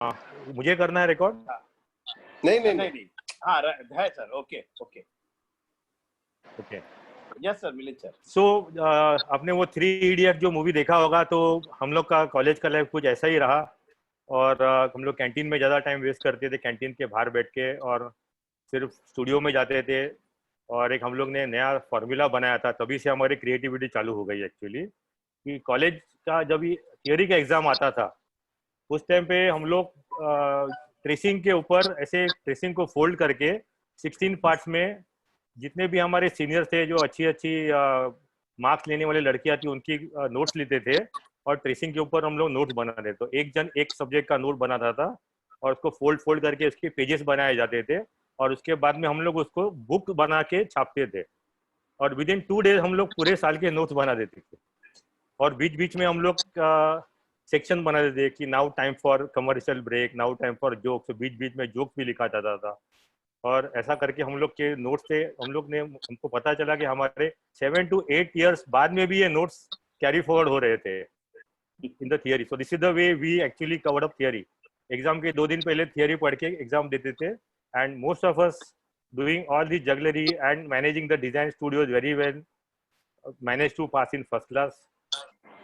हाँ, मुझे करना है रिकॉर्ड? नहीं। हाँ है sir. Okay yes sir, Milind sir. So आपने वो 3 इडियट जो मूवी देखा होगा, तो हम लोग का कॉलेज का लाइफ कुछ ऐसा ही रहा। और हम लोग कैंटीन में ज़्यादा टाइम वेस्ट करते थे, कैंटीन के बाहर बैठ के, और सिर्फ स्टूडियो में जाते थे। और एक हम लोग ने नया फार्मूला बनाया था, तभी से हमारी क्रिएटिविटी चालू हो गई एक्चुअली। कि कॉलेज का जब ये थियोरी का एग्ज़ाम आता था, उस टाइम पे हम लोग ट्रेसिंग के ऊपर ऐसे ट्रेसिंग को फोल्ड करके 16 पार्ट्स में जितने भी हमारे सीनियर थे, जो अच्छी अच्छी मार्क्स लेने वाली लड़कियां थी, उनकी नोट्स लेते थे और ट्रेसिंग के ऊपर हम लोग नोट्स बनाते। तो एक जन एक सब्जेक्ट का नोट बनाता था और उसको फोल्ड फोल्ड करके उसके पेजेस बनाए जाते थे, और उसके बाद में हम लोग उसको बुक बना के छापते थे। और विद इन 2 डेज हम लोग पूरे साल के नोट्स बना देते थे। और बीच बीच में हम लोग सेक्शन बना देते थे कि now time for commercial break, now time for jokes. बीच बीच में जोक्स भी लिखा जाता था। और ऐसा करके हम लोग के नोट्स से हमको पता चला कि हमारे 7 to 8 years बाद में भी ये नोट्स कैरी फॉरवर्ड हो रहे थे in the theory. So this is the way we actually covered up theory. Exam के 2 दिन पहले थियरी पढ़ के एग्जाम देते थे, and most of us doing all the jugglery and managing the design studios very well, managed to pass in first class.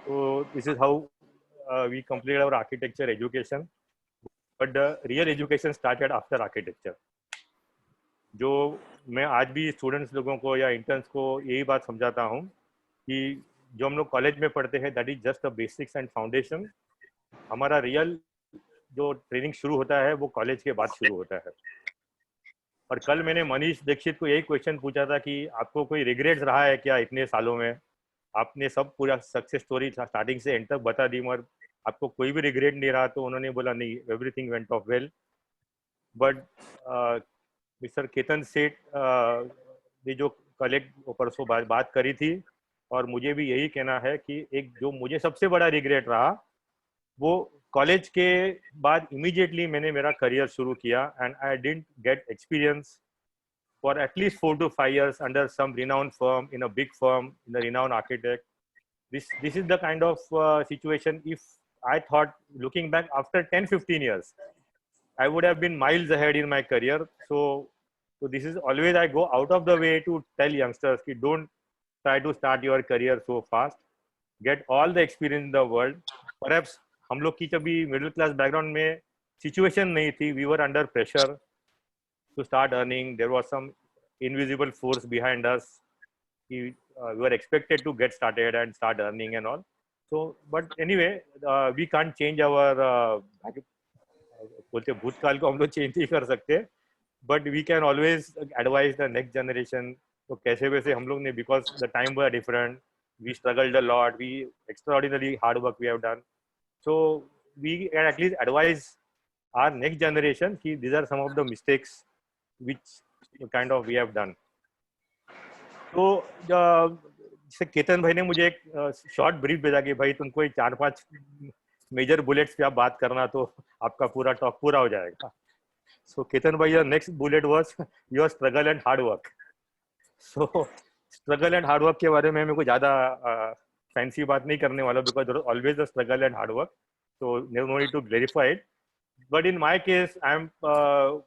So this is how we completed our architecture education. But the real education started after architecture. जो मैं आज भी students लोगों को या interns को यही बात समझाता हूँ कि जो हम लोग कॉलेज में पढ़ते हैं, that is just the basics and foundation. हमारा रियल जो ट्रेनिंग शुरू होता है वो कॉलेज के बाद शुरू होता है। और कल मैंने मनीष दीक्षित को यही क्वेश्चन पूछा था कि आपको कोई रिग्रेट्स रहा है क्या इतने सालों में? आपने सब पूरा सक्सेस स्टोरी स्टार्टिंग से एंड तक बता दी, मगर आपको कोई भी रिग्रेट नहीं रहा। तो उन्होंने बोला नहीं, everything went of well. But mister Ketan सेठ ने जो कलेक्ट परसों बात करी थी, और मुझे भी यही कहना है कि एक जो मुझे सबसे बड़ा रिग्रेट रहा, वो कॉलेज के बाद इमीडिएटली मैंने मेरा करियर शुरू किया, and I didn't get experience for at least 4 to 5 years under some renowned firm, in a big firm, in a renowned architect. This is the kind of situation. If I thought, looking back after 10-15 years, I would have been miles ahead in my career. So this is always I go out of the way to tell youngsters कि don't try to start your career so fast. Get all the experience in the world. Perhaps हम लोग की कभी middle class background में situation नहीं थी, we were under pressure to start earning. There was some invisible force behind us. We were expected to get started and start earning and all. So, but anyway, we can't change our बोलते भूतकाल को हम लोग change नहीं कर सकते, but we can always advise the next generation. तो कैसे वैसे हम लोग ने, because the time were different, we struggled a lot, we extraordinary hard work we have done. So we can at least advise our next generation कि these are some of the mistakes which kind of we have done. तो जैसे केतन भाई ने मुझे एक short brief भेजा कि भाई तुमको 4-5 मेजर बुलेट्स पे आप बात करना, तो आपका पूरा टॉक पूरा हो जाएगा। सो केतन भाई, your next bullet was your struggle and hard work. So struggle and hard work के बारे में मैं कोई ज़्यादा फैंसी बात नहीं करने वाला, because there is always the struggle and hard work, so no need to clarify it. But in my case, I'm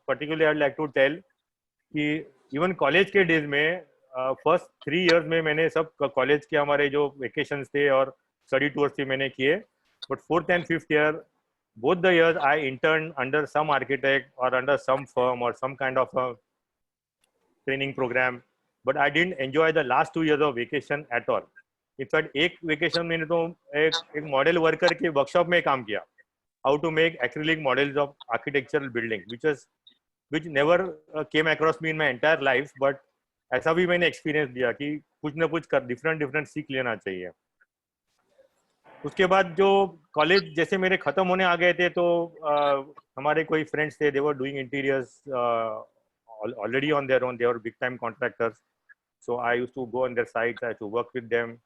particularly I'd like to tell कि इवन कॉलेज के डेज में फर्स्ट 3 years में मैंने सब कॉलेज के हमारे जो vacation थे और स्टडी टूर्स थे मैंने किए। But 4th and 5th year, both the years I interned under some architect or under some firm or some kind of a training program. But I didn't enjoy the last 2 years of vacation at all. In fact, एक vacation मैंने तो एक model worker के workshop में काम किया, how to make acrylic models of architectural building, which never came across me in my entire life. But ऐसा भी मैंने एक्सपीरियंस दिया कि कुछ ना कुछ कर डिफरेंट सीख लेना चाहिए। उसके बाद जो कॉलेज जैसे मेरे खत्म होने आ गए थे, तो हमारे कोई फ्रेंड्स थे, they were doing interiors already on their own, they were big time contractors. So I used to go on their sites, I used to work with them,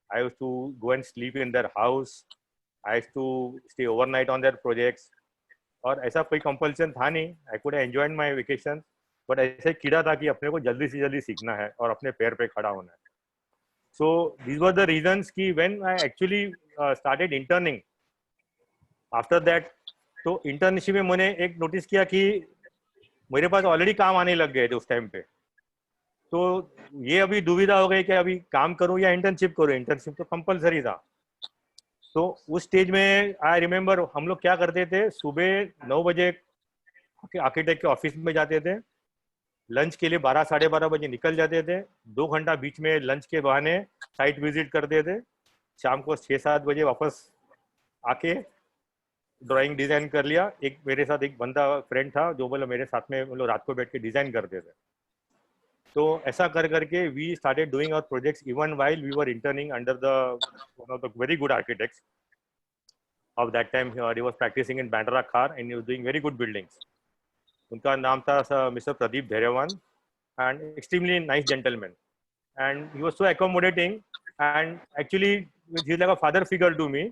I used to go and sleep in their house, I used to stay overnight on their projects. और ऐसा कोई compulsion था नहीं, I could enjoy my vacation. But ऐसे कीड़ा था कि अपने को जल्दी से जल्दी सीखना है और अपने पैर पे खड़ा होना है। So these were the reasons कि when I actually started interning, after that तो इंटर्नशिप में मैंने एक नोटिस किया कि मेरे पास ऑलरेडी काम आने लग गए थे उस टाइम पे। तो ये अभी दुविधा हो गई कि अभी काम करूं या इंटर्नशिप करूं। इंटर्नशिप तो कंपलसरी था। तो उस स्टेज में आई रिमेम्बर हम लोग क्या करते थे, सुबह 9 बजे आर्किटेक्ट के ऑफिस में जाते थे, लंच के लिए 12 साढ़े 12 बजे निकल जाते थे, 2 घंटा बीच में लंच के बहाने साइट विजिट करते थे, शाम को 6-7 बजे वापस आके ड्राइंग डिजाइन कर लिया। एक मेरे साथ एक बंदा फ्रेंड था जो बोला मेरे साथ में हम लोग रात को बैठ के डिजाइन करते थे। तो ऐसा कर करके we started doing our projects even while we were interning under the one of the very good architects of that time. He was practicing in Bandra Khar and he was doing very good buildings. उनका नाम था mister Pradeep Dhairyawan and extremely nice gentleman and he was so accommodating and actually he is like a father figure to me.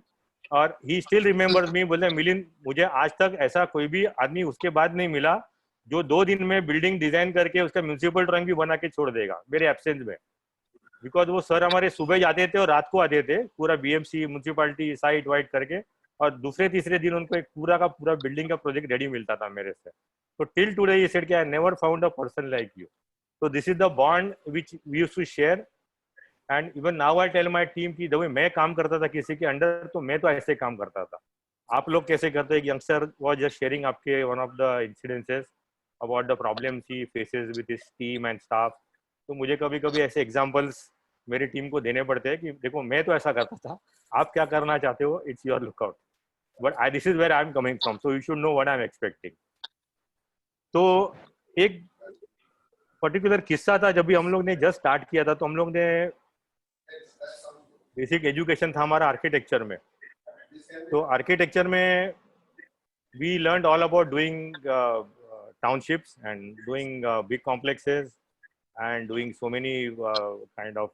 और he still remembers मी। बोलते मिलिंद, मुझे आज तक ऐसा कोई भी आदमी उसके बाद नहीं मिला जो 2 दिन में बिल्डिंग डिजाइन करके उसका म्यूनिसिपल ड्राइंग भी बना के छोड़ देगा मेरे एब्सेंस में। बिकॉज वो सर हमारे सुबह जाते थे और रात को आते थे, पूरा बीएमसी म्यूनिसिपालिटी साइट वाइट करके, और दूसरे तीसरे दिन उनको एक पूरा का पूरा बिल्डिंग का प्रोजेक्ट रेडी मिलता था मेरे से। तो टिल टुडे ही सेड कि I never found a person like you. तो this is the bond which we used to share and even now I tell my team कि जब मैं काम करता था किसी के अंडर तो मैं तो ऐसे काम करता था। आप लोग कैसे करते हैं? यंगस्टर वाज जस्ट शेयरिंग आपके one of the incidences about the problems he faces with his team and staff. तो मुझे कभी कभी ऐसे एग्जांपल्स मेरी टीम को देने पड़ते हैं कि देखो मैं तो ऐसा करता था, आप क्या करना चाहते हो, it's your lookout, but I this is where I am coming from, so you should know what I am expecting. तो एक पर्टिकुलर किस्सा था, जब भी हम लोग ने जस्ट स्टार्ट किया था तो हम लोग ने बेसिक एजुकेशन था हमारा आर्किटेक्चर में। तो आर्किटेक्चर में we learned all about doing townships and doing big complexes and doing so many kind of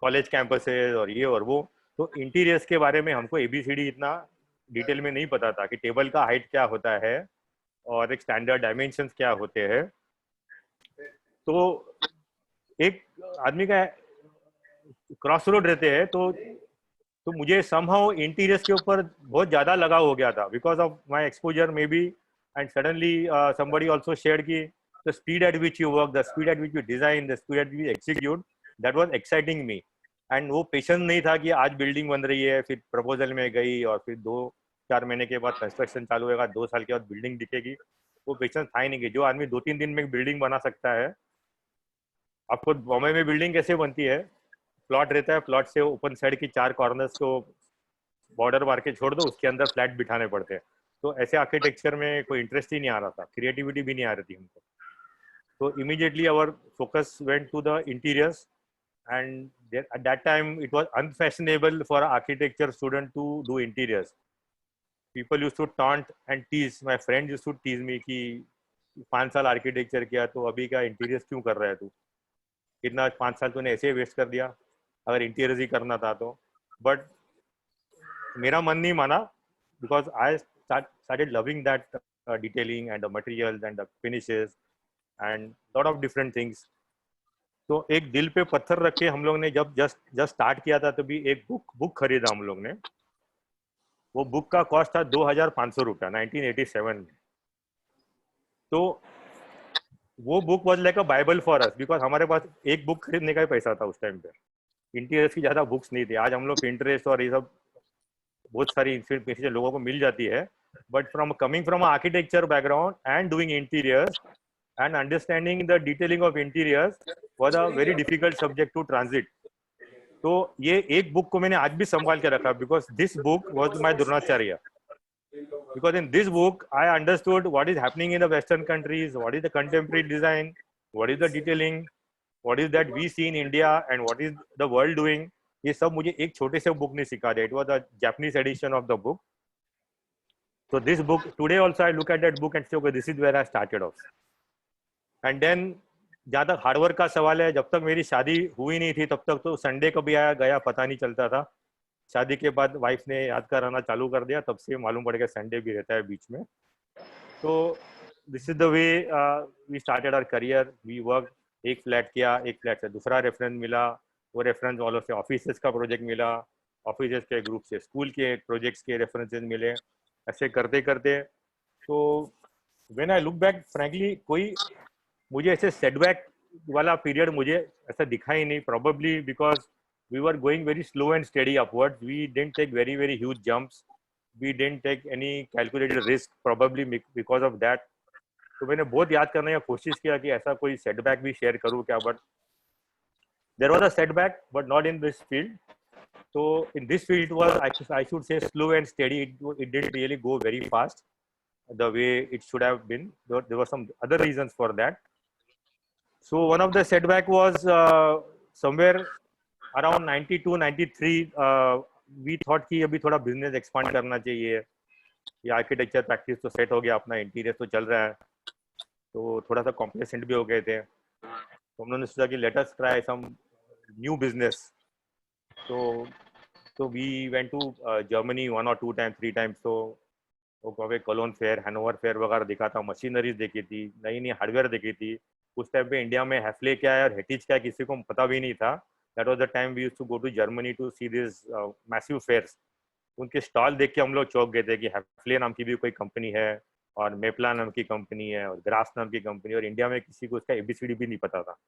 college campuses और ये और वो। तो इंटीरियर्स के बारे में हमको एबीसीडी इतना डिटेल में नहीं पता था कि टेबल का हाइट क्या होता है और एक स्टैंडर्ड डायमेंशंस क्या होते हैं। तो एक आदमी का क्रॉस रोड रहते हैं तो मुझे समहाउ इंटीरियर्स के ऊपर बहुत ज़्यादा लगाव हो गया था because of my exposure may be. And suddenly somebody also shared कि the speed at which you work, the speed at which you design, the speed at which you execute, that was exciting me. And वो patience नहीं था कि आज building बन रही है, फिर प्रपोजल में गई और फिर 2-4 महीने के बाद कंस्ट्रक्शन चालू होगा, 2 साल के बाद बिल्डिंग दिखेगी। वो पेशेंस था ही नहीं कि जो आदमी 2-3 दिन में बिल्डिंग बना सकता है। आपको बॉम्बे में बिल्डिंग कैसे बनती है? प्लॉट रहता है, प्लॉट से ओपन साइड की 4 कॉर्नर्स को बॉर्डर मार के छोड़ दो, उसके अंदर फ्लैट बिठाने पड़ते हैं। तो ऐसे आर्किटेक्चर में कोई इंटरेस्ट ही नहीं आ रहा था, क्रिएटिविटी भी नहीं आ रही थी हमको। तो immediately our focus went to the interiors and at that time it was unfashionable for an architecture student to do interiors. People used to taunt and tease, my friends used to tease me कि 5 साल architecture किया तो अभी का interiors क्यों कर रहा है तू, कितना 5 साल तूने ऐसे वेस्ट कर दिया अगर इंटीरियर्स ही करना था तो। बट मेरा मन नहीं माना because I started loving that detailing and the materials and the finishes and lot of different things. तो एक दिल पे पत्थर रख के हम लोग ने जब जस्ट स्टार्ट किया था तभी एक बुक खरीदा हम लोग ने। वो बुक का कॉस्ट था 2,500 रुपया 1987 में। तो वो book was like a Bible for us because हमारे पास एक बुक खरीदने का ही पैसा था उस टाइम पे। इंटीरियर्स की ज्यादा बुक्स नहीं थी। आज हम लोग पिंटरेस्ट और ये सब बहुत सारी इंफॉर्मेशन लोगों को मिल जाती है, but from coming from architecture background and doing interiors and understanding the detailing of interiors was a very difficult subject to transit. तो ये एक बुक को मैंने आज भी संभाल के रखा because this book was my Dronacharya. Because in this book I understood what is happening in the Western countries, what is the contemporary design, what is the detailing, what is that we see in India and what is the world doing. ये सब मुझे एक छोटे से book ने सिखा दिया. It was a Japanese edition of the book. So this book today also I look at that book and say okay, this is where I started off. And then जहाँ तक हार्डवर्क का सवाल है, जब तक मेरी शादी हुई नहीं थी तब तक तो संडे कभी आया गया पता नहीं चलता था। शादी के बाद वाइफ ने याद कराना चालू कर दिया, तब से मालूम पड़ गया संडे भी रहता है बीच में। तो this is the way we started our career. We work, एक फ्लैट किया, एक फ्लैट से दूसरा रेफरेंस मिला, वो रेफरेंस वालों से ऑफिस का प्रोजेक्ट मिला, ऑफिस के ग्रुप से स्कूल के प्रोजेक्ट्स के रेफरेंसेज मिले। ऐसे करते करते तो when I look back frankly कोई मुझे ऐसे सेटबैक वाला पीरियड मुझे ऐसा दिखा ही नहीं, probably because we were going very slow and steady upwards. We didn't take very huge jumps. We didn't take any calculated risk, probably because of that. तो मैंने बहुत याद करने की कोशिश किया कि ऐसा कोई सेटबैक भी शेयर करूँ क्या, but there was a setback but not in this field. So in this field it was, I should say, slow and steady. It didn't really go very fast the way it should have been. There were some other reasons for that. So one of the setback was somewhere around 92 93. We thought कि अभी थोड़ा business expand करना चाहिए, ये architecture practice तो set हो गया, अपना इंटीरियर तो चल रहा है, तो थोड़ा सा कॉम्प्लेसेंट भी हो गए थे, तो हम लोगों ने सोचा कि let us try some new business. तो we went to Germany 1 or 2 times 3 times. तो वो कोलोन फेयर, हैनोवर फेयर वगैरह दिखा था, मशीनरीज देखी थी, नई नई हार्डवेयर देखी थी. उस टाइम पे इंडिया में हैफले क्या है और हेटिज क्या है किसी को पता भी नहीं था. That was the time we used to go to Germany to see this massive fairs. उनके स्टॉल देख के हम लोग चौंक गए थे कि हैफले नाम की भी कोई कंपनी है, और मेपला नाम की कंपनी है, और ग्रास नाम की कंपनी, और इंडिया में किसी को उसका एबीसीडी भी नहीं पता था.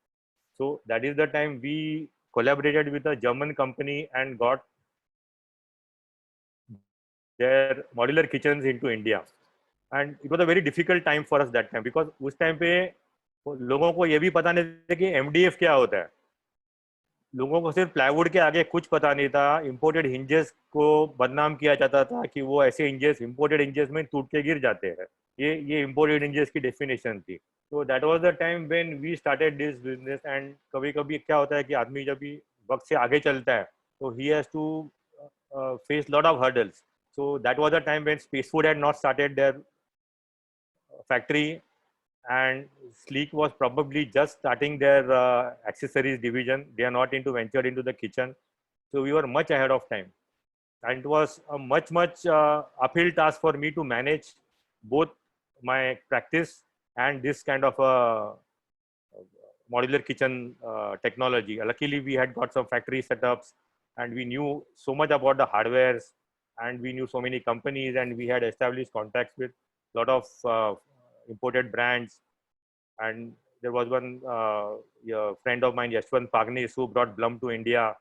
So that is the time we collaborated with a German company and got their modular kitchens into India. And it was a very difficult time for us that time, because उस time पे लोगों को ये भी पता नहीं था कि MDF क्या होता है. लोगों को सिर्फ प्लाईवुड के आगे कुछ पता नहीं था. इंपोर्टेड हिंजेस को बदनाम किया जाता था कि वो ऐसे हिंजेस, इंपोर्टेड हिंजेस में टूट के गिर जाते हैं. ये इंपोर्टेड हिंजेस की डेफिनेशन थी. तो that was the time when we started this business. And कभी कभी क्या होता है कि आदमी जब भी वक्त से आगे चलता है तो he has to face lot of hurdles. So that was the time when Space Food had not started their factory, and Sleek was probably just starting their accessories division. They are not ventured into the kitchen. So we were much ahead of time. And it was a much uphill task for me to manage both my practice and this kind of a modular kitchen technology. Luckily, we had got some factory setups, and we knew so much about the hardwares, and we knew so many companies, and we had established contacts with a lot of imported brands. And there was one friend of mine, Yashwant Pagnis, who brought Blum to India.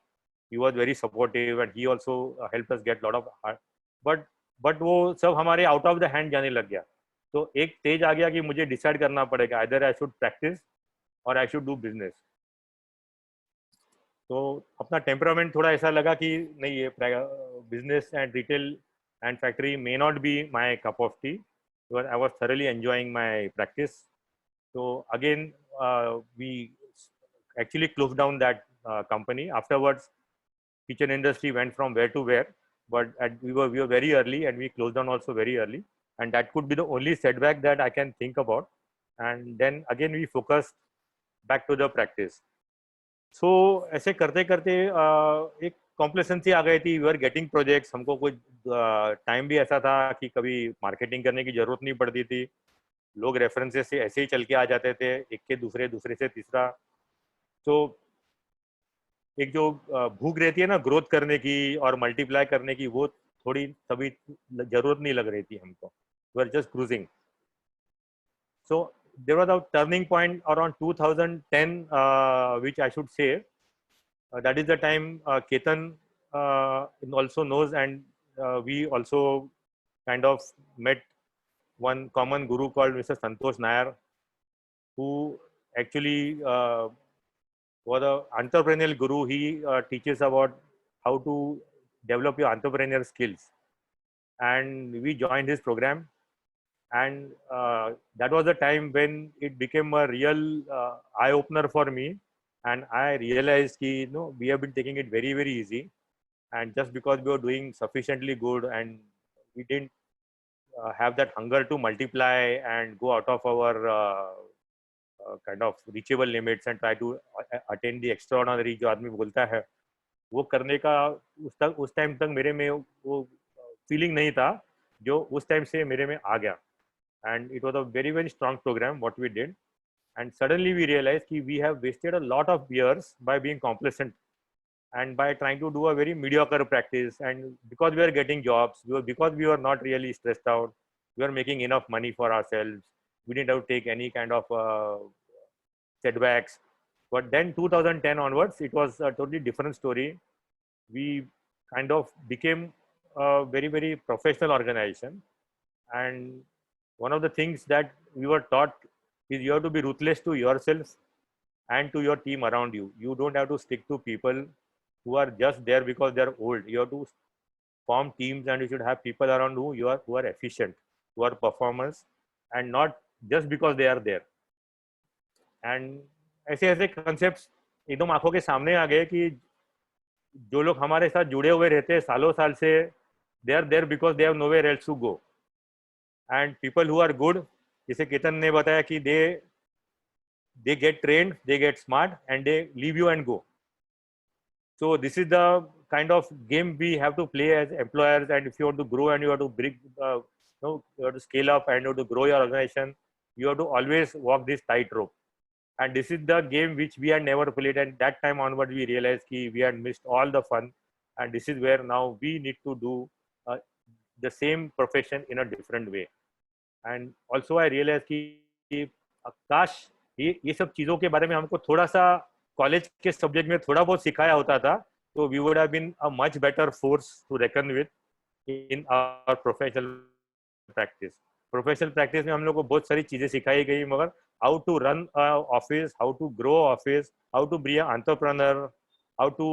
He was very supportive, and he also helped us get a lot of but वो सब हमारे out of the hand जाने लग गया. तो एक stage आ गया कि मुझे डिसाइड करना पड़ेगा, आइदर आई शुड प्रैक्टिस और आई शुड डू बिजनेस. तो अपना टेम्परामेंट थोड़ा ऐसा लगा कि नहीं, ये business and retail and factory may not be my cup of T. I was thoroughly enjoying my practice. So again, we actually closed down that company. Afterwards, kitchen industry went from where to where, but we were very early, and we closed down also very early. And that could be the only setback that I can think about. And then again, we focused back to the practice. So ऐसे करते करते एक complacency आ गई थी. We are getting projects. हमको कुछ time भी ऐसा था कि कभी मार्केटिंग करने की जरूरत नहीं पड़ती थी. लोग रेफरेंसेस से ऐसे ही चल के आ जाते थे, एक के दूसरे, दूसरे से तीसरा. तो एक जो भूख रहती है ना ग्रोथ करने की और मल्टीप्लाई करने की, वो थोड़ी तभी जरूरत नहीं लग रही थी हमको. We are just cruising. So there was a turning point around 2010, which I should say. That is the time Ketan also knows, and we also kind of met one common guru called Mr. Santosh Nair, who actually was an entrepreneurial guru. He teaches about how to develop your entrepreneurial skills, and we joined his program. And that was the time when it became a real eye-opener for me. And I realized that we have been taking it very easy. And just because we were doing sufficiently good, and we didn't have that hunger to multiply and go out of our kind of reachable limits and try to attain the extraordinary, जो आदमी बोलता है, वो करने का उस time तक मेरे में वो फीलिंग नहीं था जो उस टाइम से मेरे में आ गया. And it was a very strong program what we did. And suddenly we realized that we have wasted a lot of years by being complacent. and by trying to do a very mediocre practice, and because we are getting jobs, because we were not really stressed out, we are making enough money for ourselves, we didn't have to take any kind of setbacks. But then 2010 onwards, it was a totally different story. We kind of became a very, very professional organization. And one of the things that we were taught is you have to be ruthless to yourself and to your team around you. You don't have to stick to people who are just there because they're old. You have to form teams, and you should have people around who are efficient, who are performers, and not just because they are there. And ऐसे ऐसे concepts एकदम आंखों के सामने आ गए कि जो लोग हमारे साथ जुड़े हुए रहते हैं सालों साल से, they are there because they have nowhere else to go. And people who are good, जैसे केतन ने बताया कि they get trained, they get smart, and they leave you and go. So this is the kind of game we have to play as employers. And if you want to grow and you have to bring, you have to scale up and you have to grow your organization, you have to always walk this tightrope. And this is the game which we had never played. And that time onward, we realized that we had missed all the fun. And this is where now we need to do the same profession in a different way. And also I realized कि काश ये सब चीज़ों के बारे में हमको थोड़ा सा कॉलेज के सब्जेक्ट में थोड़ा बहुत सिखाया होता था, तो we would have been a much better force to reckon with in our professional practice में हम लोग को बहुत सारी चीज़ें सिखाई गई, मगर how to run office, how to grow office, how to be an entrepreneur, how to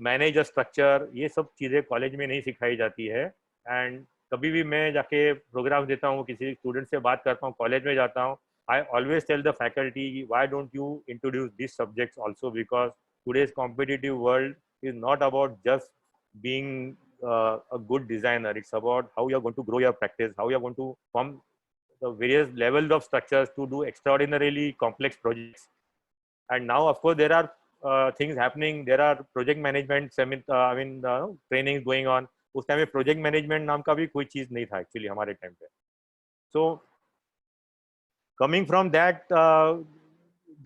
manage a structure, ये सब चीज़ें कॉलेज में नहीं सिखाई जाती है. एंड कभी भी मैं जाके प्रोग्राम देता हूँ, किसी स्टूडेंट से बात करता हूँ, कॉलेज में जाता हूँ, I always tell the faculty, why don't you introduce these subjects also, because today's competitive world is not about just being a good designer. It's about how you're going to grow your practice, how you're going to form the various levels of structures to do extraordinarily complex projects. And now, of course, there are things happening. There are project management trainings going on. उस time में project management नाम का भी कोई चीज़ नहीं था actually हमारे time पे. सो coming from that,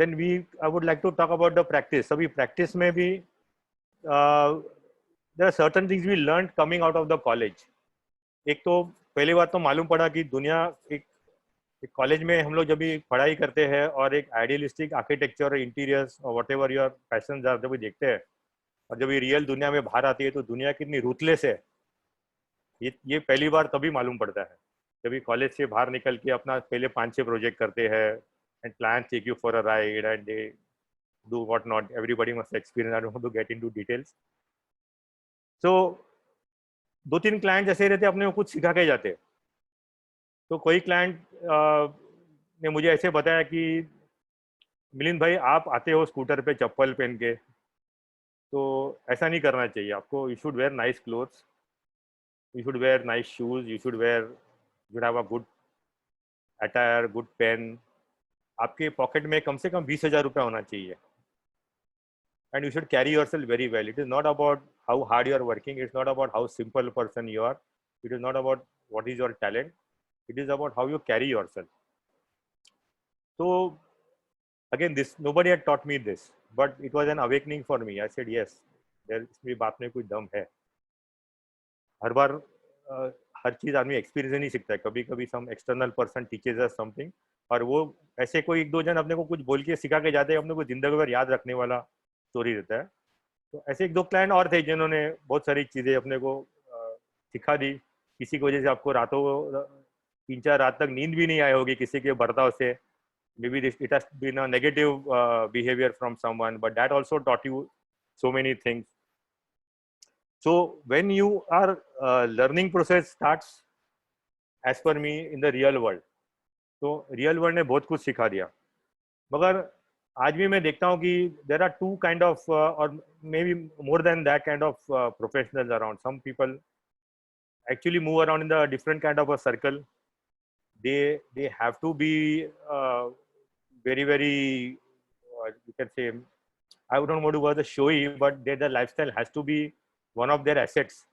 then I would like to talk about the practice. अभी practice में भी there are certain things we learned coming out of the college. एक तो पहली बात तो मालूम पड़ा कि दुनिया एक कॉलेज में हम लोग जब भी पढ़ाई करते हैं और एक आइडियलिस्टिक आर्किटेक्चर, इंटीरियर्स और वट एवर योर पैशन जब भी देखते हैं, और जब ये रियल दुनिया में बाहर आती है तो दुनिया कितनी रूथलेस है, ये पहली बार तभी मालूम पड़ता है जब कॉलेज से बाहर निकल के अपना पहले 5-6 प्रोजेक्ट करते हैं, and plan take you for a ride and they do what not. Everybody must experience, I don't want to get into details. So 2-3 client ऐसे रहते अपने को कुछ सिखा के जाते. तो कोई क्लाइंट ने मुझे ऐसे बताया कि मिलिंद भाई, आप आते हो स्कूटर पे चप्पल पहन के, तो ऐसा नहीं करना चाहिए आपको. You should wear nice clothes, you should wear nice shoes, you should have a good attire, good pen. आपके पॉकेट में कम से कम 20,000 रुपया होना चाहिए. And you should carry yourself very well. It is not about how hard you are working. It's not about how simple a person you are. It is not about what is your talent. It is about how you carry yourself. So again, nobody had taught me this, but it was an awakening for me. I said yes, इसमें बात में कोई दम है. हर बार हर चीज़ आदमी experience से नहीं सीखता है. कभी कभी some external person teaches us something, और वो ऐसे कोई 1-2 जन अपने को कुछ बोल के सिखा के जाते हैं, अपने को जिंदगी भर याद रखने वाला स्टोरी रहता है. तो ऐसे 1-2 क्लाइंट और थे जिन्होंने बहुत सारी चीज़ें अपने को सिखा दी. किसी की वजह से आपको रातों 3-4 रात तक नींद भी नहीं आई होगी किसी के बर्ताव से. Maybe it has been a negative behaviour from someone, but that also taught you so many things. So when you are learning process starts as per me in the real world, तो real world ने बहुत कुछ सिखा दिया. मगर आज भी मैं देखता हूँ कि there are 2 kind of or maybe more than that kind of professionals around. Some people actually move around in the different kind of a circle. They have to be very very you can say, I don't want to go the showy, but their lifestyle has to be one of their assets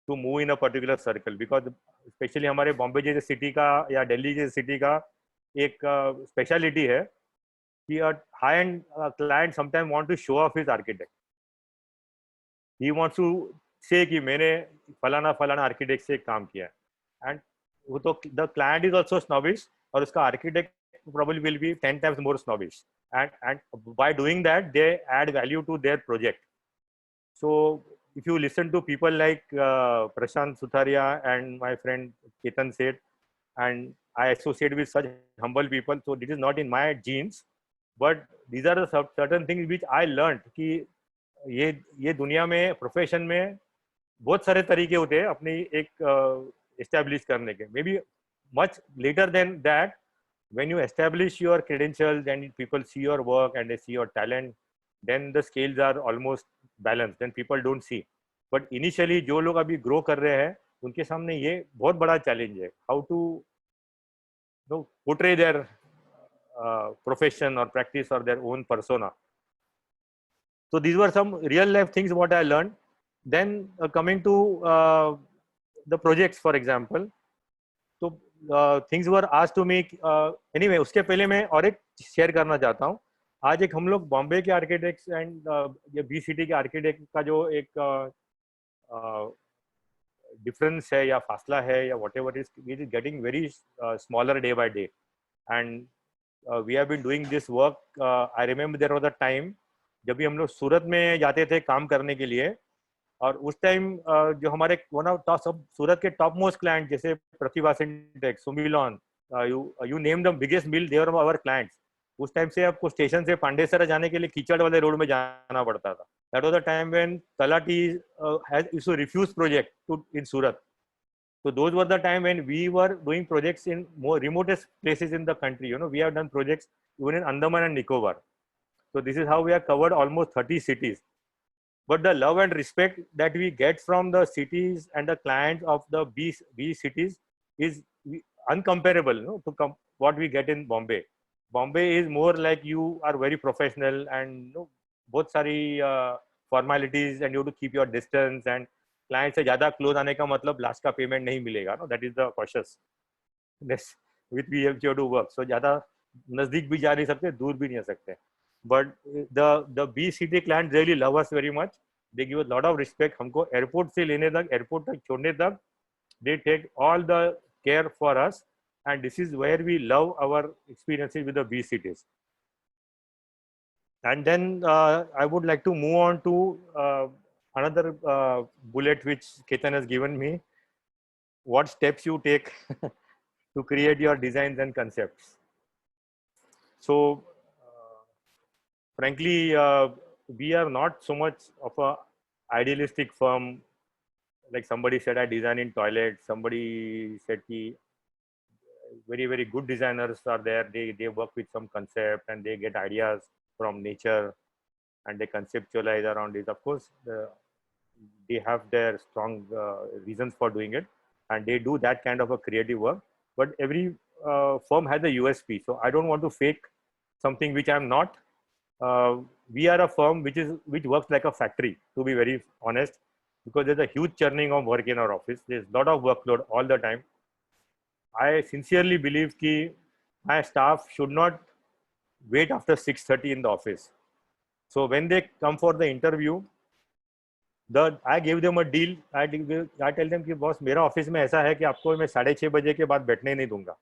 to move in a particular circle. Because especially हमारे बॉम्बे जैसे city का या दिल्ली जैसे city का एक speciality है कि a high-end client sometimes want to show off his architect. he wants to say कि मैंने फलाना फलाना आर्किटेक्ट से काम किया, and वो तो the client is also snobbish और उसका architect probably will be 10 times more snobbish, and by doing that they add value to their project. So if you listen to people like Prashant Sutharia and my friend Ketan Seth, and I associate with such humble people, so this is not in my genes, but these are the certain things which I learned कि ये दुनिया में profession में बहुत सारे तरीके होते हैं अपनी एक एस्टैब्लिश करने के. Maybe much later than that, when you establish your credentials and people see your work and they see your talent, then the scales are almost balanced, then people don't see. But initially जो लोग अभी grow कर रहे हैं उनके सामने ये बहुत बड़ा challenge है, how to portray their profession or practice or their own persona. So these were some real life things what I learned. Then coming to the projects, for example, so things were asked to me. Anyway, उसके पहले मैं और एक share करना चाहता हूँ. आज एक हम लोग बॉम्बे के आर्किटेक्ट्स एंड ये बी सिटी के आर्किटेक्ट का जो एक डिफरेंस है या फासला है या whatever it is getting very smaller day by day. And we have been doing this work. I remember there was a time जब भी हम लोग सूरत में जाते थे काम करने के लिए, और उस टाइम जो हमारे वन ऑफ सब सूरत के टॉप मोस्ट क्लाइंट जैसे Pratibha Syntex, Sumilon, you name the biggest mill, they were our clients. उस टाइम से आपको स्टेशन से पांडेसरा जाने के लिए कीचड़ वाले रोड में जाना पड़ता था. That was the time when तलाटी has used to refuse project to in Surat. So those were the time when we were doing projects in more remotest places in the country. You know, we have done projects even in Andaman and Nicobar. So this is how we have covered almost 30 cities. But the love and respect that we get from the cities and the clients of the B cities is uncomparable, you know, to what we get in Bombay. Bombay is more like you are very professional and, you know, बहुत सारी formalities and you have to keep your distance, and client से ज़्यादा close आने का मतलब last का payment नहीं मिलेगा. No, that is the cautiousness with we have to work. So ज़्यादा नज़दीक भी जा नहीं सकते, दूर भी नहीं आ सकते. But the B city clients really love us very much. They give a lot of respect. हमको airport से लेने तक, airport तक छोड़ने तक, they take all the care for us, and this is where we love our experiences with the B cities. And then I would like to move on to another bullet which Ketan has given me. What steps you take to create your designs and concepts. So frankly, we are not so much of a idealistic firm. Like somebody said, I design in toilet. Somebody said ki very, very good designers are there. They work with some concept and they get ideas from nature and they conceptualize around it. Of course, they have their strong reasons for doing it, and they do that kind of a creative work. But every firm has a USP. So I don't want to fake something which I'm not. We are a firm which works like a factory, to be very honest, because there's a huge churning of work in our office. There's a lot of workload all the time. I sincerely believe that my staff should not wait after 6:30 in the office. So when they come for the interview, I gave them a deal. I tell them कि boss मेरा office में ऐसा है कि आपको मैं 6:30 बजे के बाद बैठने नहीं दूंगा,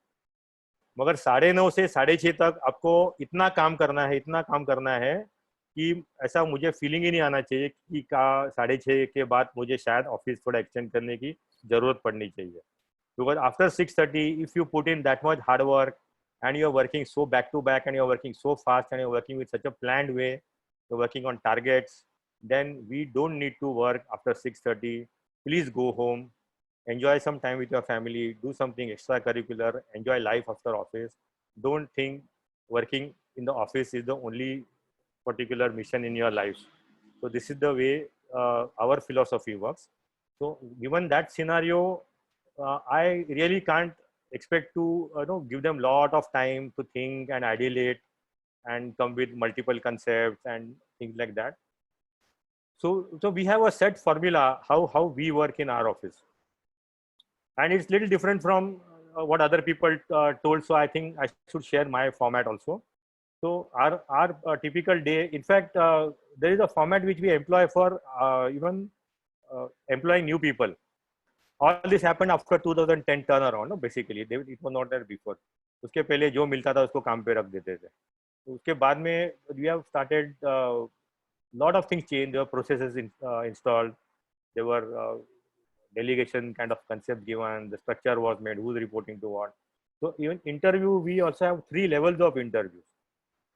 मगर 9:30 से 6:30 तक आपको इतना काम करना है कि ऐसा मुझे फीलिंग ही नहीं आना चाहिए कि 6:30 के बाद मुझे शायद ऑफिस थोड़ा एक्सटेंड करने की जरूरत पड़नी चाहिए. Because after 6:30, if you put in that much hard work and you're working so back to back and you're working so fast and you're working with such a planned way, you're working on targets, then we don't need to work after 6:30. Please go home, enjoy some time with your family, do something extracurricular, enjoy life after office. Don't think working in the office is the only particular mission in your life. So this is the way our philosophy works. So given that scenario, I really can't expect to give them a lot of time to think and ideate and come with multiple concepts and things like that. So we have a set formula how we work in our office, and it's little different from what other people told. So I think I should share my format also. So our typical day, in fact, there is a format which we employ for even employing new people. All this happened after 2010 turnaround, no? Basically it was not there before. उसके पहले जो मिलता था उसको काम पे रख देते थे. तो उसके बाद में we have started lot of things changed. There were processes installed. There were delegation kind of concept given. The structure was made. Who's reporting to what? So even interview, we also have 3 levels of interviews.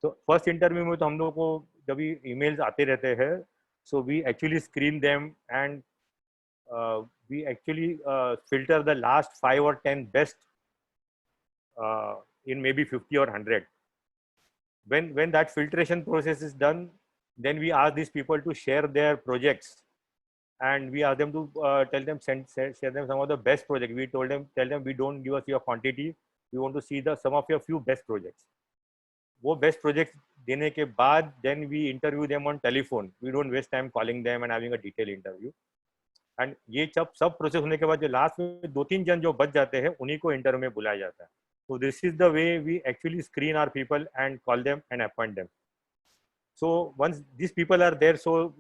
So first interview में तो हम लोग को जब भी emails आते रहते हैं, so we actually screen them and we actually filter the last 5 or 10 best in maybe 50 or 100. When that filtration process is done, then we ask these people to share their projects, and we ask them to share them some of the best projects. We tell them we don't give us your quantity, we want to see some of your few best projects. वो best projects देने के बाद then we interview them on telephone. We don't waste time calling them and having a detailed interview. And ये सब process होने के बाद जो लास्ट में 2-3 जन जो बच जाते हैं उन्हीं को इंटरव्यू में बुलाया जाता है. So this is the way we actually screen our people and call them and appoint them. So once these people are there, so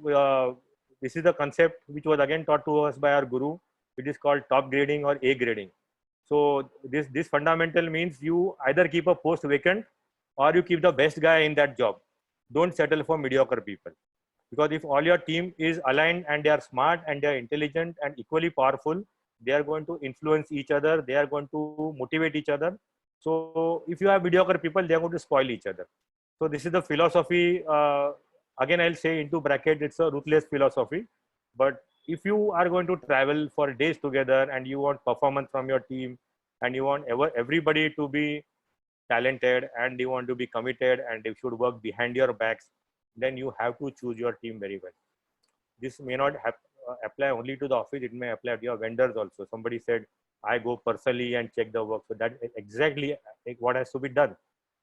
this is the concept which was again taught to us by our guru. It is called top grading or A grading. So this fundamental means you either keep a post vacant or you keep the best guy in that job. Don't settle for mediocre people. Because if all your team is aligned and they are smart and they are intelligent and equally powerful, they are going to influence each other. They are going to motivate each other. So if you have mediocre people, they are going to spoil each other. So this is the philosophy. Again, I'll say into bracket, it's a ruthless philosophy. But if you are going to travel for days together and you want performance from your team and you want everybody to be talented and you want to be committed and they should work behind your backs, then you have to choose your team very well. This may not apply only to the office, it may apply to your vendors also. Somebody said, I go personally and check the work. So that is exactly what has to be done.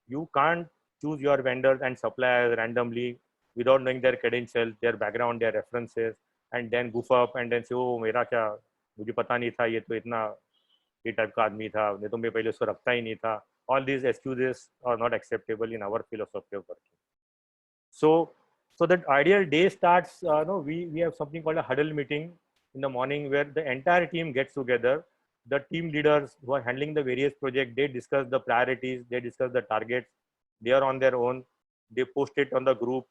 You can't choose your vendors and suppliers randomly without knowing their credentials, their background, their references, and then goof up and then say, oh, मेरा क्या, मुझे पता नहीं था, ये तो इतना ये टाइप का आदमी था, नहीं तो मैं पहले उसको रखता ही नहीं था. All these excuses are not acceptable in our philosophy of working. So that ideal day starts, we have something called a huddle meeting in the morning where the entire team gets together. The team leaders who are handling the various projects, they discuss the priorities, they discuss the targets. They are on their own. They post it on the group.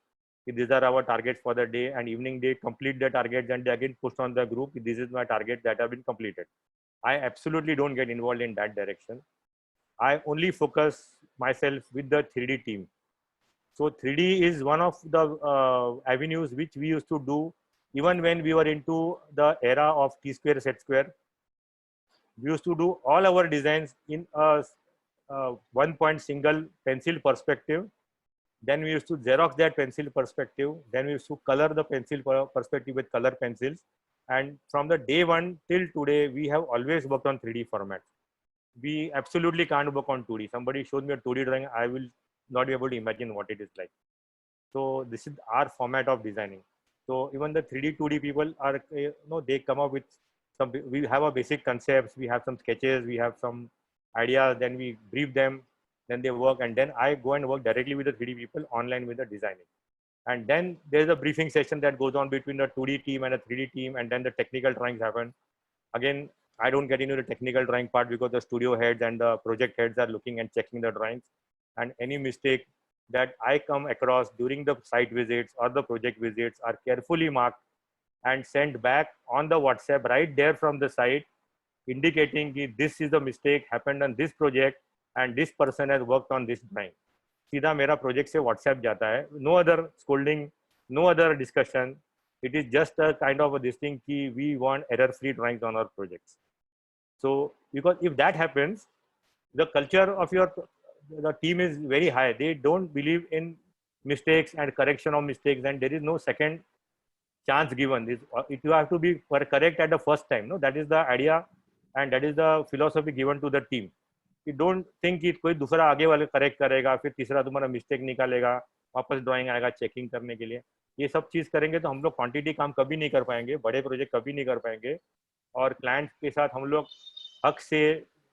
These are our targets for the day, and evening they complete the targets and they again post on the group. This is my target that have been completed. I absolutely don't get involved in that direction. I only focus myself with the 3D team. So 3D is one of the avenues which we used to do even when we were into the era of T square, Z square. We used to do all our designs in a 1 point single pencil perspective. Then we used to Xerox that pencil perspective. Then we used to color the pencil perspective with color pencils. And from the day one till today, we have always worked on 3D formats. We absolutely can't work on 2D. Somebody shows me a 2D drawing, I will not be able to imagine what it is like. So this is our format of designing. So even the 3D, 2D people are, they come up with some, we have a basic concepts, we have some sketches, we have some ideas, then we brief them, then they work, and then I go and work directly with the 3D people online with the designing. And then there's a briefing session that goes on between the 2D team and the 3D team, and then the technical drawings happen. Again, I don't get into the technical drawing part because the studio heads and the project heads are looking and checking the drawings, and any mistake that I come across during the site visits or the project visits are carefully marked and sent back on the WhatsApp right there from the site, indicating that this is the mistake happened on this project and this person has worked on this drawing. सीधा मेरा project से WhatsApp जाता है. No other scolding, no other discussion. It is just a kind of this thing कि we want error-free drawings on our projects. So because if that happens, the culture of the team is very high. They don't believe in mistakes and correction of mistakes, and there is no second chance given. You have to be correct at the first time. No, that is the idea, and that is the philosophy given to the team. You don't think कि कोई दूसरा आगे वाले correct करेगा, फिर तीसरा तुम्हारा mistake निकालेगा, वापस ड्राइंग आएगा चेकिंग करने के लिए. ये सब चीज करेंगे तो हम लोग क्वांटिटी काम कभी नहीं कर पाएंगे, बड़े प्रोजेक्ट कभी नहीं कर पाएंगे, और क्लाइंट के साथ हम लोग हक से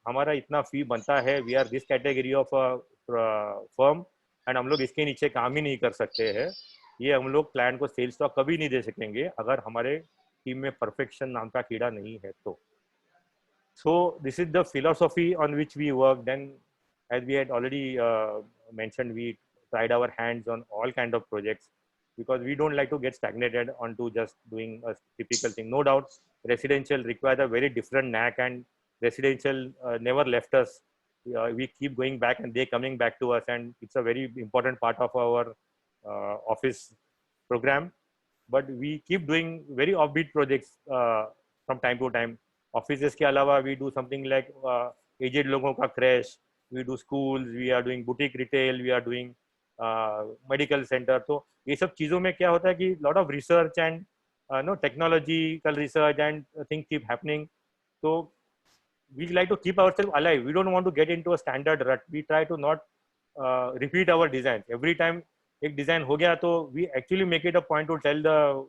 हमारा इतना फी बनता है. We are this category of firm and हम लोग इसके नीचे काम ही नहीं कर सकते हैं। ये हम लोग क्लाइंट को सेल्स स्टॉक कभी नहीं दे सकेंगे अगर हमारे टीम में परफेक्शन नाम का कीड़ा नहीं है तो। So this is the philosophy on which we work. Then, as we had already mentioned, we tried our hands on all kind of projects because we don't like to get stagnated onto just doing a typical thing. No doubt, residential requires a very different knack, and residential never left us. We keep going back, and they coming back to us, and it's a very important part of our office program. But we keep doing very offbeat projects from time to time. Offices के अलावा we do something like aged लोगों का crash, we do schools, we are doing boutique retail, we are doing medical center. तो ये सब चीज़ों में क्या होता है कि lot of research and no technological research and things keep happening. So we like to keep ourselves alive. We don't want to get into a standard rut. We try to not repeat our designs. Every time एक design हो गया तो we actually make it a point to tell the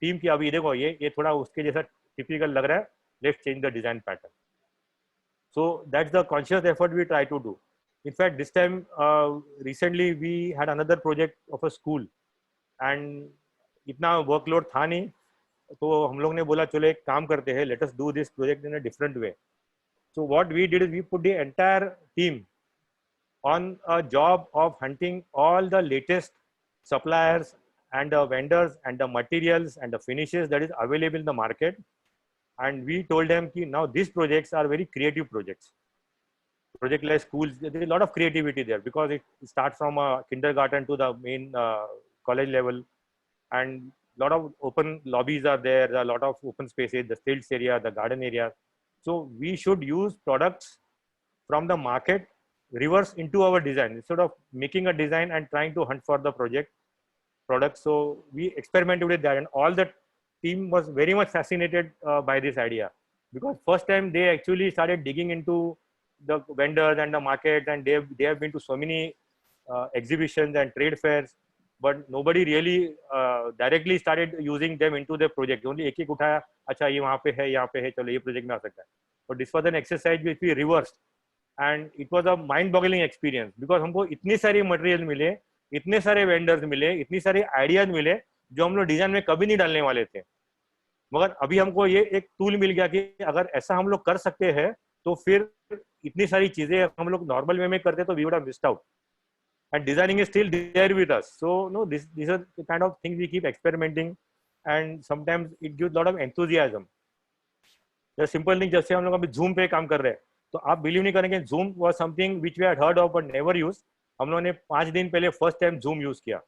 team कि अभी देखो ये थोड़ा उसके जैसा typical लग रहा है, let's change the design pattern. So that's the conscious effort we try to do. In fact, this time recently we had another project of a school and इतना workload था नहीं, तो हम लोग ने बोला चलो एक काम करते हैं, let us do this project in a different way. So what we did is we put the entire team on a job of hunting all the latest suppliers and the vendors and the materials and the finishes that is available in the market. And we told them that now these projects are very creative projects. Project like schools, there is a lot of creativity there because it starts from kindergarten to the main college level, and a lot of open lobbies are there, a lot of open spaces, the sales area, the garden area. So we should use products from the market reverse into our design instead of making a design and trying to hunt for the products. So we experimented with that, and all the team was very much fascinated by this idea because first time they actually started digging into the vendors and the market, and they have been to so many exhibitions and trade fairs, but nobody really directly started using them into the project. Only एक उठाया, अच्छा ये वहाँ पे है, चलो ये project में आ सकता है. But this was an exercise which we reversed, and it was a mind-boggling experience because हमको इतनी सारी material मिले, इतने सारे vendors मिले, इतनी सारी ideas मिले जो हम लोग डिजाइन में कभी नहीं डालने वाले थे, मगर अभी हमको ये एक टूल मिल गया कि अगर ऐसा हम लोग कर सकते हैं तो फिर इतनी सारी चीजें हम लोग नॉर्मल वे में करते तो we would have missed out, and designing is still there with us. So no this are the kind of things we keep experimenting, and sometimes it gives lot of enthusiasm. The simple thing, जैसे हम लोग अभी zoom पे काम कर रहे हैं, तो आप बिलीव नहीं करेंगे, Zoom was something which we had heard of but never used. हम लोगों ने 5 दिन पहले फर्स्ट टाइम जूम यूज किया,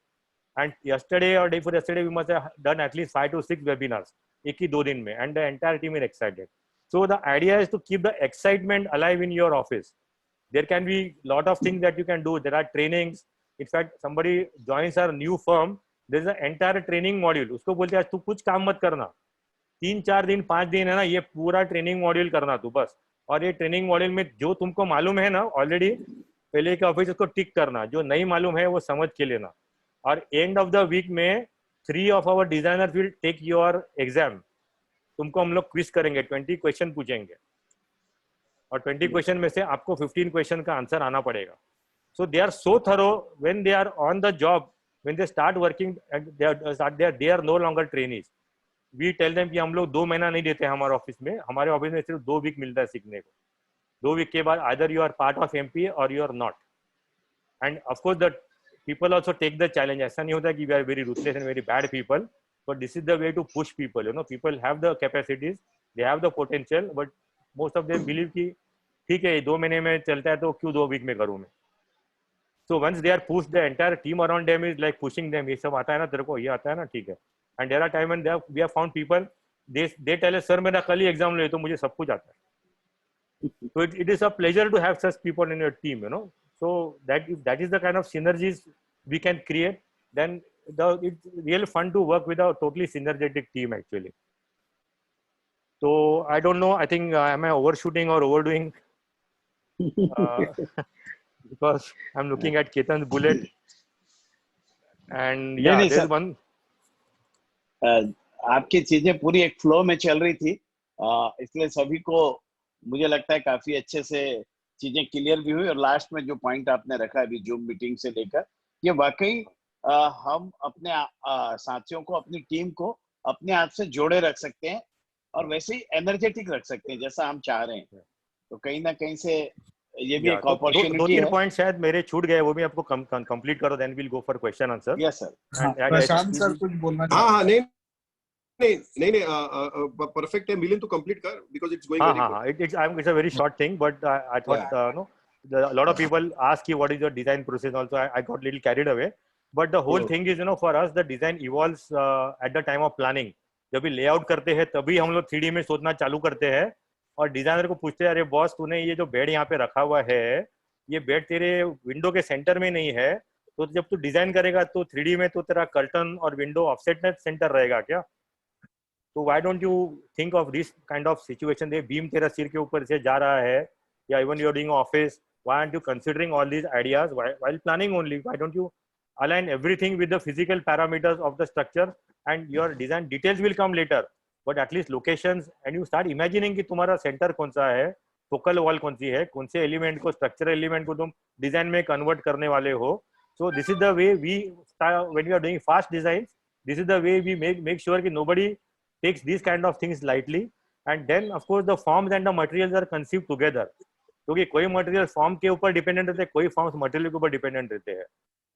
and yesterday or day before yesterday we must have done at least 5 to 6 webinars एक ही 2 दिन में, and the entire team is excited. So the idea is to keep the excitement alive in your office. There can be lot of things that you can do. There are trainings. In fact, somebody joins our new firm, there is an entire training module. उसको बोलते हैं आज तू कुछ काम मत करना, 3-4 दिन 5 दिन है ना, ये पूरा ट्रेनिंग मॉड्यूल करना तू बस, और ये ट्रेनिंग मॉड्यूल में जो तुमको मालूम है ना ऑलरेडी पहले के ऑफिस, उसको टिक करना, जो नहीं मालूम है वो समझ के लेना. और एंड ऑफ द वीक में 3 of our designers will take your exam. तुमको हम लोग क्विज करेंगे, 20 क्वेश्चन पूछेंगे, और 20 क्वेश्चन में से आपको 15 क्वेश्चन का आंसर आना पड़ेगा. So they are so thorough when they are on the job, when they start working, they are no longer trainees. We tell them कि हम लोग 2 महीना नहीं देते हमारे ऑफिस में, हमारे ऑफिस में सिर्फ 2 वीक मिलता है सीखने को. 2 वीक के बाद either you are part of MP और you are not. And of course the people also take the challenge. ऐसा नहीं होता कि we are very ruthless and very bad people, but this is the way to push people. You know, people have the capacities, they have the potential, but most of them believe कि ठीक है 2 महीने में चलता है तो क्यों 2 week में करूँ मैं. So once they are pushed, the entire team around them is like pushing them. ये सब आता है ना तेरे को, ये आता है ना, ठीक है. And there are time when we have found people, they tell us, sir मेरा कल ही एग्जाम ले तो मुझे सब कुछ आता है. So it is a pleasure to have such people in your team, you know. So that if that is the kind of synergies we can create, then it's real fun to work with a totally synergetic team actually. So I don't know, I think am I overshooting or overdoing? Because I'm looking at Ketan's bullet, and yeah, नहीं, there's one. आपकी चीजें पूरी एक flow में चल रही थी, इसलिए सभी को मुझे लगता है काफी अच्छे से चीजें क्लियर भी हुई, और लास्ट में जो पॉइंट आपने रखा अभी जूम मीटिंग से लेकर, ये वाकई हम अपने साथियों को, अपनी टीम को अपने आप से जोड़े रख सकते हैं और वैसे ही एनर्जेटिक रख सकते हैं जैसा हम चाह रहे हैं। तो कहीं ना कहीं से ये भी या एक तो दो अपॉर्चुनिटी तीन है। पॉइंट शायद मेरे छूट गए, वो भी आपको कंप्लीट करो, then will go for question answer. Yes sir. हाँ, एंड प्रशांत सर कुछ बोलना चाह हाँ हाँ, रहे हैं। नहीं नहीं नहीं नहीं, परफेक्ट है मिलियन, तो कंप्लीट कर, because it's going very good. it's a very short thing, but I thought no, a lot of people ask you what is your design process. Also, I got little carried away, but the whole thing is, for us the design evolves at the time of planning. जब भी layout करते हैं तभी हम लोग 3D में सोचना चालू करते हैं, और डिजाइनर को पूछते हैं, अरे बॉस तूने ये जो बेड यहाँ पे रखा हुआ है, ये बेड तेरे विंडो के सेंटर में नहीं है, तो जब तू डिजाइन करेगा तो 3D में तो तेरा कर्टन और विंडो ऑफसेट में सेंटर रहेगा क्या? तो why don't you think of this kind of situation? ये बीम तेरा सिर के ऊपर से जा रहा है, या even you're doing office, why aren't you considering all these ideas while planning only? Why don't you align everything with the physical parameters of the structure, and your design details will come later, but at least locations, and you start imagining कि तुम्हारा centre कौन सा है, focal wall कौन सी है, कौन से element को, स्ट्रक्चरल एलिमेंट को तुम डिजाइन में कन्वर्ट करने वाले हो. So this is the way we start when we are doing fast designs. This is the way we make sure कि nobody takes these kind of things lightly, and then of course the forms and the materials are conceived together. क्योंकि कोई material form के ऊपर dependent रहते हैं, कोई forms material के ऊपर डिपेंडेंट रहते हैं.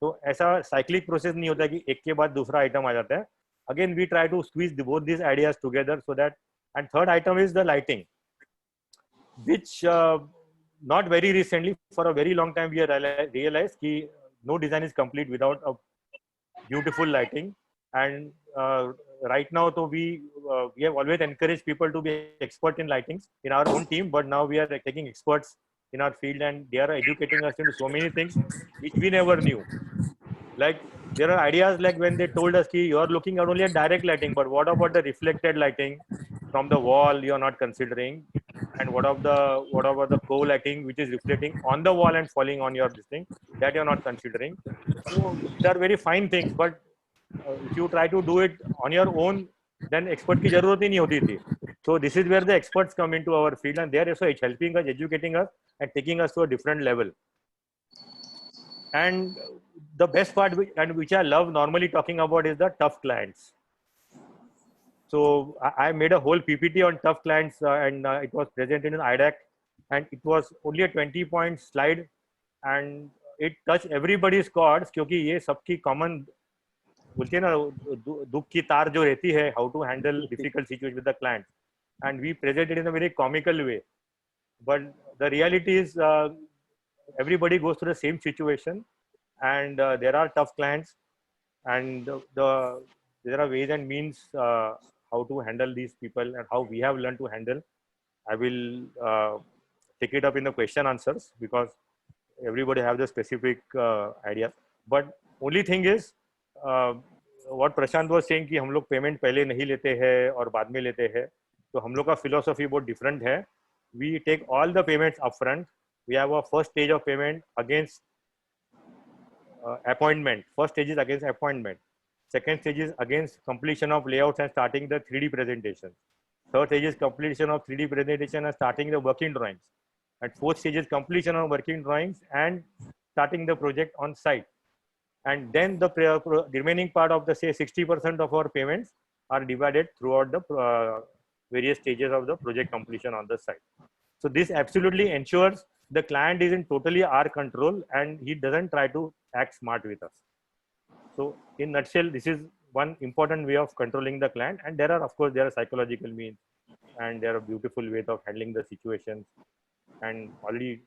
तो ऐसा साइक्लिक प्रोसेस नहीं होता कि एक के बाद दूसरा आइटम आ जाता है. Again we try to squeeze both these ideas together so that. And third item is the lighting, which not very recently, for a very long time we realized कि no design is complete without a beautiful lighting. And right now so we have always encouraged people to be expert in lightings in our own team, but now we are taking experts in our field, and they are educating us into so many things which we never knew. Like there are ideas like when they told us ki you are looking at only at direct lighting, but what about the reflected lighting from the wall you are not considering, and what about the co-lighting which is reflecting on the wall and falling on your this thing, that you are not considering. So these are very fine things, but if you try to do it on your own, then expert की जरूरत ही नहीं होती थी. So this is where the experts come into our field, and they are also helping us, educating us, and taking us to a different level. And the best part, which I love normally talking about, is the tough clients. So I made a whole PPT on tough clients, and it was presented in IDAC, and it was only a 20-point slide, and it touched everybody's chords क्योंकि ये सबकी common बोलते हैं ना दुख की तार जो रहती है, how to handle difficult situation with the client, and we presented in a very comical way. But the reality is everybody goes through the same situation, and there are tough clients, and there are ways and means how to handle these people and how we have learned to handle. I will take it up in the question answers because everybody have the specific idea. But only thing is what Prashant was saying कि हम लोग payment पहले नहीं लेते हैं और बाद में लेते हैं, तो हम लोग का फिलोसफी बहुत डिफरेंट है. We take all the payments upfront. We have a first stage of payment against appointment. First stage is against appointment. Second stage is against completion of layouts and starting the 3D presentation. Third stage is completion of 3D presentation and starting the working drawings. And fourth stage is completion of working drawings and starting the project on site. And then the remaining part of the say 60% of our payments are divided throughout the various stages of the project completion on the site. So this absolutely ensures the client is in totally our control and he doesn't try to act smart with us. So in nutshell, this is one important way of controlling the client. And there are, of course, there are psychological means and there are beautiful ways of handling the situations. And already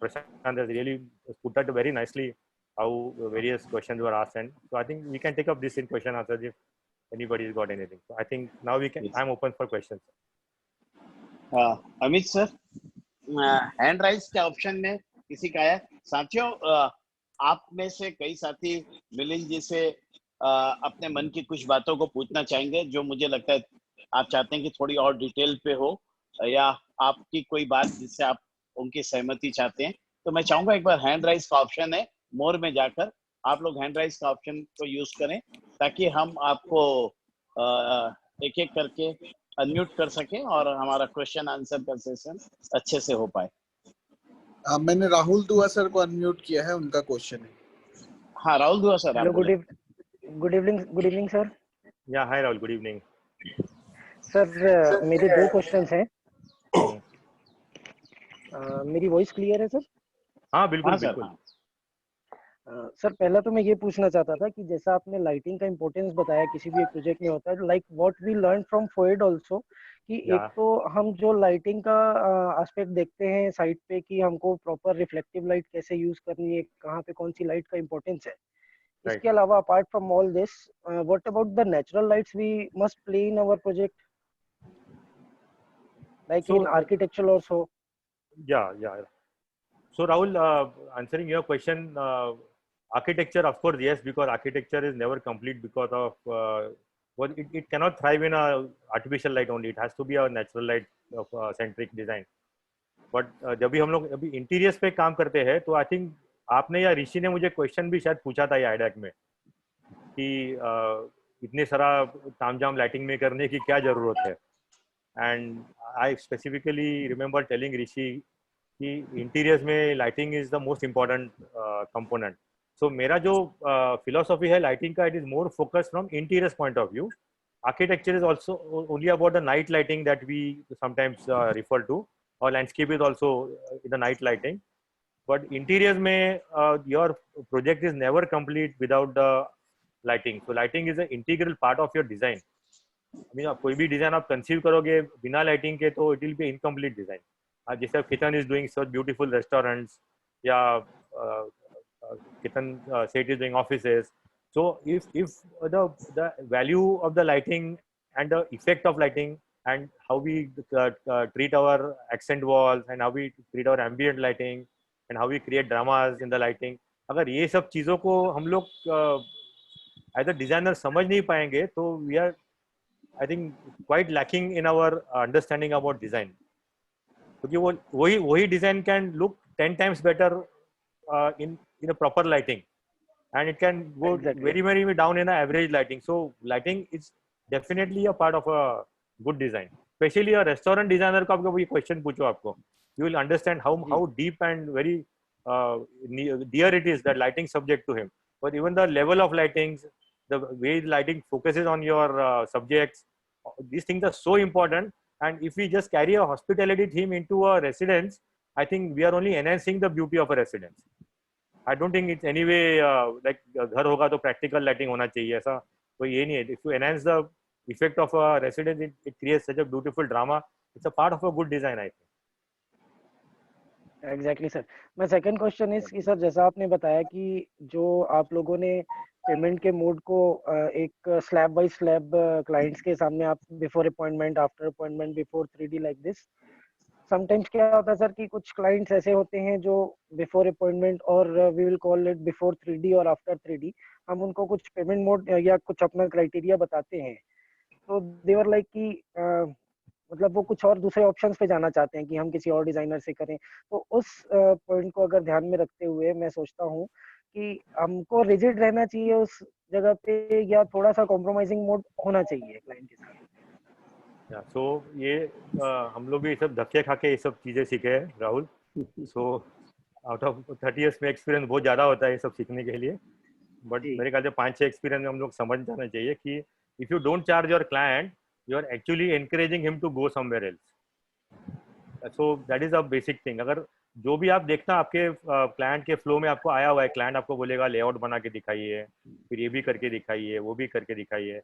Prashant has really put that very nicely how various questions were asked. And so I think we can take up this in question answers if anybody's got anything. So I think now we can, yes. I'm open for questions. Amit sir, hand raise के option में किसी का है? साथियों, आप में से कई साथी मिलिंद जी से अपने मन की कुछ बातों को पूछना चाहेंगे जो मुझे लगता है आप चाहते हैं कि थोड़ी और डिटेल पे हो, या आपकी कोई बात जिससे आप उनकी सहमति चाहते हैं. तो मैं चाहूंगा एक बार हैंड राइज का ऑप्शन है, मोर में जाकर आप लोग हैंड राइज का ऑप्शन को यूज करें ताकि हम आपको एक एक करके अनम्यूट कर सकें और हमारा क्वेश्चन आंसर का सेशन अच्छे से हो पाए. मैंने राहुल दुआ सर को अनम्यूट किया है, उनका क्वेश्चन है। हाँ राहुल दुआ सर, आप हेलो, बोले। Good evening sir. या हाय राहुल, गुड इवनिंग सर। मेरे दो क्वेश्चंस हैं। मेरी वॉइस क्लियर है सर? हाँ बिल्कुल हाँ सर, बिल्कुल। हाँ। सर, पहला तो मैं ये पूछना चाहता था कि जैसा आपने लाइटिंग का इम्पोर्टेंस बताया किसी भी एक प्रोजेक्ट में होता है, like what we learn from फोएड आल्सो, कि या एक तो हम जो लाइटिंग का एस्पेक्ट देखते हैं साइट पे कि हमको प्रॉपर रिफ्लेक्टिव लाइट कैसे यूज करनी है, कहाँ पे कौन सी लाइट का इम्पोर्टेंस है। राइट। इसके अलावा apart from all this, what about the natural lights we must play in our project, like in so architecture also? या so Rahul, answering your question, architecture of course yes, because architecture is never complete because of well, it cannot thrive in a artificial light only. It has to be a natural light of centric design. But जब भी हम लोग अभी interiors पे काम करते हैं तो आई थिंक आपने या ऋषि ने मुझे क्वेश्चन भी शायद पूछा था ये आइडैक में कि इतने सारा तामझाम लाइटिंग में करने की क्या जरूरत है। And I specifically remember telling Rishi कि इंटीरियर्स में lighting is the most important component. So मेरा जो फिलोसॉफी है लाइटिंग का, it is more focus from interiors point of view. Architecture is also only about the night lighting that we sometimes refer to, और landscape is also the night lighting. But interiors में your project is never complete without the lighting. So lighting is a integral part of your design. कोई भी design आप conceive करोगे बिना lighting के तो it will be incomplete design. जैसे kitchen is doing such beautiful restaurants, या kitchen set is doing offices. So if the value of the lighting and the effect of lighting and how we treat our accent walls and how we treat our ambient lighting and how we create dramas in the lighting, अगर ये सब चीज़ों को हम लोग as a designer समझ नहीं पाएंगे तो we are I think quite lacking in our understanding about design. क्योंकि वो वही design can look 10 times better in a proper lighting, and it can go Exactly. very down in a average lighting. So lighting is definitely a part of a good design, especially a restaurant designer को आपको ये question पूछो आपको, you will understand how deep and very dear it is that lighting subject to him. But even the level of lightings, the way lighting focuses on your subjects, these things are so important. And if we just carry a hospitality theme into a residence, I think we are only enhancing the beauty of a residence. I don't think it's anyway like घर होगा तो practical lighting होना चाहिए, ऐसा कोई ये नहीं है. If you enhance the effect of a residence, it creates such a beautiful drama. It's a part of a good design, I think. Exactly sir. मैं सेकंड क्वेश्चन इज कि सर जैसा आपने बताया कि जो आप लोगों ने पेमेंट के मोड को एक स्लैब बाय स्लैब क्लाइंट्स के सामने आप before appointment, after appointment, before 3D like this, sometimes क्या होता है सर कि कुछ क्लाइंट्स ऐसे होते हैं जो बिफोर अपॉइंटमेंट और we will call it before 3D और आफ्टर 3D हम उनको कुछ पेमेंट मोड या कुछ अपना क्राइटेरिया बताते हैं, तो देवर लाइक कि मतलब वो कुछ और दूसरे ऑप्शंस पे जाना चाहते हैं कि हम किसी और डिजाइनर से करें। तो उस पॉइंट को अगर ध्यान में रखते हुए मैं सोचता हूँ कि हमको रिजिड रहना चाहिए उस जगह पे या थोड़ा सा कॉम्प्रोमाइजिंग मोड होना चाहिए क्लाइंट के साथ। सो ये हम लोग भी सब धक्के खा के ये सब चीज़ें सीखे हैं Rahul. So out of 30 years में एक्सपीरियंस बहुत ज़्यादा होता है ये सब सीखने के लिए, बट मेरे ख्याल से 5-6 एक्सपीरियंस में हम लोग समझ जाना चाहिए कि if you don't charge your client, you are actually encouraging him to go somewhere else. So that is a basic thing. अगर जो भी आप देखना आपके क्लाइंट के फ्लो में आपको आया हुआ है, क्लाइंट आपको बोलेगा लेआउट बना के दिखाइए, फिर ये भी करके दिखाइए, वो भी करके दिखाइए,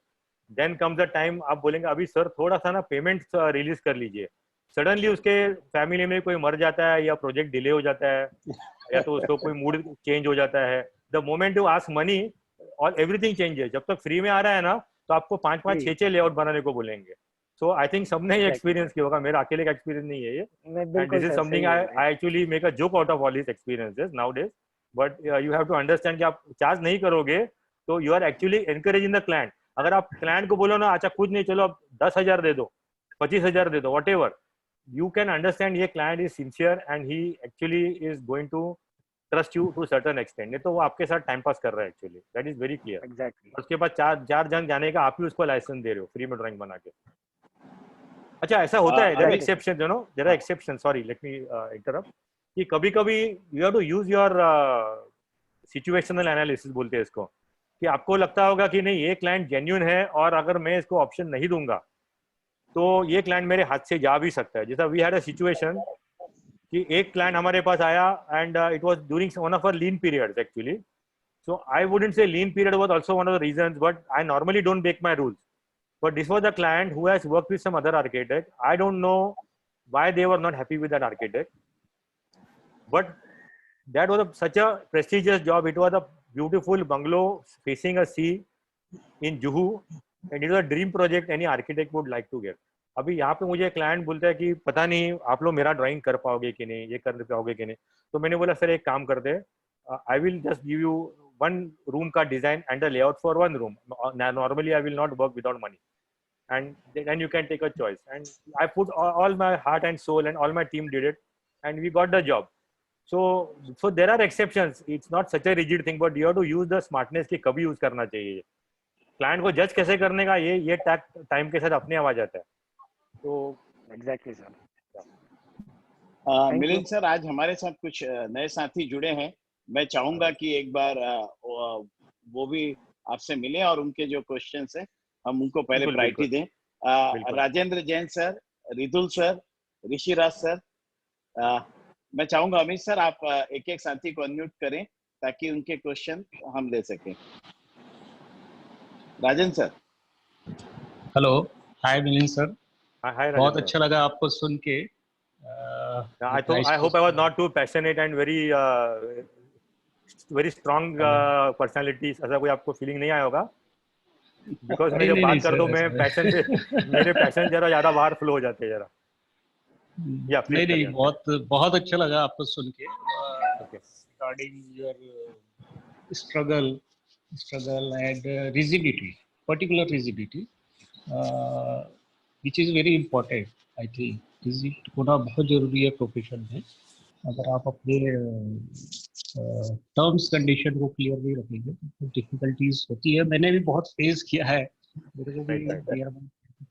देन कम्स द टाइम आप बोलेंगे अभी सर थोड़ा सा ना पेमेंट रिलीज कर लीजिए। सडनली उसके फैमिली में कोई मर जाता है या प्रोजेक्ट डिले हो जाता है या तो उसको कोई मूड चेंज हो जाता है। The moment you ask money और एवरीथिंग चेंजेस। जब तक फ्री में आ रहा है ना तो आपको 5-5, 6-6 लेआउट बनाने को बोलेंगे। सो आई थिंक सबने ये एक्सपीरियंस किया होगा, मेरा अकेले का एक्सपीरियंस नहीं है ये, and this is something I actually make a joke out of all this experiences nowadays. But you have to understand कि आप चार्ज नहीं करोगे तो you are actually encouraging the client. अगर आप क्लाइंट को बोलो ना अच्छा कुछ नहीं, चलो आप 10,000 दे दो, 25,000 दे दो, what ever, you can understand ये client is sincere and he actually is going to trust you to certain extent. नहीं तो वो आपके साथ टाइम पास कर रहा है actually, that is very clear. Exactly. उसके बाद चार जन जाने का आप ही उसको लाइसेंस दे रहे हो फ्री में ड्राइंग बना के। अच्छा ऐसा होता है, there are exception, you know, there are exception, sorry let me interrupt. कि कभी कभी you have to use your situational analysis बोलते हैं इसको, कि आपको लगता होगा कि नहीं ये क्लाइंट जेन्युइन है और अगर मैं इसको ऑप्शन नहीं दूंगा तो ये क्लाइंट मेरे हाथ से जा भी सकता है। जैसा वी हैड अ सिचुएशन कि एक क्लाइंट हमारे पास आया and it was during one of our lean periods actually. So I wouldn't say lean period was also one of the reasons, but I normally don't break my rules. But this was a client who has worked with some other architect. I don't know why they were not happy with that architect. But that was such a prestigious job. It was a beautiful bungalow facing a sea in Juhu, and it was a dream project any architect would like to get. अभी यहाँ पे मुझे client बोलता है कि पता नहीं आप लोग मेरा ड्राइंग कर पाओगे कि नहीं, ये कर पाओगे कि नहीं। तो मैंने बोला सर एक काम करते हैं, I will just give you one room ka design and the layout for one room. Normally I will not work without money, and then you can take a choice. And I put all my heart and soul, and all my team did it, and we got the job. So there are exceptions. It's not such a rigid thing, but you have to use the smartness कि कभी use करना चाहिए। Client को जज कैसे करने का ये टाइम के साथ अपने आ जाता है। तो एग्जैक्टली सर। मिलिंद सर, आज हमारे साथ कुछ नए साथी जुड़े हैं। मैं चाहूंगा कि एक बार वो भी आपसे मिले और उनके जो क्वेश्चंस हैं हम उनको पहले प्रायोरिटी दें। Rajendra Jain sir, Ridul sir, Rishiraj sir, मैं चाहूंगा अमित सर आप एक एक साथी को अनम्यूट करें ताकि उनके क्वेश्चन हम ले सकें। राजेंद्र सर। हेलो, हाय मिलिंद सर। हाय, बहुत अच्छा लगा आपको सुन के। I hope I was not too passionate and very strong personality, ऐसा कोई आपको फीलिंग नहीं आया होगा? बिकॉज मैं जब बात करता हूँ मैं पैशन से मेरे पैशन जरा ज्यादा बाहर फ्लो हो जाते हैं जरा। या नहीं, बहुत अच्छा लगा आपको सुन के। Regarding your struggle and rigidity, particular rigidity, which is very important. I think rigid होना बहुत जरूरी है प्रोफेशन में। अगर आप अपने टर्म्स कंडीशन को क्लियर नहीं रखेंगे तो डिफिकल्टीज होती है। मैंने भी बहुत फेस किया है, मेरे को भी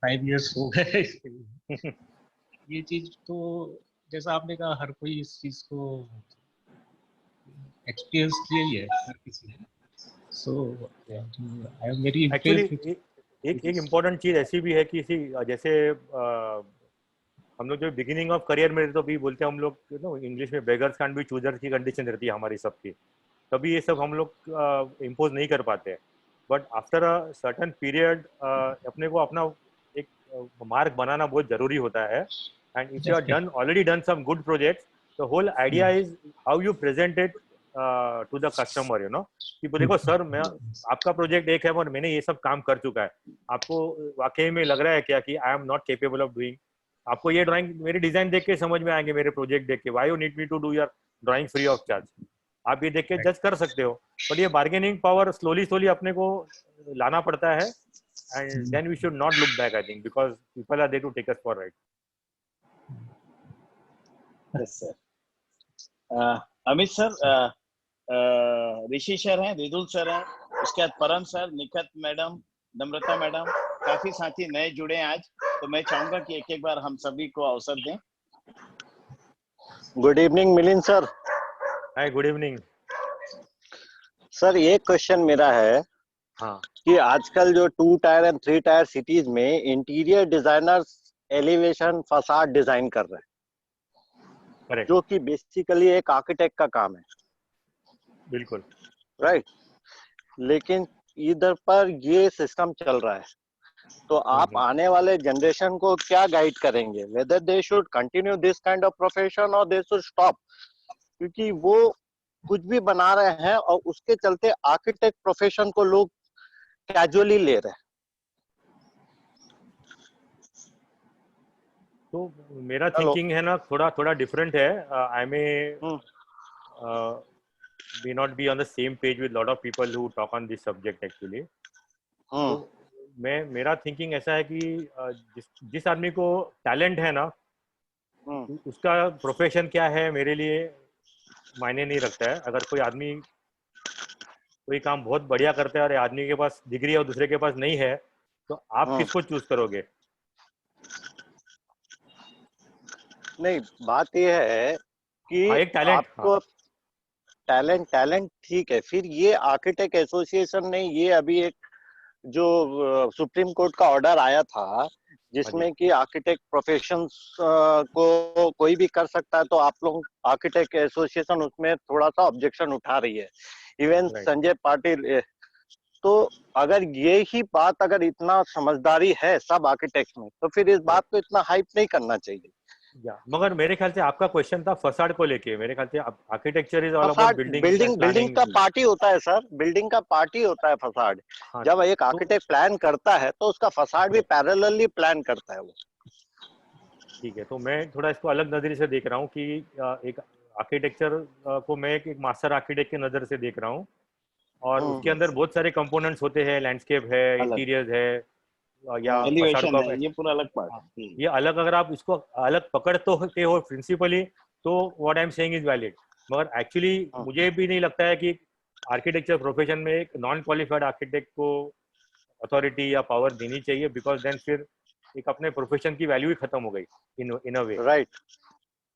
5 इयर्स हो गए इसके लिए। ये चीज तो जैसा आपने कहा हर कोई इस चीज को एक्सपीरियंस किया ही है हर किसी ने। सो आई एम वेरी एक्चुअली एक इम्पोर्टेंट चीज ऐसी भी है कि जैसे हम लोग जो बिगिनिंग ऑफ करियर में तो भी बोलते हैं हम लोग इंग्लिश में बेगर्स कांट बी चूजर्स की कंडीशन रहती है हमारी सबकी, तभी ये सब हम लोग इम्पोज नहीं कर पाते। But after a certain period अपने को अपना एक मार्क बनाना बहुत जरूरी होता है। And if you are already done some good projects, the whole idea is how you present it to the customer, you know, कि देखो सर मैं आपका प्रोजेक्ट एक है और मैंने ये सब काम कर चुका है, आपको वाकई में लग रहा है क्या कि I am not capable of doing? आपको ये ड्राइंग मेरी डिजाइन देख के समझ में आएंगे, मेरे प्रोजेक्ट देख के, why you need me to do your drawing free of charge. आप ये देख के जज कर सकते हो, बट ये बार्गेनिंग पावर स्लोली अपने को लाना पड़ता है। And then we should not look back, I think, because people are there to take us for right. Yes sir. Amit sir, Rishi sir हैं, रिदुल सर हैं, उसके बाद Param sir, Nikhat madam, Namrata madam, काफी साथी नए जुड़े हैं आज, तो मैं चाहूंगा कि एक एक बार हम सभी को अवसर दें। Good evening Milind sir. Hi, good evening sir. ये क्वेश्चन मेरा है कि आजकल जो 2 टायर एंड 3 टायर सिटीज में interior designers elevation facade design कर रहे हैं, Correct. जो कि बेसिकली एक आर्किटेक्ट का काम है। बिल्कुल राइट। लेकिन इधर पर ये सिस्टम चल रहा है, तो आप आने वाले जनरेशन को क्या गाइड करेंगे, whether they should continue this kind of profession और दे शुड स्टॉप? क्योंकि वो कुछ भी बना रहे हैं और उसके चलते आर्किटेक्ट प्रोफेशन को लोग कैजुअली ले रहे हैं। तो मेरा थिंकिंग है ना थोड़ा डिफरेंट है। आई मे may not be on the same page with lot of people who talk on this subject actually. तो मेरा थिंकिंग ऐसा है कि जिस आदमी को टैलेंट है ना, उसका प्रोफेशन क्या है मेरे लिए मायने नहीं रखता है। अगर कोई आदमी कोई काम बहुत बढ़िया करता है और आदमी के पास डिग्री है और दूसरे के पास नहीं है, तो आप किसको चूज करोगे? नहीं, बात यह है कि हाँ, एक टैलेंट, आपको टैलेंट ठीक है, फिर ये आर्किटेक्ट एसोसिएशन ने ये अभी एक जो सुप्रीम कोर्ट का ऑर्डर आया था जिसमें कि आर्किटेक्ट प्रोफेशन को कोई भी कर सकता है, तो आप लोग आर्किटेक्ट एसोसिएशन उसमें थोड़ा सा ऑब्जेक्शन उठा रही है, इवन संजय पाटिल। तो अगर ये ही बात, अगर इतना समझदारी है सब आर्किटेक्ट में, तो फिर इस बात को इतना हाइप नहीं करना चाहिए। मगर मेरे ख्याल से आपका क्वेश्चन था फसाड को लेके, मेरे ख्याल से architecture is all about building का पार्टी होता है सर, बिल्डिंग का पार्टी होता है फसाड। जब एक आर्किटेक्ट प्लान करता है तो उसका फसाड भी पैरेलली प्लान करता है वो। ठीक है, तो मैं थोड़ा इसको अलग नजरिए से देख रहा हूँ कि एक आर्किटेक्चर को मैं एक मास्टर आर्किटेक्ट की नजर से देख रहा हूँ, और उसके अंदर बहुत सारे कंपोनेंट्स होते हैं, लैंडस्केप है, इंटीरियर्स है, या एलिवेशन है, ये पूरा अलग पार्ट। ये अलग, अगर आप इसको अलग पकड़ते हो प्रिंसिपली, तो what I am saying is valid. मगर एक्चुअली मुझे भी नहीं लगता है कि आर्किटेक्चर प्रोफेशन में एक नॉन क्वालिफाइड आर्किटेक्ट को अथॉरिटी या पावर देनी चाहिए, बिकॉज देन फिर एक अपने प्रोफेशन की वैल्यू ही खत्म हो गई इन अ वे, right.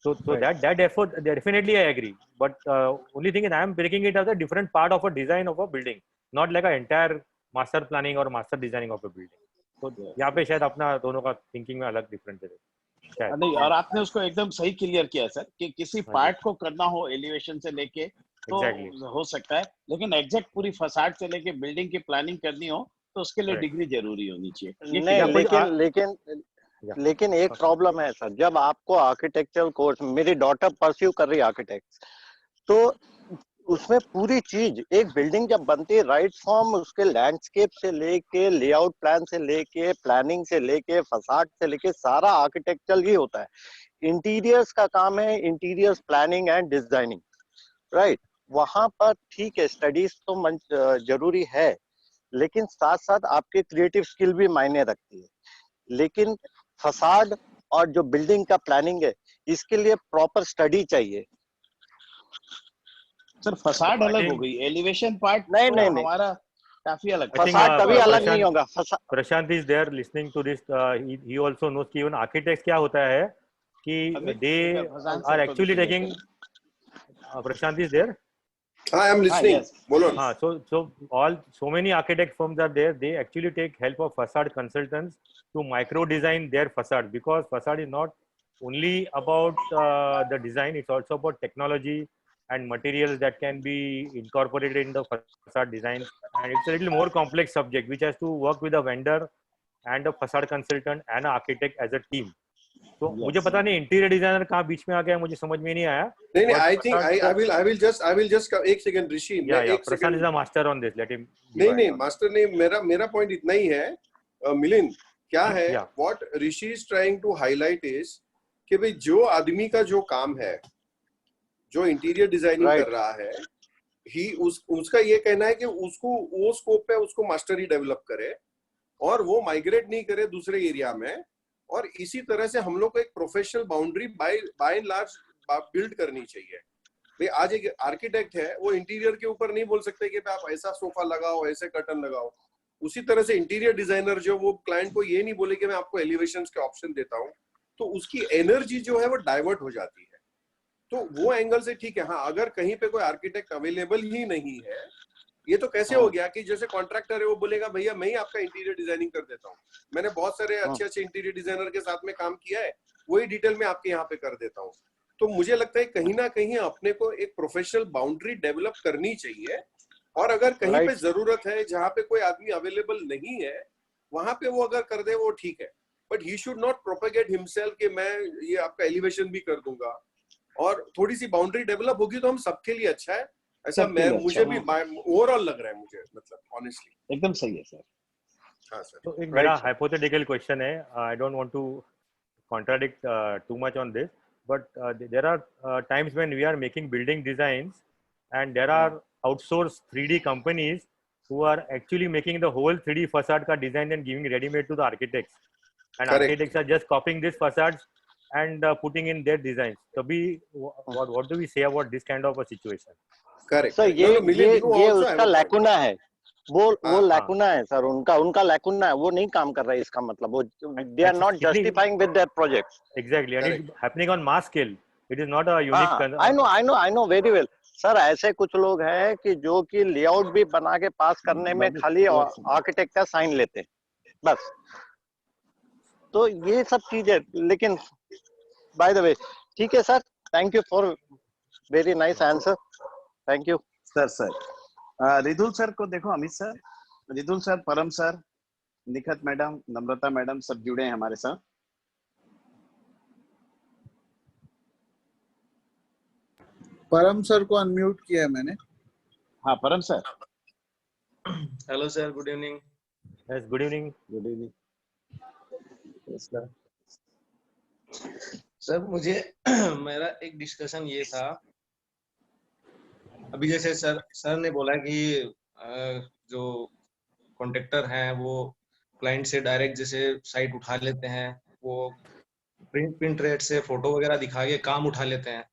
So that effort, definitely I agree, but only thing is I am breaking it as a different part of a design of a building, not like a entire master planning or master designing of a building. तो यहाँ पे शायद अपना दोनों का thinking में अलग difference है। नहीं, और आपने उसको एकदम सही क्लियर किया सर कि किसी पार्ट को करना हो एलिवेशन से लेके तो हो सकता है, लेकिन एग्जैक्ट पूरी फसाड से लेके बिल्डिंग की प्लानिंग करनी हो तो उसके लिए डिग्री जरूरी होनी चाहिए। नहीं, लेकिन एक प्रॉब्लम है सर, जब आपको आर्किटेक्चरल कोर्स, मेरी डॉटर परस्यू कर रही है आर्किटेक्ट, तो उसमें पूरी चीज, एक बिल्डिंग जब बनती है, राइट फ्रॉम उसके लैंडस्केप से लेके, लेआउट प्लान से लेके, प्लानिंग से लेके, फसाड से लेके, सारा आर्किटेक्चरल ही होता है। इंटीरियर्स का काम है interiors planning and designing, right. वहां पर ठीक है, स्टडीज तो जरूरी है, लेकिन साथ साथ आपके क्रिएटिव स्किल भी मायने रखती है। लेकिन फसाड और जो बिल्डिंग का प्लानिंग है, इसके लिए प्रॉपर स्टडी चाहिए। सर फसाड अलग हो गई, एलिवेशन पार्ट नहीं, हमारा काफी अलग। फसाड कभी अलग नहीं होगा। Prashant is there listening to this, he also knows कि इवन आर्किटेक्ट्स क्या होता है कि they are actually taking, Prashant is there, I am listening. Bolo. So many architect firms are there. They actually take help of facade consultants to micro design their facade, because facade is not only about the design; it's also about technology and materials that can be incorporated in the facade design. And it's a little more complex subject, which has to work with a vendor and a facade consultant and an architect as a team. तो मुझे पता नहीं interior designer कहाँ बीच में आ गया, मुझे समझ में नहीं आया। नहीं, I think I will just एक सेकंड ऋषि, मैं एक Prashant is a master on this, let him. नहीं मास्टर नहीं, मेरा पॉइंट इतना ही है मिलिंद, क्या है, what Rishi is trying to highlight is कि भाई जो आदमी का जो काम है, जो इंटीरियर डिजाइनिंग कर रहा है, उसका ये कहना है कि उसको वो स्कोप पे उसको मास्टरी डेवलप करे और वो माइग्रेट नहीं करे दूसरे एरिया में। और इसी तरह से हम लोग को एक professional boundary by and large build करनी चाहिए। भाई आज एक आर्किटेक्ट है, वो इंटीरियर के ऊपर नहीं बोल सकते कि आप ऐसा सोफा लगाओ, ऐसे कर्टन लगाओ। उसी तरह से इंटीरियर डिजाइनर जो वो क्लाइंट को ये नहीं बोले कि मैं आपको एलिवेशंस के ऑप्शन देता हूँ, तो उसकी एनर्जी जो है वो डाइवर्ट हो जाती है। तो वो एंगल से ठीक है। हाँ, अगर कहीं पे कोई आर्किटेक्ट अवेलेबल ही नहीं है, ये तो कैसे हो गया कि जैसे कॉन्ट्रैक्टर है वो बोलेगा भैया मैं ही आपका इंटीरियर डिजाइनिंग कर देता हूँ, मैंने बहुत सारे अच्छे इंटीरियर डिजाइनर के साथ में काम किया है, वही डिटेल में आपके यहाँ पे कर देता हूँ। तो मुझे लगता है कहीं ना कहीं अपने को एक प्रोफेशनल बाउंड्री डेवलप करनी चाहिए, और अगर कहीं पे जरूरत है जहाँ पे कोई आदमी अवेलेबल नहीं है, वहां पे वो अगर कर दे वो ठीक है, but he should not propagate himself कि मैं ये आपका एलिवेशन भी कर दूंगा। और थोड़ी सी बाउंड्री डेवलप होगी तो हम सबके लिए अच्छा है, ऐसा मुझे भी ओवरऑल लग रहा है, मुझे मतलब ऑनेस्टली एकदम सही है सर। हाँ सर। तो एक मेरा हाइपोथेटिकल क्वेश्चन है, I don't want to contradict too much on this, but there are times when we are making building designs and there are outsourced 3D companies who are actually making the whole 3D facade ka design and giving ready made to the architects, and Correct. architects are just copying these facades and putting in their designs. So what do we say about this kind of a situation? Correct. So ये उसका lacuna है, वो lacuna है sir, उनका lacuna है, वो नहीं काम कर रहा है, इसका मतलब वो they are not justifying with their projects. Exactly, and it's happening on mass scale. It is not a unique. I know very well sir. ऐसे कुछ लोग हैं कि जो कि लेआउट भी बना के पास करने में खाली आर्किटेक्ट का साइन लेते हैं बस। तो ये सब चीजें, लेकिन बाय द वे ठीक है sir, thank you for very nice answer, thank you sir. Ridul sir को देखो, Amit sir, Ridul sir, Param sir, Nikhat madam, Namrata madam सब जुड़े हैं हमारे साथ। परम सर को अनम्यूट किया है मैंने। हाँ परम sir. Hello sir, good evening. Yes good evening. Good evening sir. मुझे मेरा एक डिस्कशन ये था, अभी जैसे सर ने बोला कि जो कॉन्ट्रैक्टर हैं वो क्लाइंट से डायरेक्ट जैसे साइट उठा लेते हैं, वो प्रिंट रेट से फोटो वगैरह दिखा के काम उठा लेते हैं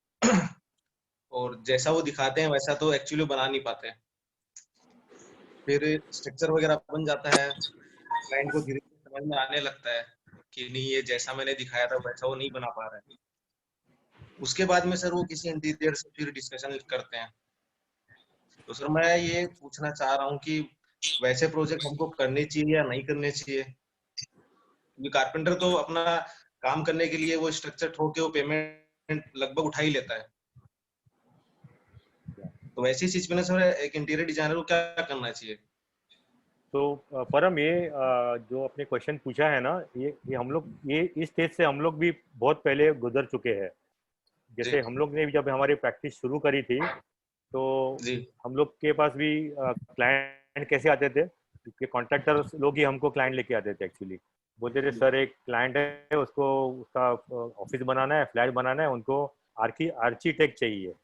और जैसा वो दिखाते हैं वैसा तो एक्चुअली बना नहीं पाते। फिर स्ट्रक्चर वगैरह बन जाता है, क्लाइंट को धीरे धीरे समझ में आने लगता है कि नहीं ये जैसा मैंने दिखाया था वैसा वो नहीं बना पा रहा है। उसके बाद में सर वो किसी इंटीरियर से फिर डिस्कशन करते हैं। तो सर मैं ये पूछना चाह रहा हूँ कि वैसे प्रोजेक्ट हमको करने चाहिए या नहीं करने चाहिए? क्योंकि कारपेंटर तो अपना काम करने के लिए वो स्ट्रक्चर ठोक के वो पेमेंट लगभग उठा ही लेता है। तो वैसी चीज में सर एक इंटीरियर डिजाइनर को क्या करना चाहिए? तो परम ये जो आपने क्वेश्चन पूछा है ना, ये हम लोग ये इस स्टेज से हम लोग भी बहुत पहले गुजर चुके हैं। जैसे हम लोग ने जब हमारी प्रैक्टिस शुरू करी थी तो हम लोग के पास भी क्लाइंट कैसे आते थे कि कॉन्ट्रैक्टर लोग ही हमको क्लाइंट लेके आते थे। एक्चुअली बोलते थे सर एक क्लाइंट है, उसको उसका ऑफिस बनाना है, फ्लैट बनाना है, उनको आर्किटेक्ट चाहिए।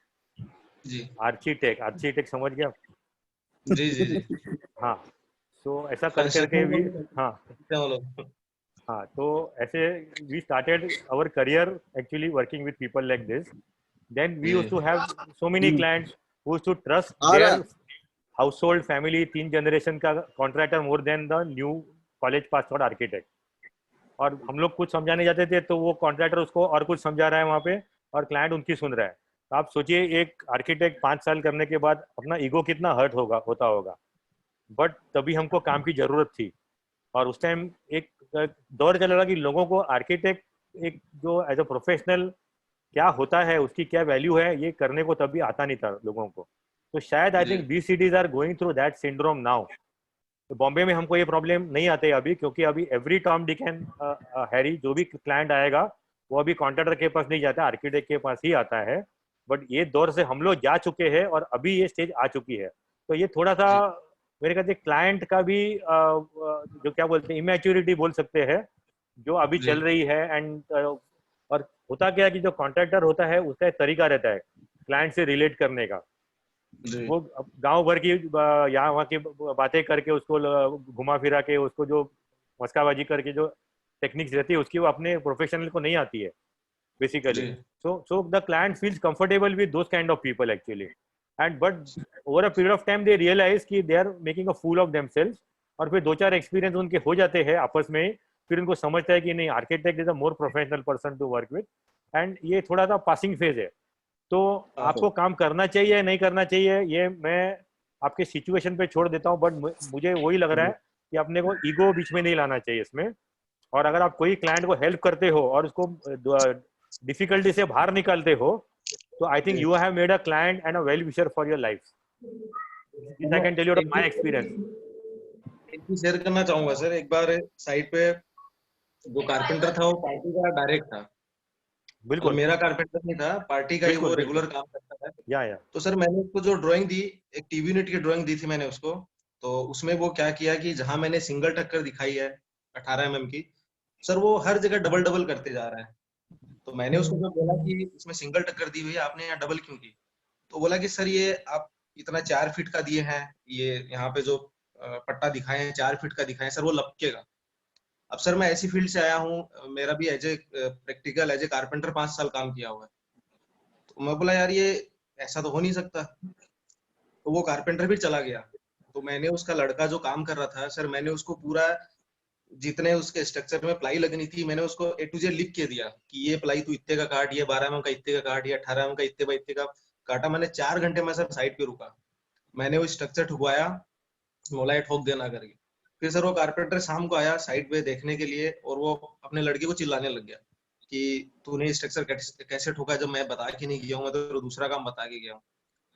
जी आर्किटेक्ट समझ गया? जी जी जी हाँ, तो ऐसा कर करके भी हाँ तो ऐसे we started our career actually working with people like this. Then we used to have so many clients who used to trust their household family, 3 generation का contractor more than the new college pass out architect. और हम लोग कुछ समझाने जाते थे तो वो कॉन्ट्रैक्टर उसको और कुछ समझा रहा है वहाँ पे और क्लाइंट उनकी सुन रहा है। तो आप सोचिए एक आर्किटेक्ट 5 साल करने के बाद अपना ईगो कितना हर्ट होता होगा। बट तभी हमको काम की जरूरत थी और उस टाइम एक दौर चल रहा कि लोगों को आर्किटेक्ट एक जो एज अ प्रोफेशनल क्या होता है, उसकी क्या वैल्यू है, ये करने को तभी आता नहीं था लोगों को। तो शायद I think these cities are going through that syndrome now. तो बॉम्बे में हमको ये प्रॉब्लम नहीं आते अभी, क्योंकि अभी every Tom Dick and Harry जो भी क्लाइंट आएगा वो अभी कॉन्ट्रैक्टर के पास नहीं जाता, आर्किटेक्ट के पास ही आता है। बट ये दौर से हम लोग जा चुके हैं और अभी ये स्टेज आ चुकी है। तो ये थोड़ा सा मेरे ख्याल से क्लाइंट का भी जो क्या बोलते हैं इमेच्योरिटी बोल सकते हैं जो अभी चल रही है। एंड और होता क्या है कि जो कॉन्ट्रैक्टर होता है उसका एक तरीका रहता है क्लाइंट से रिलेट करने का। वो गांव भर की यहाँ वहाँ की बातें करके उसको घुमा फिरा के उसको जो मस्काबाजी करके जो टेक्निक्स रहती है उसकी वो अपने प्रोफेशनल को नहीं आती है basically. so the client feels comfortable with those kind of people actually, and but over a period of time they realize कि they are making a fool of themselves और फिर 2-4 एक्सपीरियंस उनके हो जाते हैं आपस में, फिर उनको समझता है कि नहीं architect is a more professional person to work with. And ये थोड़ा सा पासिंग फेज है। तो आपको काम करना चाहिए नहीं करना चाहिए ये मैं आपके सिचुएशन पे छोड़ देता हूँ, बट मुझे वही लग रहा है कि अपने को ईगो बीच में नहीं लाना चाहिए इसमें। और अगर आप कोई क्लाइंट को हेल्प करते हो और उसको डिफिकल्टी से बाहर निकालते हो तो I think you have made a client and a well wisher for your life. I can tell you my experience. एक चीज शेयर करना चाहूंगा सर। एक बार साइट पे जो कारपेंटर था वो पार्टी का डायरेक्ट था। बिल्कुल तो मेरा कारपेंटर नहीं था, पार्टी का ही वो रेगुलर काम करता था। या तो सर मैंने उसको जो ड्राइंग दी, एक टीवी यूनिट की ड्राइंग दी थी मैंने उसको। तो उसमें वो क्या किया कि जहां मैंने सिंगल टक्कर दिखाई है 18 mm की, सर वो हर जगह डबल डबल करते जा रहा है। तो मैंने उसको जब बोला कि इसमें सिंगल टक्कर दी हुई है, आपने यहाँ डबल क्यों की? तो बोला कि सर ये आप इतना 4 फीट का दिए हैं, ये यहाँ पे जो पट्टा दिखाए हैं 4 फीट का दिखाए हैं, सर वो लपकेगा। अब सर मैं ऐसी फील्ड से आया हूँ, मेरा भी as a practical as a carpenter 5 साल काम किया हुआ है। तो मैं बोला यार ये ऐसा तो हो नहीं सकता। तो वो कारपेंटर भी चला गया। तो मैंने उसका लड़का जो काम कर रहा था सर, मैंने उसको पूरा जितने उसके स्ट्रक्चर में प्लाई लगनी थी मैंने उसको A to Z लिख के दिया कि ये प्लाई तू इतने का काट, ये 12 mm का इतने का काट, ये 18 mm का इतने बाई इतने का काटा। मैंने 4 घंटे में सर साइड पे रुका, मैंने वो स्ट्रक्चर ठुकवाया, बोला ये ठोक देना करके। फिर सर वो कारपेंटर शाम को आया साइड पे देखने के लिए और वो अपने लड़के को चिल्लाने लग गया कि तूने स्ट्रक्चर कैसे ठोका जब मैं बता के नहीं गया हूँ, मैं तो दूसरा काम बता के गया हूँ।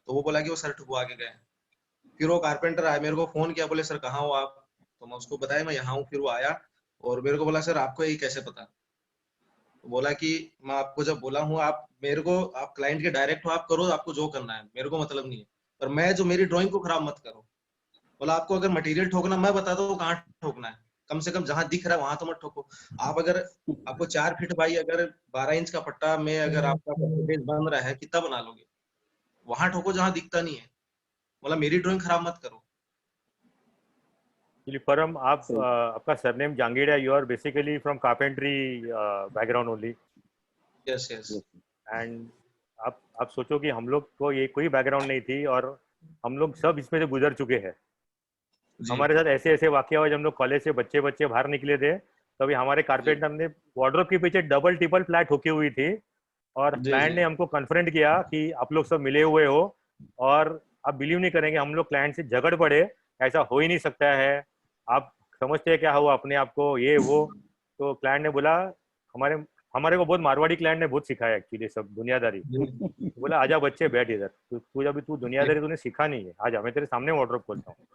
तो वो बोला कि वो सर ठुकवा के गए। फिर वो कारपेंटर आया, मेरे को फोन किया, बोले सर कहाँ हो आप? तो मैं उसको बताया मैं यहाँ हूँ। फिर वो आया और मेरे को बोला सर आपको ये कैसे पता? तो बोला कि मैं आपको जब बोला हूँ आप मेरे को, आप क्लाइंट के डायरेक्ट हो, आप करो आपको जो करना है, मेरे को मतलब नहीं है, पर मैं जो मेरी ड्राइंग को खराब मत करो। बोला आपको अगर मटेरियल ठोकना मैं बताता हूँ कहाँ ठोकना है, कम से कम जहां दिख रहा है वहां तो मत ठोको। आप अगर आपको 4 फीट बाई अगर 12 इंच का पट्टा में अगर आपका बन रहा है कितना बना लोगे? वहां ठोको जहां दिखता नहीं है। बोला मेरी ड्राइंग खराब मत करो। परम, आप आपका surname Jangida, you are basically from carpentry background only? Yes yes. And आप सोचो कि हम लोग को ये कोई बैकग्राउंड नहीं थी और हम लोग सब इसमें से गुजर चुके हैं। हमारे साथ ऐसे ऐसे वाकया हुए जब हम लोग कॉलेज से बच्चे बाहर निकले थे, तभी हमारे कारपेंटर ने वार्डरोब के पीछे डबल ट्रिपल फ्लैट ठोकी हुई थी और क्लाइंट ने हमको कन्फ्रंट किया कि आप लोग सब मिले हुए हो और आप बिलीव नहीं करेंगे, हम लोग क्लाइंट से झगड़ पड़े, ऐसा हो ही नहीं सकता है, आप समझते हैं क्या हुआ अपने आप को, ये वो। तो क्लाइंट ने बोला, हमारे को बहुत मारवाड़ी क्लाइंट ने बहुत सिखाया एक्चुअली सब दुनियादारी। बोला आजा बच्चे बैठ इधर, तू दुनियादारी तूने सीखा नहीं है, आजा मैं तेरे सामने वार्डरोब खोलता हूँ।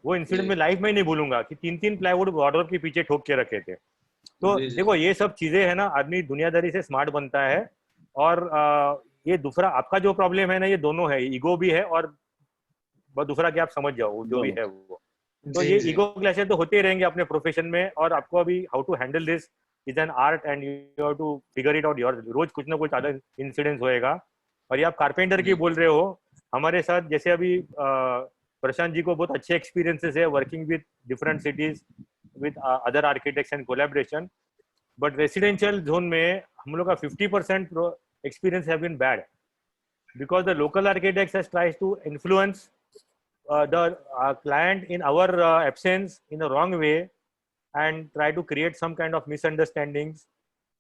वो इंसिडेंट में लाइफ में नहीं भूलूंगा कि 3 प्लाईवुड वार्डरोब के पीछे ठोक के रखे थे। तो देखो ये सब चीजें है ना, आदमी दुनियादारी से स्मार्ट बनता है। और ये दूसरा आपका जो प्रॉब्लम है ना, ये दोनों है, ईगो भी है और दूसरा कि आप समझ जाओ जो भी है वो। तो ये ईगो क्लैशेस तो होते ही रहेंगे अपने प्रोफेशन में, और आपको अभी how to handle this is an art and you have to figure it out your. रोज कुछ ना कुछ अलग इंसिडेंट्स होएगा। और ये आप कारपेंटर की बोल रहे हो, हमारे साथ जैसे अभी प्रशांत जी को बहुत अच्छे एक्सपीरियंसेस है working with different cities with other architects and collaboration, but residential zone में हम लोग का 50% experience have been bad because the local architects has tried to influence the client in our absence in a wrong way and try to create some kind of misunderstandings,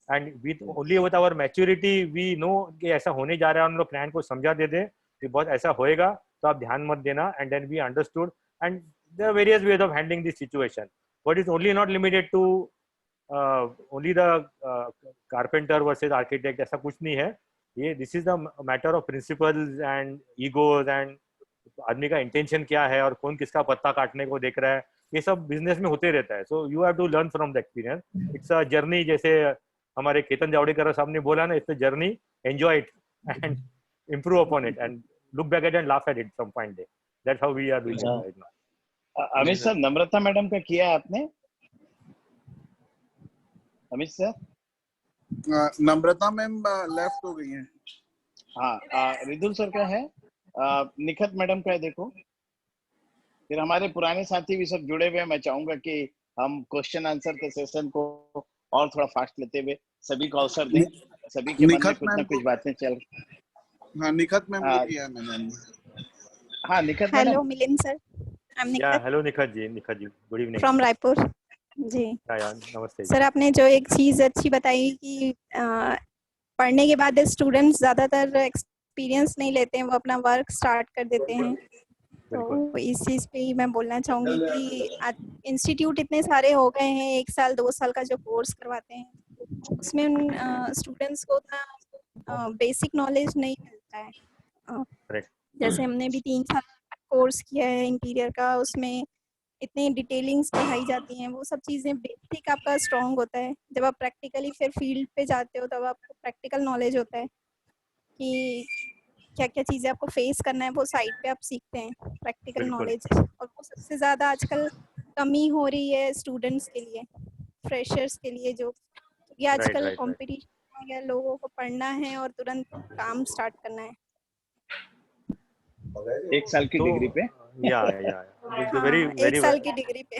and with only with our maturity we know कि ऐसा होने जा रहा है, हम लोग client को समझा देते कि बहुत ऐसा होएगा तो आप ध्यान मत देना, and then we understood, and there are various ways of handling this situation, but it's only not limited to only the carpenter versus architect, ऐसा कुछ नहीं है ये। this is the matter of principles and egos and आदमी का intention क्या है और कौन किसका पत्ता काटने को देख रहा है, ये सब बिजनेस में होते रहता है। So you have to learn from the experience, it's a journey, जैसे हमारे केतन जावड़ेकर साहब ने बोला ना, it's a journey, enjoy it and improve upon it and look back at it and laugh at it some fine day. That's how we are doing it right now. Amit sir, Namrata madam का किया आपने? Amit sir, नम्रता ma'am left हो गई हैं। हाँ, रिदुल sir का है, Nikhat madam का है, देखो। फिर हमारे पुराने साथी भी सब जुड़े हुए हैं। मैं चाहूंगा कि हम क्वेश्चन आंसर के सेशन को और थोड़ा फास्ट लेते हुए सभी को अवसर दें, सभी के मन में कुछ ना कुछ बातें चल। हाँ, निखत मैम को किया मैंने। हाँ, Nikhat. Hello Milind sir, I am Nikhat. Hello Nikhat ji, good evening from Raipur ji. नमस्ते सर, आपने जो एक चीज अच्छी बताई कि पढ़ने के बाद स्टूडेंट्स ज्यादातर एक्सपीरियंस नहीं लेते हैं, वो अपना वर्क स्टार्ट कर देते हैं। तो इस चीज पे ही मैं बोलना चाहूंगी कि आज इंस्टीट्यूट इतने सारे हो गए हैं, 1 साल 2 साल का जो कोर्स करवाते हैं उसमें स्टूडेंट्स को उतना बेसिक नॉलेज नहीं मिलता है। जैसे हमने भी 3 साल कोर्स किया है इंटीरियर का, उसमें इतनी डिटेलिंग्स पढ़ाई जाती हैं, वो सब चीज़ें बेसिक आपका स्ट्रॉन्ग होता है। जब आप प्रैक्टिकली फिर फील्ड पे जाते हो तब आपको प्रैक्टिकल नॉलेज होता है कि क्या क्या चीज़ें आपको फेस करना है, वो साइड पे आप सीखते हैं प्रैक्टिकल नॉलेज। और वो सबसे ज़्यादा आजकल कमी हो रही है स्टूडेंट्स के लिए, फ्रेशर्स के लिए, जो ये आजकल कॉम्पिटिशन है, लोगों को पढ़ना है और तुरंत काम स्टार्ट करना है। 1 साल की डिग्री पे या वेरी 1 साल की डिग्री पे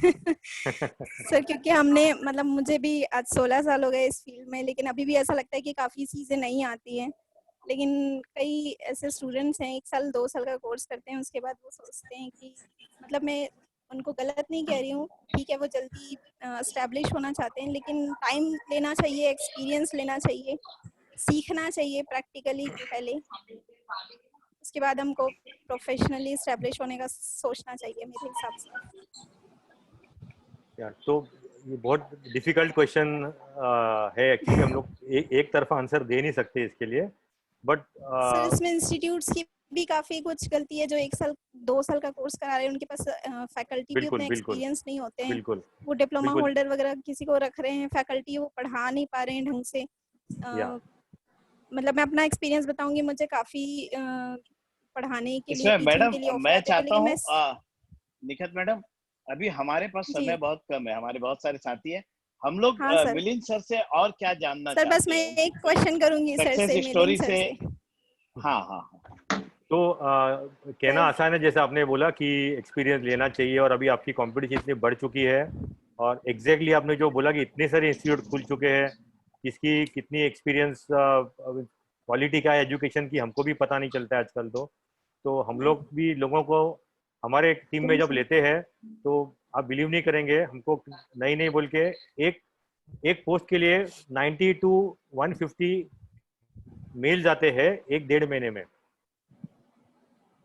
सर, क्योंकि हमने मतलब मुझे भी आज 16 साल हो गए इस फील्ड में, लेकिन अभी भी ऐसा लगता है कि काफ़ी चीज़ें नहीं आती हैं। लेकिन कई ऐसे स्टूडेंट्स हैं 1 साल 2 साल का कोर्स करते हैं, उसके बाद वो सोचते हैं कि मतलब मैं उनको गलत नहीं कह रही हूँ, ठीक है वो जल्दी एस्टेब्लिश होना चाहते हैं, लेकिन टाइम लेना चाहिए, एक्सपीरियंस लेना चाहिए, सीखना चाहिए प्रैक्टिकली पहले, उसके बाद हमको प्रोफेशनली एस्टेब्लिश होने का सोचना चाहिए मेरे हिसाब से। तो ये बहुत डिफिकल्ट क्वेश्चन है एक्चुअली, हम लोग एक तरफा आंसर दे नहीं सकते इसके लिए, बट सर इसमें इंस्टीट्यूट्स की भी काफी कुछ गलती है, जो 1 साल 2 साल का कोर्स करा रहे हैं, उनके पास फैकल्टी भी उतने एक्सपीरियंस नहीं होते हैं, वो डिप्लोमा होल्डर वगैरह किसी को रख रहे हैं फैकल्टी, वो पढ़ा नहीं पा रहे हैं ढंग से। मतलब मैं अपना एक्सपीरियंस बताऊंगी, मुझे काफी पढ़ाने के लिए, मैडम मैं चाहता हूँ निखत मैडम, अभी हमारे पास समय बहुत कम है, हमारे बहुत सारे साथी हैं, हम लोग मिलिंद सर से और क्या जानना चाहते हैं? बस मैं एक क्वेश्चन करूंगी सर से, स्टोरी से। हाँ। तो कहना आसान है, जैसे आपने बोला कि एक्सपीरियंस लेना चाहिए, और अभी आपकी कॉम्पिटिशन इतनी बढ़ चुकी है, और एग्जैक्टली आपने जो बोला कि इतने सारे इंस्टीट्यूट खुल चुके हैं, इसकी कितनी एक्सपीरियंस क्वालिटी का एजुकेशन की हमको भी पता नहीं चलता है आजकल। तो हम लोग भी लोगों को हमारे टीम में जब लेते हैं तो आप बिलीव नहीं करेंगे, हमको नहीं बोल के एक पोस्ट के लिए 90 to 150 मेल जाते हैं 1-1.5 महीने में,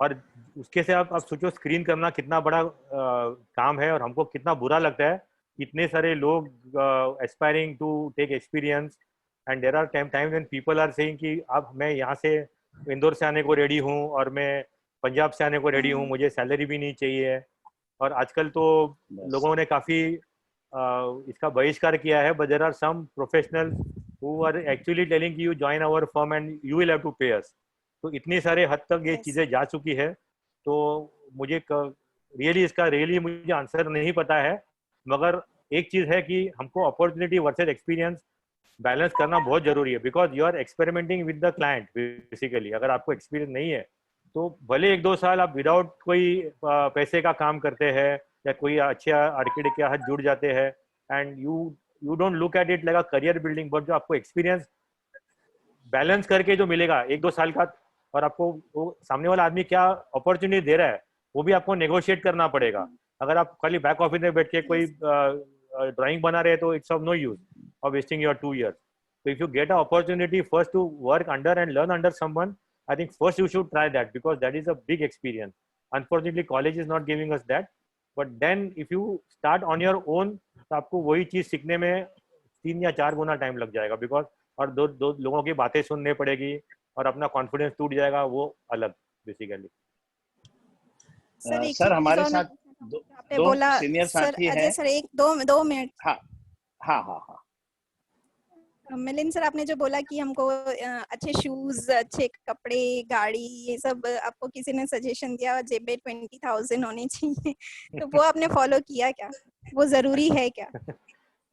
और उसके से आप सोचो स्क्रीन करना कितना बड़ा काम है, और हमको कितना बुरा लगता है इतने सारे लोग aspiring to take experience, and there are times when people are saying कि अब मैं यहाँ से इंदौर से आने को रेडी हूँ, और मैं पंजाब से आने को रेडी हूँ, मुझे सैलरी भी नहीं चाहिए। और आजकल तो लोगों ने काफ़ी इसका बहिष्कार किया है, but there are some professional who are actually telling you join our firm and you will have to pay us. तो इतनी सारे हद तक ये चीज़ें जा चुकी है, तो मुझे रियली मुझे आंसर नहीं पता है, मगर एक चीज़ है कि हमको अपॉर्चुनिटी वर्सेस एक्सपीरियंस बैलेंस करना बहुत जरूरी है, because you are experimenting with the client basically. अगर आपको एक्सपीरियंस नहीं है तो भले 1-2 साल आप विदाउट कोई पैसे का काम करते हैं, या कोई अच्छे आर्किटेक्ट के हाथ जुड़ जाते हैं, and you don't look at it like a career building, but जो आपको एक्सपीरियंस बैलेंस करके जो मिलेगा 1-2 साल का, और आपको वो सामने वाला आदमी क्या अपॉर्चुनिटी दे रहा है वो भी आपको नेगोशिएट करना पड़ेगा। अगर आप खाली बैक ऑफिस में बैठ के कोई ड्राइंग बना रहे हैं तो it's of no use of wasting your 2 years. So if you get an opportunity first to work under and learn under someone, I think first you should try that, because that is a big experience. Unfortunately college is not giving us that, but then if you start on your own तो आपको वही चीज सीखने में 3 या 4 गुना time लग जाएगा, because और दो लोगों की बातें सुनने पड़ेगी और अपना कॉन्फिडेंस टूट जाएगा, वो अलग बेसिकली। सर हमारे साथ दो सीनियर साथी हैं। Sir 1-2 minute. हाँ। मिलिंद सर, आपने जो बोला कि हमको अच्छे शूज, अच्छे कपड़े, गाड़ी, ये सब आपको किसी ने सजेशन दिया, जेब में 20,000 होनी चाहिए, तो वो आपने फॉलो किया क्या? वो जरूरी है क्या?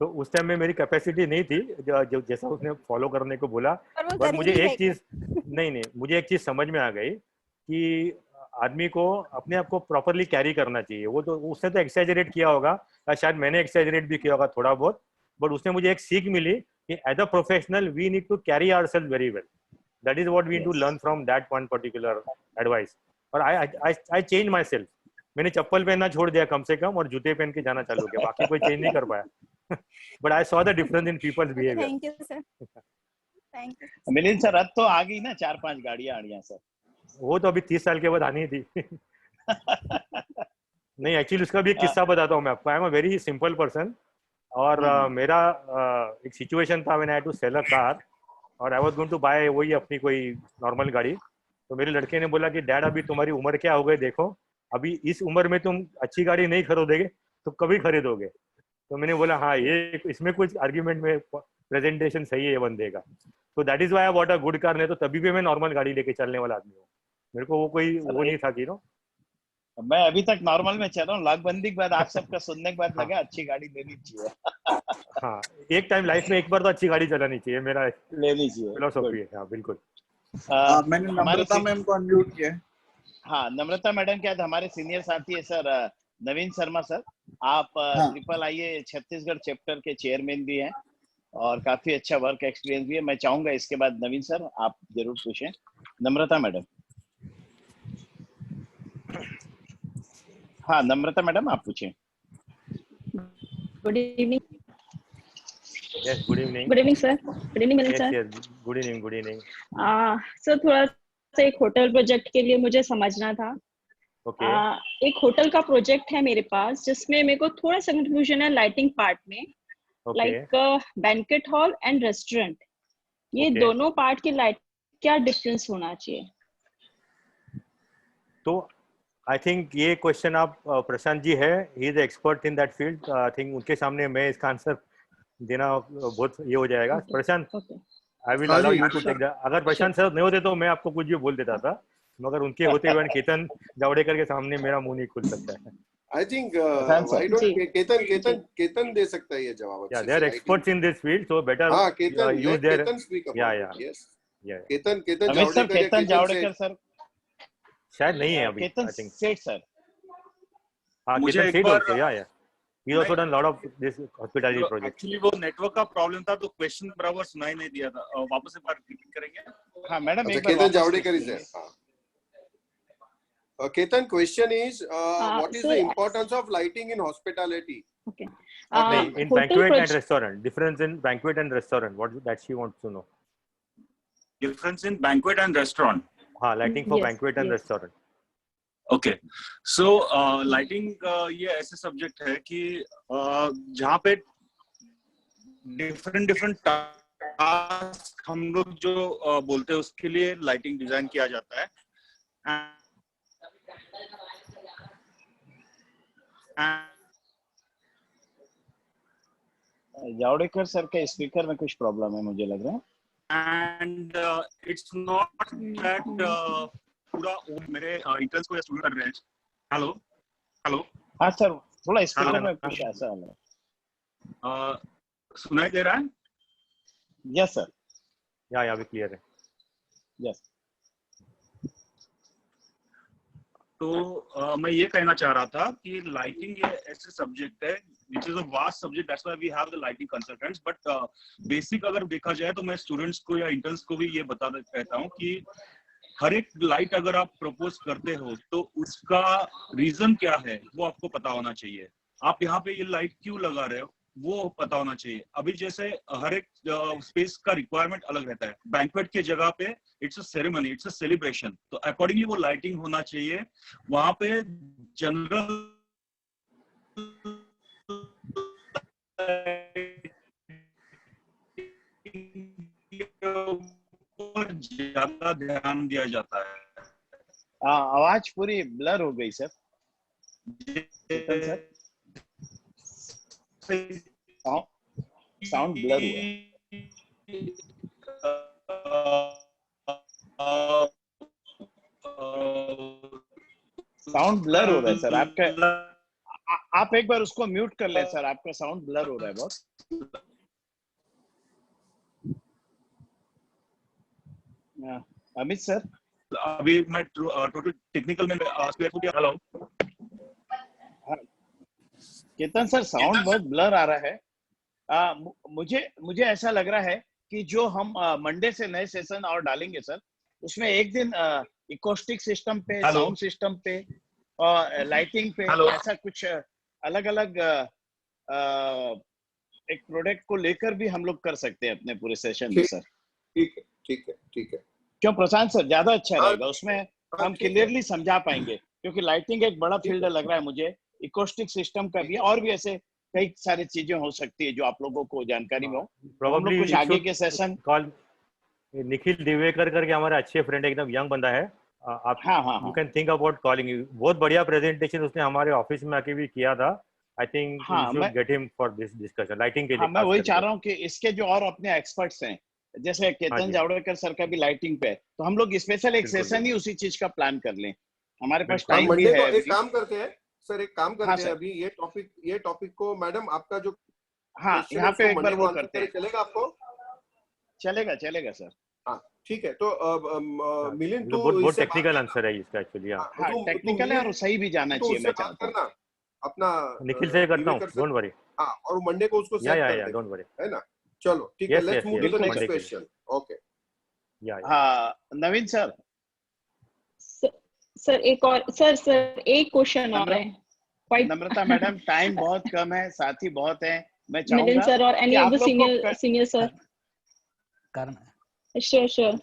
तो उस टाइम में मेरी कैपेसिटी नहीं थी जो जैसा उसने फॉलो करने को बोला, बट मुझे एक चीज मुझे एक चीज समझ में आ गई कि आदमी को अपने आप को प्रॉपरली कैरी करना चाहिए। वो तो उसने तो एक्सैजरेट किया होगा, या शायद मैंने एक्सैजरेट भी किया होगा थोड़ा बहुत, बट उसने मुझे एक सीख मिली कि as a professional we need to carry ourselves very well. That is what we need to learn from that one particular advice. और आई चेंज माई सेल्फ। मैंने चप्पल पहनना छोड़ दिया कम से कम, और जूते पहन के जाना चालू किया, बाकी कोई चेंज नहीं कर पाया। But I saw the difference in people's behaviour. Thank you sir. Thank you. Milind sir, अब तो आ गई ना 4-5 गाड़ियां आड़ियां सर। वो तो अभी 30 साल के बाद आनी थी। नहीं, एक्चुअली उसका भी एक किस्सा बताता हूँ मैं आपको। I am a very simple person, और मेरा एक सिचुएशन था when I had to sell a car, और I was going to buy वही अपनी कोई नॉर्मल गाड़ी। तो मेरे लड़के ने बोला कि डैड अभी तुम्हारी उम्र क्या हो गई, देखो अभी इस उम्र में तुम अच्छी गाड़ी नहीं खरीदोगे तो कभी खरीदोगे। तो मैंने बोला हाँ, ये इसमें कुछ आर्ग्यूमेंट में प्रेजेंटेशन सही है बंदे का। तो that is why I bought a good car. नहीं तो तभी भी मैं नॉर्मल गाड़ी लेके चलने वाला आदमी हूँ। मेरे को वो कोई वो नहीं था कि मैं अभी तक नॉर्मल में चल रहा हूँ। लागबंदी के बाद आप सबका सुनने के बाद लगा अच्छी गाड़ी लेनी चाहिए। हाँ, एक टाइम लाइफ में एक बार तो अच्छी गाड़ी चलानी चाहिए, मेरा लेनी चाहिए फिलॉसफी है। हाँ बिल्कुल। मैंने नम्रता मैम को अनम्यूट किया है। हाँ, नम्रता मैडम के बाद हमारे सीनियर साथी है सर नवीन शर्मा सर। आप IIIA छत्तीसगढ़ चैप्टर के चेयरमैन भी हैं और काफी अच्छा वर्क एक्सपीरियंस भी है। मैं चाहूंगा इसके बाद नवीन सर आप जरूर पूछें। नम्रता मैडम। हाँ नम्रता मैडम आप पूछें। Good evening. Yes, good evening. Good evening, sir. Good evening, Milind sir. Yes, good evening, good evening. Sir थोड़ा सा एक होटल प्रोजेक्ट के लिए मुझे समझना था। Okay. एक होटल का प्रोजेक्ट है मेरे पास जिसमें मेरे को थोड़ा सा कंफ्यूजन है लाइटिंग पार्ट में। Okay. Like banquet hall and restaurant, ये Okay. दोनों पार्ट की लाइट क्या डिफरेंस होना चाहिए? तो आई थिंक ये क्वेश्चन आप प्रशांत जी है, he is expert in that field. I think उनके सामने मैं इसका आंसर देना बहुत ये हो जाएगा। Prashant, I will allow you to take that. अगर प्रशांत सर नहीं होते तो मैं आपको कुछ भी बोल देता था, मगर उनके होते हुए केतन जावड़ेकर के सामने मेरा मुंह नहीं खुल सकता है। I think I don't Ketan दे सकता है ये जवाब। या they are experts in this field, so better use their. या यस केतन जावड़ेकर सर शायद नहीं है अभी। केतन सेठ सर, हां केतन सेठ ऑल्सो, या he also done lot of this hospitality project. Actually वो नेटवर्क का प्रॉब्लम था तो क्वेश्चन बराबर सुनाई नहीं दिया था। वापस एक बार रिपीट करेंगे? हाँ मैडम एक बार। Ketan Javadekar is there. Ketan, question is what is the importance of lighting in hospitality? Okay. In banquet and restaurant, difference in banquet and restaurant, what that she wants to know. Difference in banquet and restaurant. हाँ, lighting for banquet and restaurant. Okay, so lighting ये ऐसे subject है कि जहाँ पे different task हम लोग जो बोलते हैं उसके लिए लाइटिंग डिजाइन किया जाता है। जावड़ेकर सर के स्पीकर में कुछ प्रॉब्लम है मुझे लग रहा है। एंड इट्स नॉट दैट पूरा मेरे इंटर्न्स को स्टूडेंट कर रहे हैं। हेलो हेलो, हाँ सर थोड़ा स्पीकर में कुछ ऐसा है। सुनाई दे रहा है? यस सर, या अभी क्लियर है। यस। तो मैं ये कहना चाह रहा था कि लाइटिंग ये ऐसे सब्जेक्ट है which is a vast subject, that's why we have the lighting consultants, but basic अगर देखा जाए तो मैं स्टूडेंट्स को या इंटर्न्स को भी ये बताना कहता हूँ कि हर एक लाइट अगर आप प्रपोज करते हो तो उसका रीजन क्या है वो आपको पता होना चाहिए। आप यहाँ पे ये लाइट क्यों लगा रहे हो वो पता होना चाहिए। अभी जैसे हर एक स्पेस का रिक्वायरमेंट अलग रहता है। बैंक्वेट के जगह पे it's a ceremony, it's a celebration, तो अकॉर्डिंगली वो लाइटिंग होना चाहिए। वहां पे जनरल ज्यादा ध्यान दिया जाता है। आवाज पूरी ब्लर हो गई सर। साउंड ब्लर हुआ, साउंड ब्लर हो रहा है सर आपका। आप एक बार उसको म्यूट कर ले सर, आपका साउंड ब्लर हो रहा है बहुत। अमित सर, अभी मैं टोटल टेक्निकल में square foot. Hello Ketan sir, sound बहुत ब्लर आ रहा है। मुझे ऐसा लग रहा है कि जो हम मंडे से नए सेशन और डालेंगे सर, उसमें एक दिन इकोस्टिक सिस्टम पे, साउंड सिस्टम पे और लाइटिंग पे ऐसा कुछ अलग अलग एक प्रोडक्ट को लेकर भी हम लोग कर सकते हैं अपने पूरे सेशन में सर। ठीक है। क्यों प्रशांत सर, ज्यादा अच्छा रहेगा, उसमें हम क्लियरली समझा पाएंगे, क्योंकि लाइटिंग एक बड़ा फील्ड लग रहा है मुझे। इकोस्टिक सिस्टम का भी और भी ऐसे कई सारी चीजें हो सकती है जो आप लोगों को जानकारी में हो। प्रोबेबली कुछ आगे के सेशन कॉल निखिल दिवेकर करके हमारा अच्छे फ्रेंड, एकदम यंग बंदा है। आप you can think about calling. बहुत बढ़िया प्रेजेंटेशन उसने हमारे ऑफिस में आके भी किया था। आई think you should get him for this discussion lighting के लिए। मैं वही चाह रहा हूँ कि इसके जो और अपने एक्सपर्ट्स हैं, जैसे केतन जावड़ेकर सर का भी लाइटिंग पे, तो हम लोग स्पेशल एक सेशन ही उसी चीज का प्लान कर लें। हमारे पास टाइम भी है। एक काम करते हैं सर, अभी ये टॉपिक को मैडम आपका जो यहाँ पे एक बार वो करते हैं। चलेगा आपको? चलेगा सर। हाँ ठीक है। तो मिलिंद तो बहुत टेक्निकल आंसर है इसका एक्चुअली। हाँ टेक्निकल है और सही भी जाना चाहिए। मैं चाहता हूँ अपना निखिल से करता हूँ, डोंट वरी। हाँ, और मंडे को उसको सेट कर दें, डोंट वरी, है ना? चलो ठीक है, let's move to the next question. Okay. हाँ नवीन सर। सर एक और सर एक क्वेश्चन और है। नम्रता मैडम, टाइम बहुत कम है, साथी बहुत है। मैं मिलिंद चाहूंगा सर और any of the senior sir करना। श्योर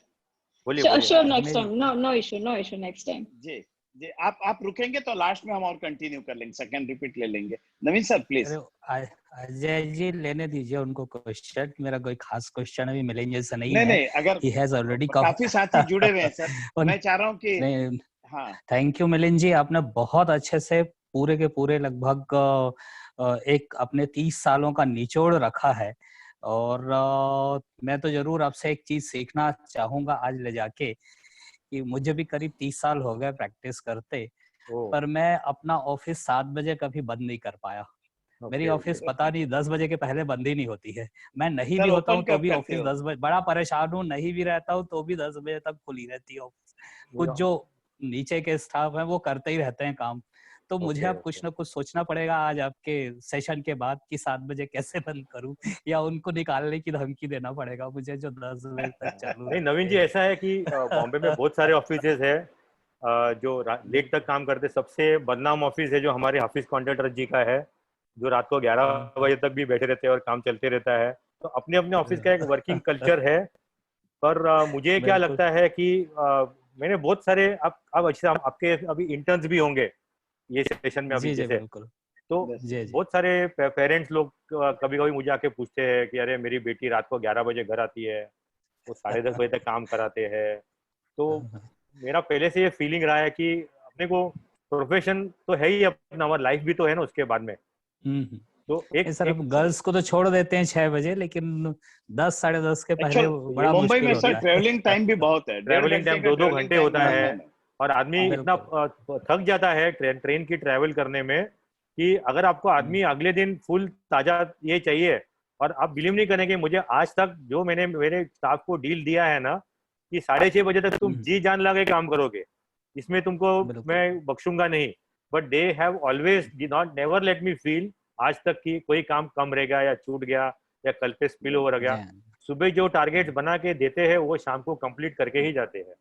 बोलिए next time, no issue next time. जी जी, आप रुकेंगे तो लास्ट में हम और कंटिन्यू कर लेंगे, सेकंड रिपीट ले लेंगे। नवीन सर प्लीज। अजय जी लेने दीजिए उनको क्वेश्चन, मेरा कोई खास क्वेश्चन अभी मिलेंगे ऐसा नहीं है। नहीं, अगर ही हैज ऑलरेडी काफी साथी जुड़े हुए हैं सर, मैं चाह रहा हूँ कि हाँ। थैंक यू मिलिंद जी, आपने बहुत अच्छे से पूरे के पूरे लगभग एक अपने 30 सालों का निचोड़ रखा है। और मैं तो जरूर आपसे एक चीज सीखना चाहूंगा आज ले जाके, कि मुझे भी करीब 30 साल हो गए प्रैक्टिस करते, पर मैं अपना ऑफिस 7 बजे कभी बंद नहीं कर पाया। मेरी ऑफिस पता नहीं 10 बजे के पहले बंद ही नहीं होती है। मैं नहीं भी होता हूँ तो भी ऑफिस 10 बजे, बड़ा परेशान हूँ, नहीं भी रहता हूँ तो भी 10 बजे तक खुली रहती है ऑफिस। कुछ जो नीचे के स्टाफ है वो करते ही रहते हैं काम, तो मुझे अब कुछ ना कुछ सोचना पड़ेगा आज आपके सेशन के बाद कि 7 बजे कैसे बंद करूं, या उनको निकालने की धमकी देना पड़ेगा मुझे जो 10 बजे तक चालू। नहीं नवीन जी, ऐसा है कि बॉम्बे में बहुत सारे ऑफिसेज है जो लेट तक काम करते। सबसे बदनाम ऑफिस है जो हमारे हाफिज कॉन्ट्रैक्टर जी का है, जो रात को 11 बजे तक भी बैठे रहते हैं और काम चलते रहता है। तो अपने अपने ऑफिस का एक वर्किंग कल्चर है। पर मुझे क्या लगता है कि मैंने बहुत सारे अब अच्छे आपके अभी इंटर्न्स भी होंगे ये सेशन में अभी जैसे, तो बहुत सारे पेरेंट्स लोग कभी कभी मुझे आके पूछते हैं कि अरे मेरी बेटी रात को 11 बजे घर आती है, वो 10:30 बजे तक काम कराते हैं। तो मेरा पहले से ये फीलिंग रहा है कि अपने को प्रोफेशन तो है ही अपना, हमारा लाइफ भी तो है ना उसके बाद में। तो एक सर गर्ल्स को तो छोड़ देते हैं 6 बजे, लेकिन 10 साढ़े 10 के पहले बड़ा मुंबई में सर ट्रेवलिंग टाइम भी बहुत है, ट्रेवलिंग टाइम 2-2 घंटे होता है और आदमी इतना थक जाता है ट्रेन की ट्रेवल करने में कि अगर आपको आदमी अगले दिन फुल ताजा ये चाहिए। और आप बिलीव नहीं करेंगे, मुझे आज तक जो मैंने मेरे स्टाफ को डील दिया है ना कि 6:30 बजे तक तुम जी जान लगा के काम करोगे, इसमें तुमको मैं बख्शूंगा नहीं। But they have always not never let me feel आज तक कि कोई काम कम रह गया या छूट गया या कल पे स्पिल ओवर हो गया। सुबह जो टारगेट बना के देते हैं वो शाम को कंप्लीट करके ही जाते हैं।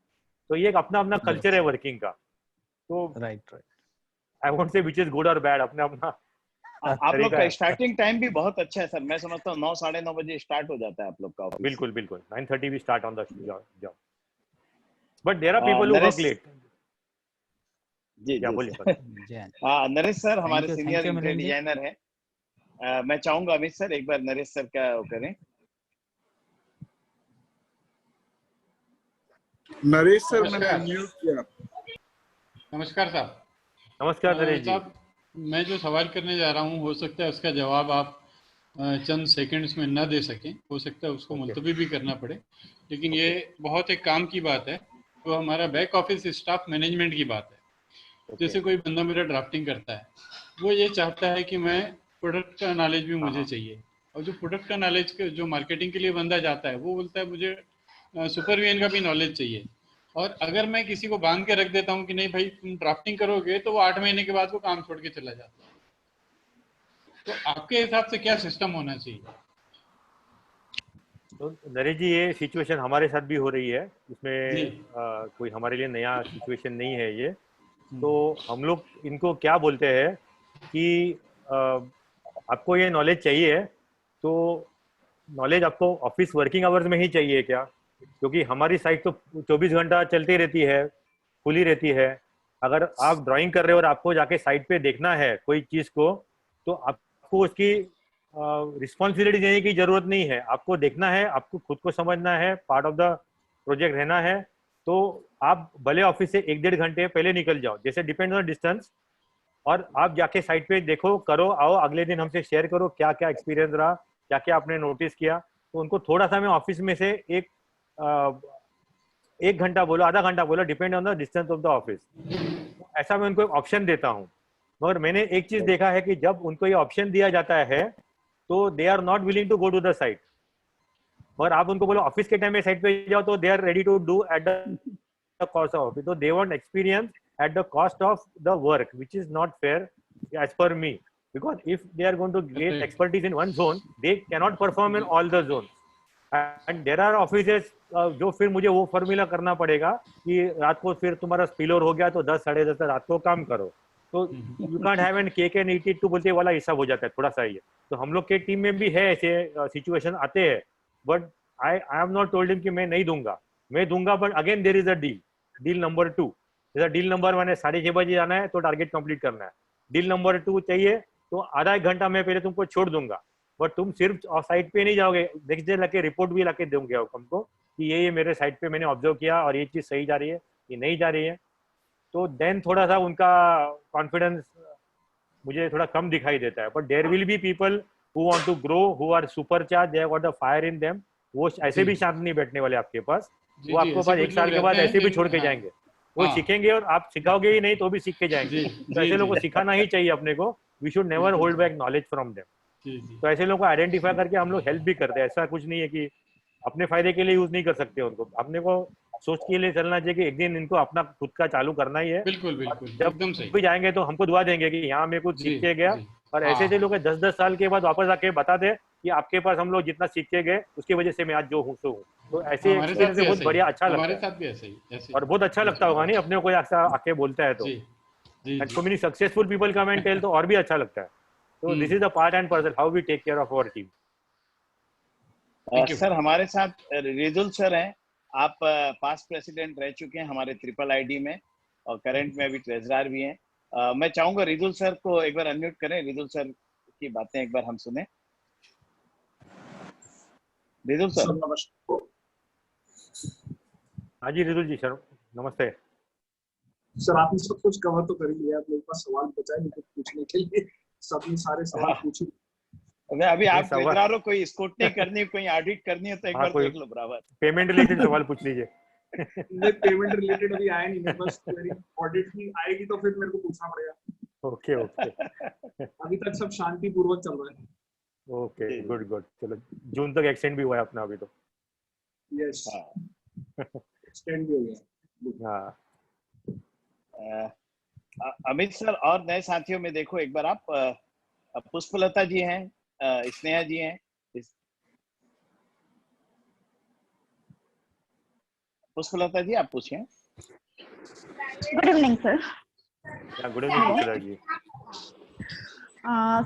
तो ये एक अपना अपना कल्चर है वर्किंग का। तो right I won't say which is good और बैड, अपना अपना। आप लोग का स्टार्टिंग टाइम भी बहुत अच्छा है सर, मैं समझता हूँ 9 साढ़े 9 बजे स्टार्ट हो जाता है आप लोग का ऑफिस। बिल्कुल 9:30 we start on the job, but there are people who work late. जी बोलिए। नरेश सर हमारे सीनियर इंटीरियर डिजाइनर है। मैं चाहूंगा अमित सर एक बार नरेश सर का करें। नरेश सर मैंने अनम्यूट किया। नमस्कार साहब। नमस्कार नरेश जी। मैं जो सवाल करने जा रहा हूँ हो सकता है उसका जवाब आप चंद सेकंड्स में न दे सकें, हो सकता है उसको मुलतवी भी करना पड़े, लेकिन ये बहुत एक काम की बात है। तो हमारा बैक ऑफिस स्टाफ मैनेजमेंट की बात है। जैसे कोई बंदा मेरा ड्राफ्टिंग करता है, वो ये चाहता है कि मैं प्रोडक्ट का नॉलेज भी मुझे चाहिए, और जो प्रोडक्ट का नॉलेज जो मार्केटिंग के लिए बंदा जाता है वो बोलता है मुझे सुपरविजन का भी नॉलेज चाहिए। और अगर मैं किसी को बांध के रख देता हूँ कि नहीं भाई तुम ड्राफ्टिंग करोगे, तो वो 8 महीने के बाद वो काम छोड़ के चला जाता है। तो आपके हिसाब से क्या सिस्टम होना चाहिए? तो नरेश जी ये सिचुएशन हमारे साथ भी हो रही है, इसमें कोई हमारे लिए नया सिचुएशन नहीं है ये। तो हम लोग इनको क्या बोलते हैं कि आपको ये नॉलेज चाहिए तो नॉलेज आपको ऑफिस वर्किंग आवर्स में ही चाहिए क्या? क्योंकि हमारी साइट तो 24 घंटा चलती रहती है, खुली रहती है। अगर आप ड्राइंग कर रहे हो और आपको जाके साइट पे देखना है कोई चीज को, तो आपको उसकी रिस्पॉन्सिबिलिटी देने की जरूरत नहीं है। आपको देखना है, आपको खुद को समझना है, पार्ट ऑफ द प्रोजेक्ट रहना है। तो आप भले ऑफिस से 1-1.5 घंटे पहले निकल जाओ, जैसे डिपेंड ऑन डिस्टेंस, और आप जाके साइट पे देखो, करो, आओ, अगले दिन हमसे शेयर करो क्या क्या एक्सपीरियंस रहा, क्या क्या आपने नोटिस किया। तो उनको थोड़ा सा मैं ऑफिस में से 1 घंटा बोलो, आधा घंटा बोलो, depend on the distance of the office, ऐसा मैं उनको एक ऑप्शन देता हूँ। मगर मैंने एक चीज देखा है कि जब उनको ये ऑप्शन दिया जाता है तो they are not willing to go to the site. और आप उनको बोलो ऑफिस के टाइम में साइट पे जाओ तो they are ready to do at the cost of office. तो they want experience at the cost of the work, which is not fair as per me, because if they are going to get expertise in one zone, they cannot perform in all the zones, and there are offices जो फिर मुझे वो formula करना पड़ेगा कि रात को फिर तुम्हारा स्पिल ओवर हो गया तो 10 साढ़े 10 रात को काम करो, तो you can't have an cake and eat it too बोलते वाला हिसाब हो जाता है थोड़ा सा ये। तो हम लोग के टीम में भी है ऐसे सिचुएशन आते हैं, but I have not told him कि मैं नहीं दूंगा, मैं दूंगा, but again there is a deal number 2। जैसा डील नंबर 1 है 6:30 बजे आना है तो टारगेट कंप्लीट करना है, डील नंबर 2 चाहिए तो आधा एक घंटा मैं पहले तुमको छोड़ दूंगा, बट तुम सिर्फ साइट पे नहीं जाओगे, नेक्स्ट डे लाके रिपोर्ट भी लाके दोगे हमको कि ये मेरे साइट पे मैंने ऑब्जर्व किया और ये चीज सही जा रही है, ये नहीं जा रही है। तो देन थोड़ा सा उनका कॉन्फिडेंस मुझे थोड़ा कम दिखाई देता है। But there will be people who want to grow, who are super charge, they have got the fire in them. वो ऐसे भी शांत नहीं बैठने वाले आपके पास, वो आपको पास 1 साल के बाद ऐसे भी छोड़ के जाएंगे, वो सीखेंगे और आप सिखाओगे ही नहीं तो भी सीख के जाएंगे। तो ऐसे लोगों को सिखाना ही चाहिए अपने को, we should never hold back knowledge from them. तो ऐसे लोगों को आइडेंटिफाई करके हम लोग हेल्प भी करते हैं, ऐसा कुछ नहीं है कि अपने फायदे के लिए यूज नहीं कर सकते उनको, अपने को सोच के लिए चलना चाहिए कि एक दिन इनको अपना खुद का चालू करना ही है। बिल्कुल बिल्कुल, जब भी जाएंगे तो हमको दुआ देंगे कि यहाँ मैं कुछ सीख के गया, और ऐसे ऐसे लोग 10-10 साल के बाद वापस आके बता दे कि आपके पास हम लोग जितना सीख के गए उसकी वजह से मैं आज जो हूँ सो हूँ। तो ऐसे एक्सपीरियंस से बहुत बढ़िया अच्छा लगता है, और बहुत अच्छा लगता होगा नहीं अपने को ऐसा आके बोलता है तो। And so many successful people come and tell तो और भी अच्छा लगता है। तो this is the part and parcel how we take care of our team. Sir हमारे साथ रिजुल सर हैं, आप पास्ट प्रेसिडेंट रह चुके हैं हमारे ट्रिपल आईडी में और करंट में अभी ट्रेजरर भी हैं। मैं चाहूंगा रिजुल सर को एक बार अनम्यूट करें, रिजुल सर की बातें एक बार हम सुने। रिजुल सर नमस्कार। हाँ जी रिजुल जी सर नमस्ते। सर आपने सब कुछ कवर तो कर ही लिया, मेरे पास सवाल बचा है कुछ पूछने के लिए, सबने सारे सवाल पूछे। अभी आप ट्रेजरर हो, कोई स्क्रूटनी करनी, कोई ऑडिट करनी है तो एक बार देख लो बराबर। पेमेंट रिलेटेड सवाल पूछ लीजिए। नहीं पेमेंट रिलेटेड अभी आया नहीं, बस ऑडिट की आएगी तो फिर मेरे को पूछना पड़ेगा। Okay okay. अभी तक सब शांति पूर्वक चल रहा है। ओके गुड गुड, चलो जून तक एक्सटेंड भी हुआ है अपना अभी तो। यस एक्सटेंड भी हो गया। हाँ अमित सर और नए साथियों में देखो एक बार आप पुष्पलता जी हैं, स्नेहा जी हैं। पुष्पलता जी आप पूछिए। Good evening sir. Good evening Pushpalata ji.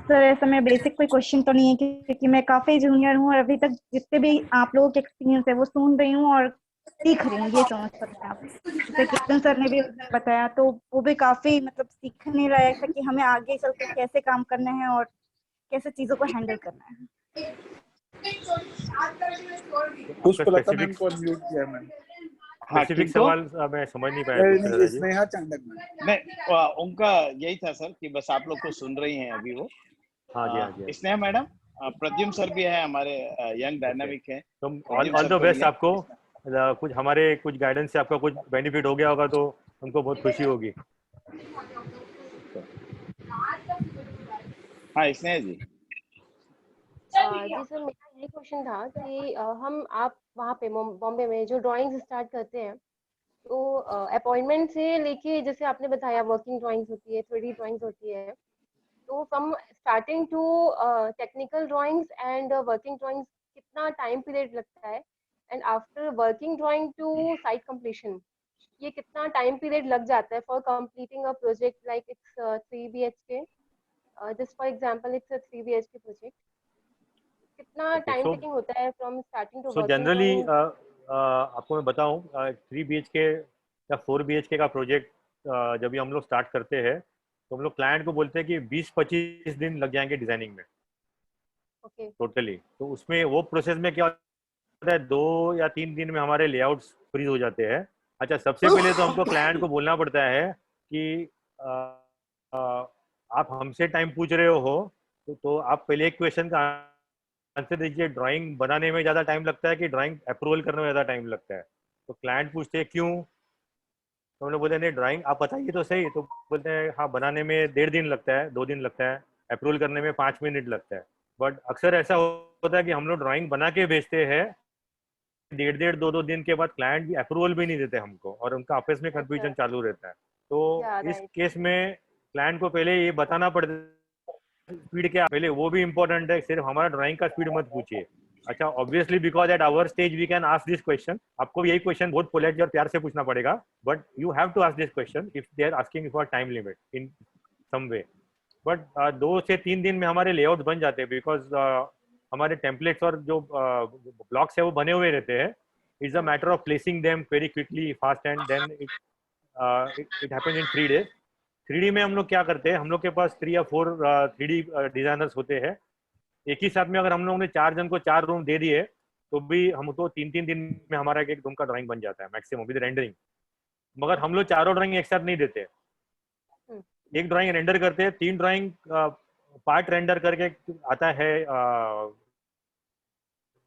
Sir ऐसा मेरा बेसिक कोई क्वेश्चन तो नहीं है क्योंकि मैं काफी जूनियर हूँ और अभी तक जितने भी आप लोगों के एक्सपीरियंस है वो सुन रही हूँ और सीख रही हूँ, ये समझ सकते हैं आप। जैसे किशन सर ने भी बताया तो वो भी काफी मतलब सीखने लायक है कि हमें आगे चल के कैसे काम करना है और कैसे चीजों को हैंडल करना है। पुष्पलता मैम को अनम्यूट किया है मैंने। स्पेसिफिक सवाल मैं समझ नहीं पाया। स्नेहा चांडक मैम नहीं उनका यही था सर कि बस आप लोग को सुन रही हैं अभी वो। हाँ जी हाँ जी। स्नेहा मैडम, प्रद्युम्न सर भी है हमारे यंग डायनामिक है। तो ऑल द बेस्ट आपको। कुछ हमारे कुछ गाइडेंस से आपका कुछ बेनिफिट हो गया होगा तो हमको बहुत खुशी होगी। हाँ स्नेहा जी। जी सर मेरा ये क्वेश्चन था कि आप वहाँ पे बॉम्बे में जो ड्राइंग्स स्टार्ट करते हैं तो अपॉइंटमेंट से लेके जैसे आपने बताया वर्किंग ड्राइंग्स होती है, 3D ड्राइंग्स होती है, तो from starting to technical drawings and working drawings कितना टाइम पीरियड लगता है, and after working drawing to site completion ये कितना टाइम पीरियड लग जाता है for completing a project like it's 3 BHK, just for example it's a 3 BHK project, कितना time taking होता है from starting to working? Generally आपको मैं बताऊं 3 BHK या 4 BHK का प्रोजेक्ट जब भी हम लोग स्टार्ट करते हैं तो हम लोग क्लाइंट को बोलते हैं कि 20-25 दिन लग जाएंगे डिजाइनिंग में टोटली। तो उसमें वो प्रोसेस में क्या होता है 2 या 3 दिन में हमारे लेआउट्स फ्रीज हो जाते हैं। अच्छा सबसे पहले तो हमको क्लाइंट को बोलना पड़ता है कि आप हमसे टाइम पूछ रहे हो तो आप पहले एक क्वेश्चन का आंसर दीजिए, ड्राइंग बनाने में ज़्यादा टाइम लगता है कि ड्राइंग अप्रूवल करने में ज़्यादा टाइम लगता है? तो क्लाइंट पूछते हैं क्यों, तो हम लोग बोलते हैं नहीं ड्राइंग आप बताइए तो सही, तो बोलते हैं हाँ बनाने में 1.5 दिन लगता है, 2 दिन लगता है, अप्रूवल करने में 5 मिनट लगता है। बट अक्सर ऐसा होता है कि हम लोग ड्राइंग बना के भेजते हैं 1.5 2 दिन के बाद क्लाइंट भी अप्रूवल भी नहीं देते हमको और उनका आपस में कंफ्यूजन चालू रहता है। तो इस केस में क्लाइंट को पहले ये बताना पड़ता है स्पीड क्या पहले, वो भी इम्पोर्टेंट है, सिर्फ हमारा ड्राइंग का स्पीड मत पूछिए। अच्छा obviously because at our stage we can ask this question, आपको यही क्वेश्चन बहुत पोलाइटली और प्यार से पूछना पड़ेगा, but you have to ask this question if they are asking for time limit in some way, but 2 से 3 दिन में हमारे लेआउट बन जाते हैं, बिकॉज हमारे टेम्पलेट्स और जो ब्लॉक्स है वो बने हुए रहते हैं. It's a matter of placing them very quickly, fast, and then it happens in 3 days. 3D में हम लोग क्या करते हैं, हम लोग के पास 3 या 4 3D डिजाइनर्स होते हैं. एक ही साथ में अगर हम लोगों ने 4 जन को 4 रूम दे दिए तो भी हम तो 3-3 दिन में हमारा एक रूम का ड्राइंग बन जाता है मैक्सिमम विद रेंडरिंग. मगर हम लोग चारों ड्राइंग एक साथ नहीं देते. एक ड्राइंग रेंडर करते हैं, 3 ड्राइंग पार्ट रेंडर करके आता है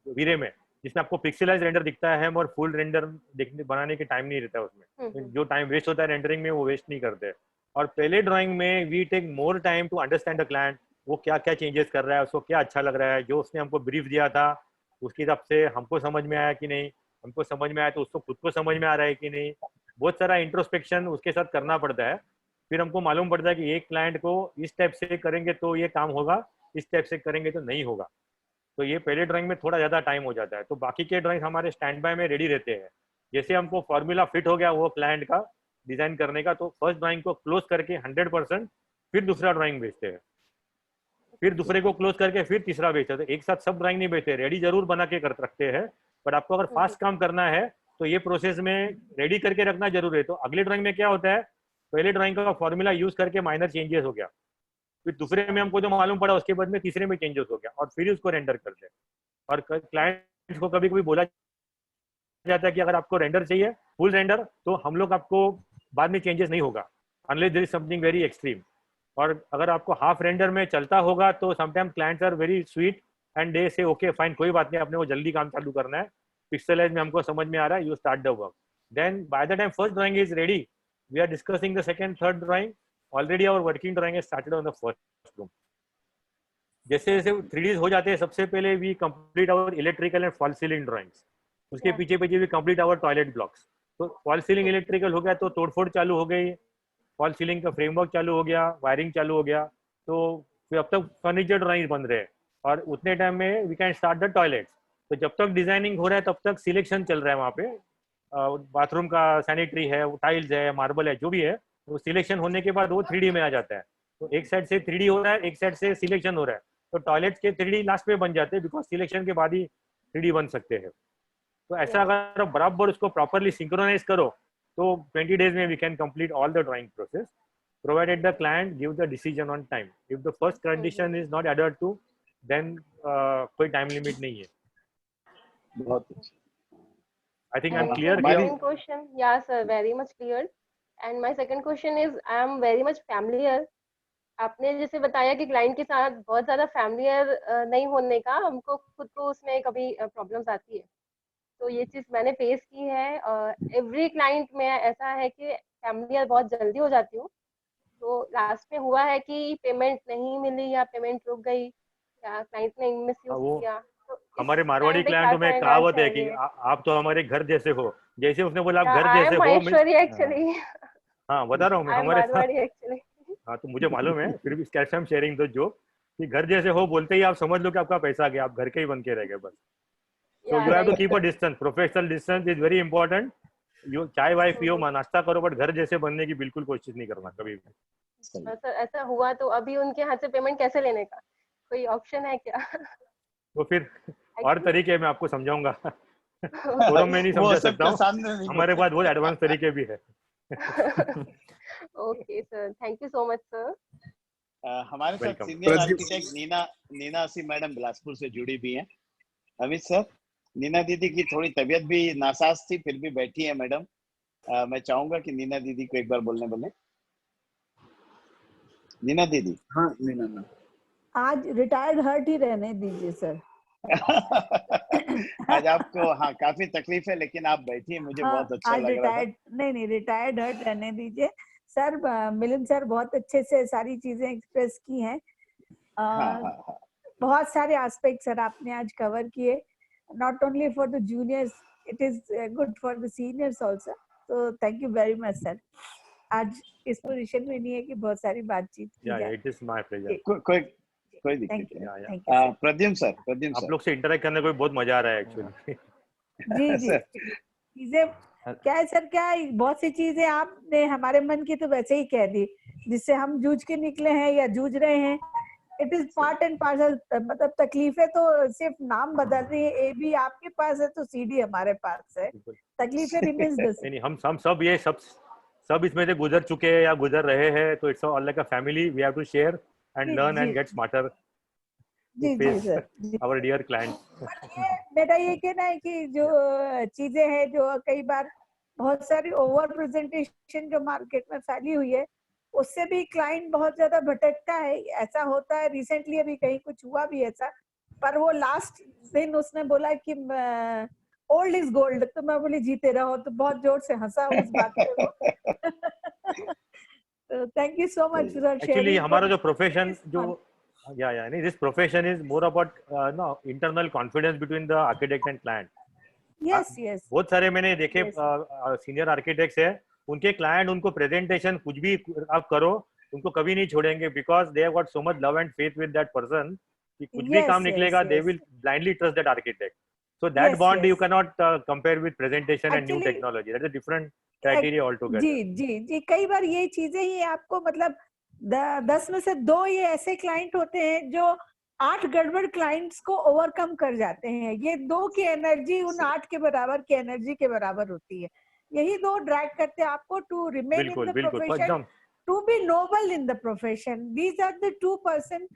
वीरे में, जिसमें आपको पिक्सेलाइज रेंडर दिखता है और फुल रेंडर बनाने के टाइम नहीं रहता है उसमें. जो टाइम वेस्ट होता है रेंडरिंग में वो वेस्ट नहीं करते. और पहले ड्राइंग में we take more time to understand the client, वो क्या क्या चेंजेस कर रहा है, उसको क्या अच्छा लग रहा है, जो उसने हमको ब्रीफ दिया था उसके हिसाब से हमको समझ में आया कि नहीं, हमको समझ में आया तो उसको खुद को समझ में आ रहा है कि नहीं. बहुत सारा इंट्रोस्पेक्शन उसके साथ करना पड़ता है. फिर हमको मालूम पड़ता है कि एक क्लाइंट को इस टाइप से करेंगे तो ये काम होगा, इस टाइप से करेंगे तो नहीं होगा. तो ये पहले ड्राइंग में थोड़ा ज़्यादा टाइम हो जाता है. तो बाकी के ड्राइंग हमारे स्टैंड बाय में रेडी रहते हैं. जैसे हमको फॉर्मूला फिट हो गया वो क्लाइंट का डिजाइन करने का, तो फर्स्ट ड्राइंग को क्लोज करके 100%, फिर दूसरा ड्राइंग बेचते हैं, फिर दूसरे को क्लोज करके फिर तीसरा बेचते हैं. तो एक साथ सब ड्राइंग नहीं बेचते, रेडी जरूर बना के रखते हैं. बट आपको अगर फास्ट काम करना है तो ये प्रोसेस में रेडी करके रखना जरूर है. तो अगले ड्राइंग में क्या होता है, पहले ड्राइंग का फॉर्मूला यूज करके माइनर चेंजेस हो गया, फिर दूसरे में हमको जो मालूम पड़ा उसके बाद में तीसरे में चेंजेस हो गया, और फिर उसको रेंडर करते हैं. और क्लाइंट को कभी कभी बोला जाता है कि अगर आपको रेंडर चाहिए फुल रेंडर तो हम लोग आपको बाद में चेंजेस नहीं होगा unless there is something very extreme. और अगर आपको हाफ रेंडर में चलता होगा तो sometimes clients are very sweet and they say okay fine, कोई बात नहीं, अपने को जल्दी काम चालू करना है, पिक्सेलाइज में हमको समझ में आ रहा है, you start the work. Then by the time first drawing is ready, we are discussing the second third drawing. Already our working drawing is started on the first room. जैसे जैसे 3D हो जाते हैं, सबसे पहले we complete our electrical and fall ceiling drawings. उसके पीछे पीछे we complete our toilet blocks. तो फॉल सीलिंग इलेक्ट्रिकल हो गया तो तोड़फोड़ चालू हो गई, फॉल सीलिंग का फ्रेमवर्क चालू हो गया, वायरिंग चालू हो गया. तो फिर अब तक फर्नीचर ड्राइंग बन रहे हैं और उतने टाइम में we can start the toilets. तो जब तक डिजाइनिंग हो रहा है तब तक सिलेक्शन चल रहा है वहाँ पे. बाथरूम का सैनिटरी है, टाइल्स है, मार्बल है, जो भी है, वो सिलेक्शन होने के बाद वो 3D में आ जाता है. तो एक साइड से 3D हो रहा है, एक साइड से सिलेक्शन हो रहा है. तो टॉयलेट के 3D लास्ट में बन जाते हैं बिकॉज सिलेक्शन के बाद ही 3D बन सकते हैं. तो ऐसा अगर बराबर उसको प्रॉपरली सिंक्रोनाइज करो तो 20 days में we can complete all the drawing process provided the client give the decision on time. If the first condition is not adhered to, then कोई time limit नहीं है. बहुत अच्छा. I think I'm clear. My second question, yeah sir, very much clear. And my second question is, I am very much familiar. आपने जैसे बताया कि client के साथ बहुत ज्यादा फैमिलियर नहीं होने का हमको खुद को उसमें कभी प्रॉब्लम्स आती है. तो ये चीज मैंने फेस की है. एवरी क्लाइंट में ऐसा है कि फैमिलियर बहुत जल्दी हो जाती हूँ. तो लास्ट में हुआ है कि पेमेंट नहीं मिली या पेमेंट रुक गई या क्लाइंट ने मिसयूज किया. तो हमारे मारवाड़ी क्लाइंट में कहावत है कि आप तो हमारे घर जैसे हो. जैसे उसने बोला आप घर जैसे हो, एक्चुअली हाँ बता रहा हूँ मैं हमारे साथ. हाँ तो मुझे मालूम है, फिर भी कैसे हम शेयरिंग दो जो कि घर जैसे हो बोलते ही आप समझ लो कि आपका पैसा आ गया, आप घर के ही बन के रह गए बस. So you have to keep a distance. Professional distance is very important. You चाय वाय पियो, नाश्ता करो, बट घर जैसे बनने की बिल्कुल कोशिश नहीं करना कभी भी. सर ऐसा हुआ तो अभी उनके हाथ से पेमेंट कैसे लेने का कोई ऑप्शन है क्या? तो फिर और तरीके मैं आपको समझाऊंगा. फोरम में नहीं समझा सकता हूँ, हमारे पास बहुत एडवांस तरीके भी है. Okay sir, thank you so much sir. हमारे साथ सीनियर आर्किटेक्ट नीना सी मैडम बिलासपुर से जुड़ी भी हैं. अमित सर, नीना दीदी की थोड़ी तबीयत भी नासाज थी, फिर भी बैठी है मैडम. मैं चाहूंगा कि नीना दीदी को एक बार बोलने बोले. नीना दीदी. हाँ नीना, आज रिटायर्ड हर्ट ही रहने दीजिए सर. आज आपको हाँ काफी तकलीफ है, लेकिन आप बैठी है, मुझे बहुत अच्छा लग रहा है. नहीं रिटायर्ड हर्ट रहने दीजिए सर. मिलिंद सर बहुत अच्छे से सारी चीजें एक्सप्रेस की हैं. बहुत सारे एस्पेक्ट सर आपने आज कवर किए. Not only for the juniors, it is good for the seniors also. तो thank you very much sir. आज इस पोजीशन में नहीं है कि बहुत सारी बातचीत की जाए. It is my pleasure. कोई दिक्कत नहीं. प्रद्युम्न सर, आप लोग से इंटरेक्ट करने को बहुत मजा आ रहा है एक्चुअली. जी चीजें क्या है सर, क्या है, बहुत सी चीजें आपने हमारे मन की तो वैसे ही कह दी जिससे हम जूझ के निकले हैं या जूझ रहे हैं। It is part and parcel. मतलब तकलीफें तो सिर्फ नाम बदल रही है, ए बी आपके पास है तो सी डी हमारे पास है, तकलीफें रिमेन्स द सेम। नहीं, हम सब ये सब इसमें से गुजर चुके हैं या गुजर रहे हैं, तो it's all like a family, we have to share and learn and get smarter जी जी sir ji. Our dear client. मेरा ये कहना है कि जो चीजें हैं जो कई बार बहुत सारी ओवर प्रेजेंटेशन जो मार्केट में फैली हुई है उससे भी क्लाइंट बहुत ज्यादा भटकता है। ऐसा होता है, रिसेंटली अभी कहीं कुछ हुआ भी ऐसा, पर वो लास्ट दिन उसने बोला कि ओल्ड इज गोल्ड, तो मैं बोली जीते रहो, तो बहुत जोर से हंसा उस बात पे। तो thank you so much for sharing. Actually हमारा जो प्रोफेशन जो नहीं, this profession is more about internal confidence between the architect and client. Yes yes, बहुत सारे मैंने देखे सीनियर आर्किटेक्ट्स है, उनके क्लाइंट उनको प्रेजेंटेशन कुछ भी आप करो उनको कभी नहीं छोड़ेंगे, because they have got so much love and faith with that person कि कुछ भी काम निकलेगा they will blindly trust that architect. So that bond you cannot compare with presentation and new technology. That's a different criteria altogether. जी जी जी, कई बार ये चीजें ही आपको मतलब 10 में से 2 ये ऐसे क्लाइंट होते हैं जो 8 गड़बड़ क्लाइंट्स को ओवरकम कर जाते हैं। ये 2 की एनर्जी उन 8 के बराबर की एनर्जी के बराबर होती है। यही 2 ड्रैग करते हैं आपको to remain in the profession, to be noble in the profession. These are the 2 person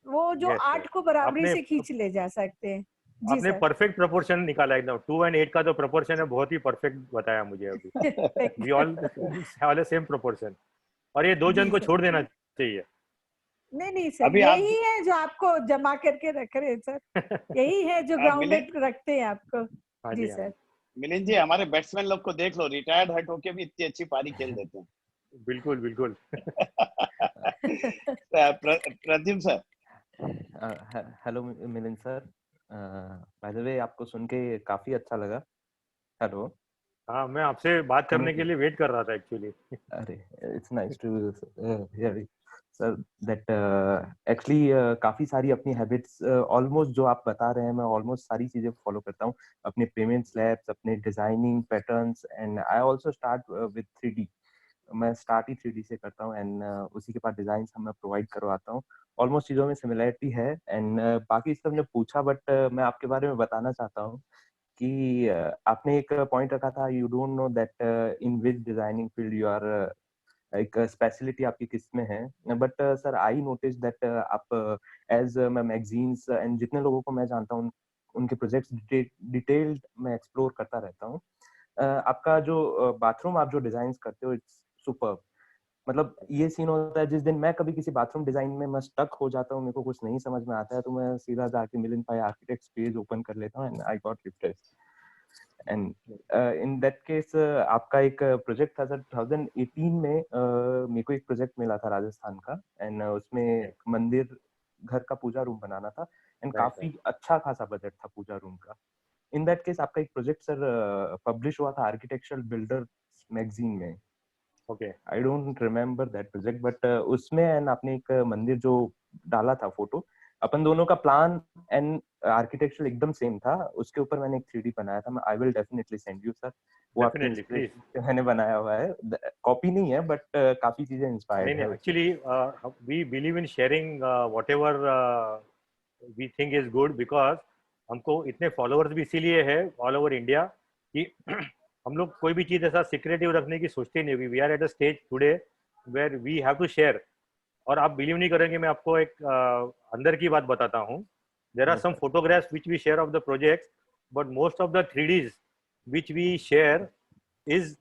वो जो 8 को बराबरी से खींच ले जा सकते हैं। आपने परफेक्ट प्रोपोर्शन निकाला एकदम, 2 and 8 का जो प्रोपोर्शन है बहुत ही परफेक्ट बताया मुझे अभी। We all have the same proportion, और ये 2 जन को छोड़ देना चाहिए। नहीं सर, यही है जो आपको जमा करके रख रहे हैं सर, यही है जो ग्राउंडेड रखते हैं आपको। जी सर। मिलिंद जी, हमारे बैट्समैन लोग को देख लो, रिटायर्ड हट होके भी इतनी अच्छी पारी खेल देते हैं। बिल्कुल बिल्कुल। Pradyumna sir. Hello Milind sir, by the way आपको सुन के काफी अच्छा लगा। हेलो। हाँ, मैं आपसे बात करने के लिए वेट कर रहा था एक्चुअली। अरे it's nice to hear sir that actually काफी सारी अपनी हैबिट्स ऑलमोस्ट जो आप बता रहे हैं मैं ऑलमोस्ट सारी चीजें फॉलो करता हूँ, अपने पेमेंट स्लैब्स, अपने designing patterns, and I also start with 3D। मैं स्टार्ट ही 3D से करता हूँ एंड उसी के बाद डिजाइन मैं प्रोवाइड करवाता हूँ। ऑलमोस्ट चीज़ों में सिमिलरिटी है एंड बाकी सब ने पूछा, बट मैं आपके बारे में बताना चाहता हूँ कि आपने एक पॉइंट रखा था, you don't know that in which designing field you are, एक स्पेशलिटी आपकी किस में है। But sir I notice that आप एज मैं मैगजीन्स एंड जितने लोगों को मैं जानता हूँ उनके प्रोजेक्ट्स डिटेल्ड मैं एक्सप्लोर करता रहता हूँ। आपका जो बाथरूम आप जो डिजाइन करते हो इट्स सुपर्ब। मतलब ये सीन होता है जिस दिन मैं कभी किसी बाथरूम डिजाइन में मैं स्टक हो जाता हूँ, मेरे को कुछ नहीं समझ में आता है, तो मैं सीधा जाके मिलिंद भाई आर्किटेक्ट्स पेज ओपन कर लेता हूँ and I got refresh. And in that case आपका एक प्रोजेक्ट था सर 2018 में, मेरे को एक प्रोजेक्ट मिला था राजस्थान का एंड उसमें मंदिर घर का पूजा रूम बनाना था एंड काफी अच्छा खासा बजट था पूजा रूम का। इन दैट केस आपका एक प्रोजेक्ट सर पब्लिश हुआ था आर्किटेक्चरल बिल्डर मैगजीन में। Okay, I don't remember that project, but उसमें एंड आपने एक मंदिर जो डाला था फोटो, अपन दोनों का प्लान एंड आर्किटेक्चर एकदम सेम था। उसके ऊपर मैंने एक 3D बनाया था, मैं I will definitely send you sir, वो आपके इंस्पिरेशन मैंने बनाया हुआ है, कॉपी नहीं है बट काफी चीजें इंस्पायर्ड है। Actually we believe in sharing whatever we think is good, because हमको इतने फॉलोअर्स भी इसीलिए है ऑल ओवर इंडिया कि हम लोग कोई भी चीज ऐसा सिक्रेटिव रखने की सोचते नहीं होगी। We are at a stage today where we have to share. और आप बिलीव नहीं करेंगे, मैं आपको एक अंदर की बात बताता हूँ। There are some photographs which we share of the projects, but most of the 3Ds which we share is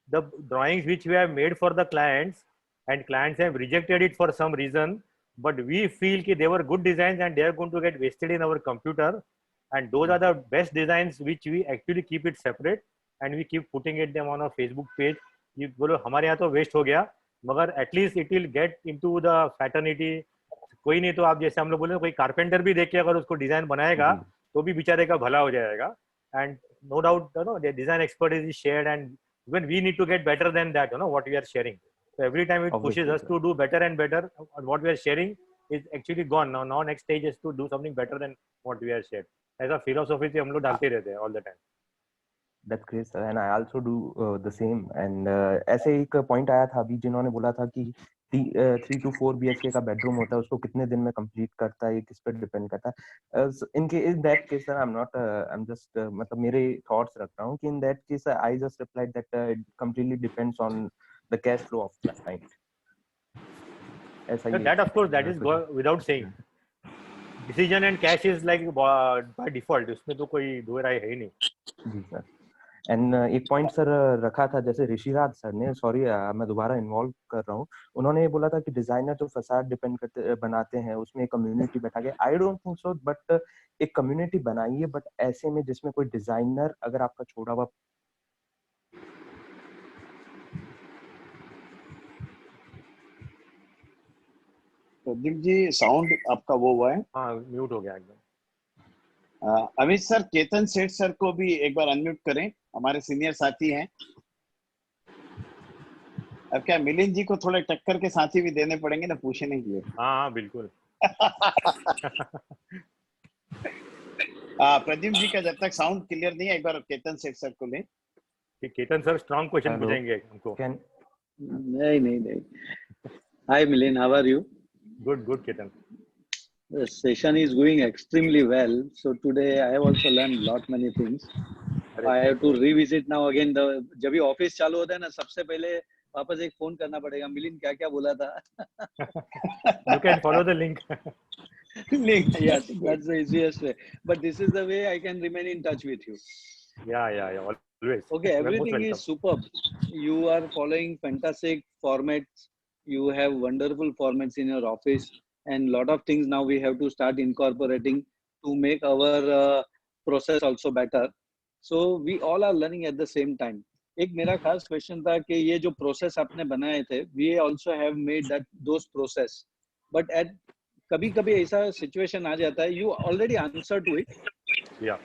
the drawings which we have made for the clients, and clients have rejected it for some reason, but we feel that they were good designs and they are going to get wasted in our computer, and those are the best designs which we actually keep it separate and we keep putting it them on our Facebook page. ये बोलो हमारे यहाँ तो waste हो गया, मगर at least it will get into the fraternity. कोई नहीं तो आप जैसे हम लोग बोले, कोई कारपेंटर भी देख के अगर उसको डिजाइन बनाएगा तो भी बेचारे का भला हो जाएगा। And no doubt no design expertise is shared, and when we need to get better than that, you know, what we are sharing. So every time it pushes us to do better and better. What we are sharing is actually gone. Now next stage is to do something better than what we are shared. ऐसा philosophy से हम लोग डालते रहते हैं all the time. That's great sir, and I also do the same. And ऐसे एक point आया था अभी जिन्होंने बोला था कि 3 to 4 BHK का बेडरूम होता है, उसको कितने दिन में कंप्लीट करता है, ये किस पे डिपेंड करता है. In that case sir I am just मतलब मेरे थॉट्स रख रहा हूँ कि in that case I just replied that it completely depends on the cash flow of client. ऐसा ही that of course that is without saying. Decision and cash is like by default, उसमें तो कोई दो राय है ही नहीं. जी सर. एंड एक पॉइंट सर रखा था जैसे ऋषिराज सर ने, सॉरी मैं दोबारा इन्वॉल्व कर रहा हूँ, उन्होंने ये बोला था कि डिजाइनर जो फसाड डिपेंड करते बनाते हैं उसमें एक कम्युनिटी बैठा के. I don't think so, but एक कम्युनिटी बनाइए, बट ऐसे में जिसमें कोई डिजाइनर अगर आपका छोड़ा हुआ. प्रदीप जी साउंड आपका वो हुआ है. हाँ म्यूट हो गया एकदम. अमित सर, केतन सेठ सर को भी एक बार अनम्यूट करें, हमारे सीनियर साथी हैं. अब क्या मिलिंद जी को थोड़े टक्कर के साथी भी देने पड़ेंगे ना पूछने के लिए. हाँ बिल्कुल. प्रदीप जी का जब तक साउंड क्लियर नहीं है, एक बार केतन सेठ सर को लें. केतन सर स्ट्रॉन्ग क्वेश्चन पूछेंगे हमको. नहीं. Hi Milind, how are you? Good, Ketan. The session is going extremely well. So today I have also learned lot many things. I have to revisit now again the जब भी office चालू होता है ना, सबसे पहले वापस एक फोन करना पड़ेगा, मिलिंद क्या क्या बोला था. You can follow the link. Yes, that's the easiest way. But this is the way I can remain in touch with you. Yeah, always. Okay, everything is superb. You are following fantastic formats. You have wonderful formats in your office, and lot of things now we have to start incorporating to make our process also better. So we all are learning at the same time. एक मेरा खास question था कि ये जो process आपने बनाए थे, we also have made that those process, but at कभी-कभी ऐसा सिचुएशन आ जाता है, you already answer to it. Yeah.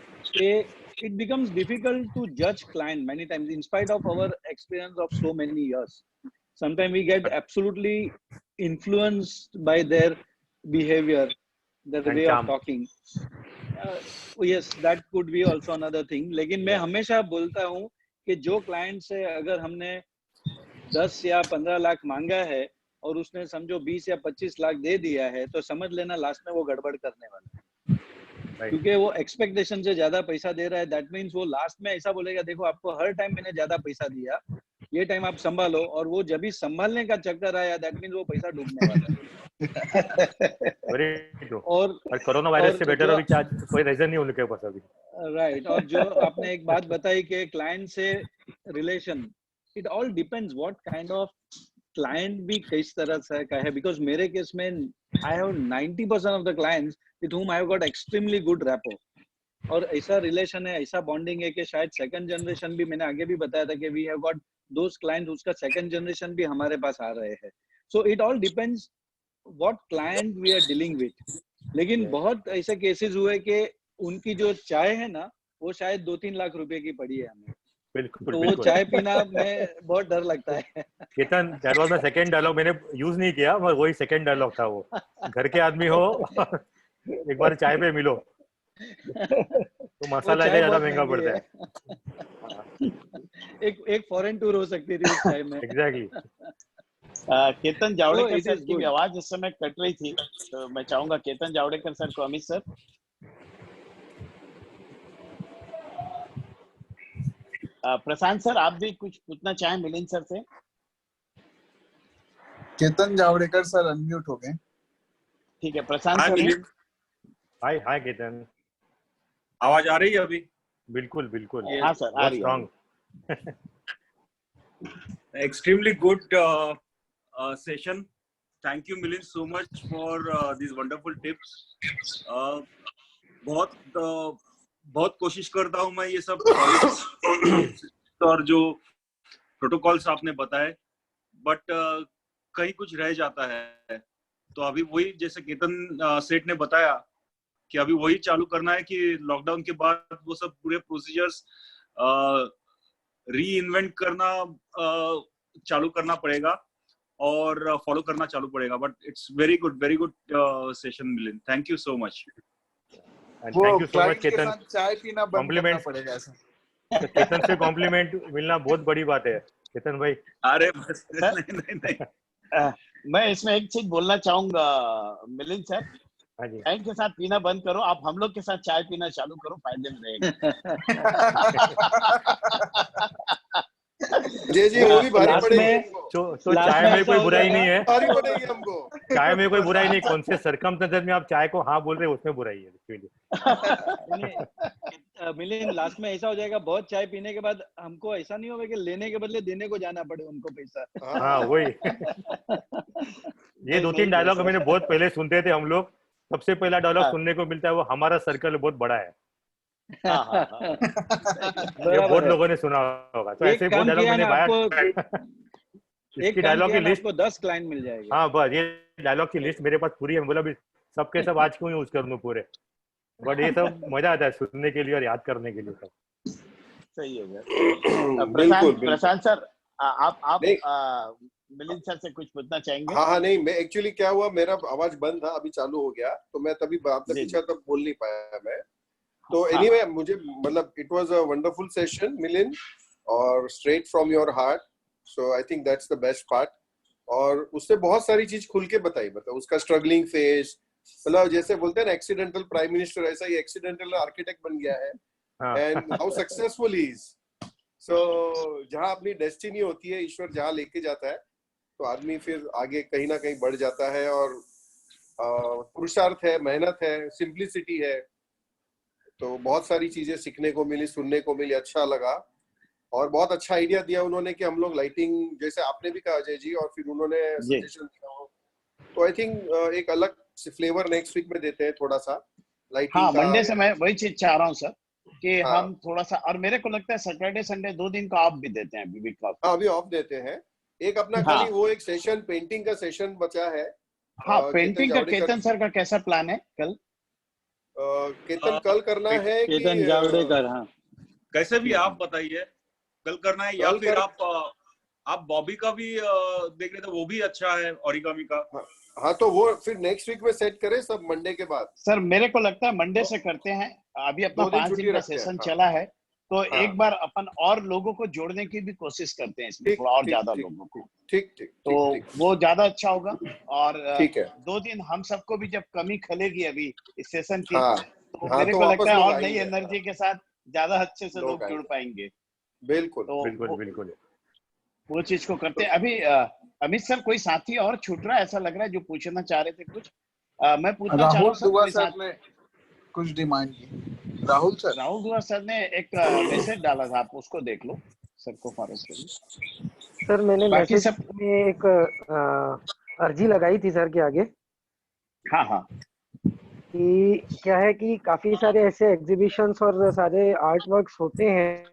It becomes difficult to judge client many times in spite of our experience of so many years. Sometimes we get absolutely influenced by their behavior, their way of talking. Yes, that could be also another thing. लेकिन मैं हमेशा बोलता हूँ कि जो client से अगर हमने 10 या 15 लाख मांगा है और उसने समझो 20 या 25 लाख दे दिया है, तो समझ लेना लास्ट में वो गड़बड़ करने वाला है. क्योंकि वो एक्सपेक्टेशन से ज्यादा पैसा दे रहा है. दैट मीन्स वो लास्ट में ऐसा बोलेगा, देखो आपको हर टाइम मैंने ज्यादा पैसा दिया, ये टाइम आप संभालो. और वो जब भी संभालने का चक्कर आया, दैट मीन्स वो पैसा डूबने वाला है. और कोरोना वायरस से बेटर अभी कोई रीजन नहीं उनके पास अभी. राइट. और जो आपने एक बात बताई कि क्लाइंट से relation, it all depends what kind of client भी किस तरह से का है. बिकॉज मेरे केस में I have 90% of the clients with whom I have got extremely good rapport. और ऐसा रिलेशन है, ऐसा बॉन्डिंग है कि शायद सेकंड जनरेशन भी, मैंने आगे भी बताया था कि we have got those clients, उसका सेकंड जनरेशन भी हमारे पास आ रहे हैं. So it all depends what client we are dealing with. लेकिन बहुत ऐसे केसेस हुए कि उनकी जो चाय है ना, वो शायद 2-3 लाख रुपए की पड़ी है हमें. बिल्कुल. तो वो चाय पीना में बहुत डर लगता है. Ketan, that was my second dialogue. मैंने यूज नहीं किया, पर वही सेकंड डायलॉग था. वो घर के आदमी हो, एक बार चाय पे मिलो तो मसाला ज्यादा महंगा पड़ता है. एक फॉरेन टूर हो सकती थी उस टाइम में. एग्जैक्टली. केतन जावड़ेकर सर की आवाज इस समय कट रही थी, तो मैं चाहूंगा केतन जावड़ेकर सर को. अमित सर. प्रशांत सर, आप भी कुछ पूछना चाहें मिलिंद सर से? केतन जावड़ेकर सर अनम्यूट हो गए. ठीक है, प्रशांत सर. हाय केतन, आवाज आ रही है अभी? बिल्कुल. हाँ सर, आ रही है. Extremely good session. Thank you Milind so much for these wonderful tips. बहुत कोशिश करता हूँ मैं ये सब और जो प्रोटोकॉल्स आपने बताए, बट कहीं कुछ रह जाता है. तो अभी वही जैसे केतन सेठ ने बताया कि अभी वही चालू करना है कि लॉकडाउन के बाद वो सब पूरे प्रोसीजर्स री इन्वेंट करना चालू करना पड़ेगा और फॉलो करना चालू पड़ेगा. But it's very good session Milind. Thank you so much. Thank you so much Ketan. चाय पीना बंद करना पड़ेगा ऐसा. तो केतन से कॉम्प्लीमेंट मिलना बहुत बड़ी बात है केतन भाई। अरे बस नहीं। मैं इसमें एक चीज बोलना चाहूंगा मिलिंद सर, हाँ जी। क्लाइंट के साथ पीना बंद करो, आप हम लोग के साथ चाय पीना चालू करो, फायदे में रहेगा। जी वो भी भारी पड़ेगी। तो चाय में कोई बुराई नहीं है, भारी पड़ेगी हमको। चाय में कोई बुराई नहीं, कौन से सर्कमस्टेंसेस में आप चाय को हाँ बोल रहे हो उसमें बुराई है। मिलिंद लास्ट में ऐसा हो जाएगा, बहुत चाय पीने के बाद हमको ऐसा नहीं होगा कि लेने के बदले देने को जाना पड़े उनको पैसा। हाँ वही। ये 2-3 डायलॉग मैंने बहुत पहले सुनते थे हम लोग। सबसे पहला डायलॉग सुनने को मिलता है वो हमारा सर्कल बहुत बड़ा है। ये बहुत लोगों ने सुना होगा। तो ऐसे बहुत डायलॉग मैंने बाया। इसकी डायलॉग की लिस्ट 10 क्लाइंट मिल जाएगा। हाँ बस ये डायलॉग की लिस्ट मेरे पास पूरी है। बोला भी सबके सब आज क्यों यूज कर लूं पूरे, बट ये सब मजा आता है सुनने के लिए और याद करने के लिए सब। सही है प्रशांत सर, आप मिलिंद सर से कुछ पूछना चाहेंगे? हाँ नहीं, मैं एक्चुअली क्या हुआ, मेरा आवाज बंद था, अभी चालू हो गया, तो मैं तभी आपने पूछा तब बोल नहीं पाया मैं। तो एनीवे मुझे मतलब it was a wonderful session Milind, और straight from your heart, so I think that's the best part. और उससे बहुत सारी चीज खुल के बताई, मतलब उसका स्ट्रगलिंग फेज, मतलब जैसे बोलते हैं ना एक्सीडेंटल प्राइम मिनिस्टर, ऐसा ही एक्सीडेंटल आर्किटेक्ट बन गया है, and how successful he is. So जहाँ अपनी डेस्टिनी होती है, ईश्वर जहाँ लेके जाता है, तो आदमी फिर आगे कहीं ना कहीं बढ़ जाता है। और पुरुषार्थ है, मेहनत है, सिंप्लिसिटी है, तो बहुत सारी चीजें सीखने को मिली, सुनने को मिली, अच्छा लगा। और बहुत अच्छा आइडिया दिया उन्होंने कि हम लोग लाइटिंग, जैसे आपने भी कहा अजय जी, और फिर उन्होंने सजेशन दिया हो, तो आई थिंक एक अलग फ्लेवर नेक्स्ट वीक में देते हैं थोड़ा सा लाइटिंग। हाँ, मंडे से मैं वही चीज चाह रहा हूँ सर कि हम थोड़ा सा, और मेरे को लगता है सैटरडे संडे 2 दिन का ऑफ भी देते हैं अभी वीक का। हाँ अभी ऑफ देते हैं। एक अपना खाली वो एक सेशन, पेंटिंग का सेशन बचा है। हाँ, पेंटिंग का केतन सर का कैसा प्लान है कल? केतन कल करना है कि केतन जावड़ेकर, हाँ कैसे भी आप बताइए, कल करना है या फिर आप बॉबी का भी देख रहे थे, वो भी अच्छा है ओरिगामी का। हाँ तो वो फिर नेक्स्ट वीक में सेट करें सब, मंडे के बाद। सर मेरे को लगता है मंडे से करते हैं, अभी अपना 5 दिन का सेशन चला है, तो एक बार अपन और लोगों को जोड़ने की भी कोशिश करते हैं इसमें, थोड़ा और ज्यादा लोगों को। ठीक, तो वो ज्यादा अच्छा होगा। और ठीक है, 2 दिन हम सबको भी जब कमी खलेगी अभी इस सेशन की, तो मेरे को लगता है और नई एनर्जी के साथ ज्यादा अच्छे से लोग जुड़ पाएंगे। बिल्कुल बिल्कुल वो चीज को करते हैं। अभी अमित सर कोई साथी और छूट रहा है ऐसा लग रहा है, जो पूछना चाह रहे थे कुछ? मैं पूछना चाह रहा हूँ सर ने कुछ डिमांड की। राहुल दुआ सर ने एक मैसेज डाला था, आप उसको देख लो, सर को फॉरवर्ड करिए। सर मैंने मैसेज में एक अर्जी लगाई थी सर के आगे। हाँ कि क्या है कि काफी सारे ऐसे एग्जीबिशंस और सारे आर्ट वर्क्स होते हैं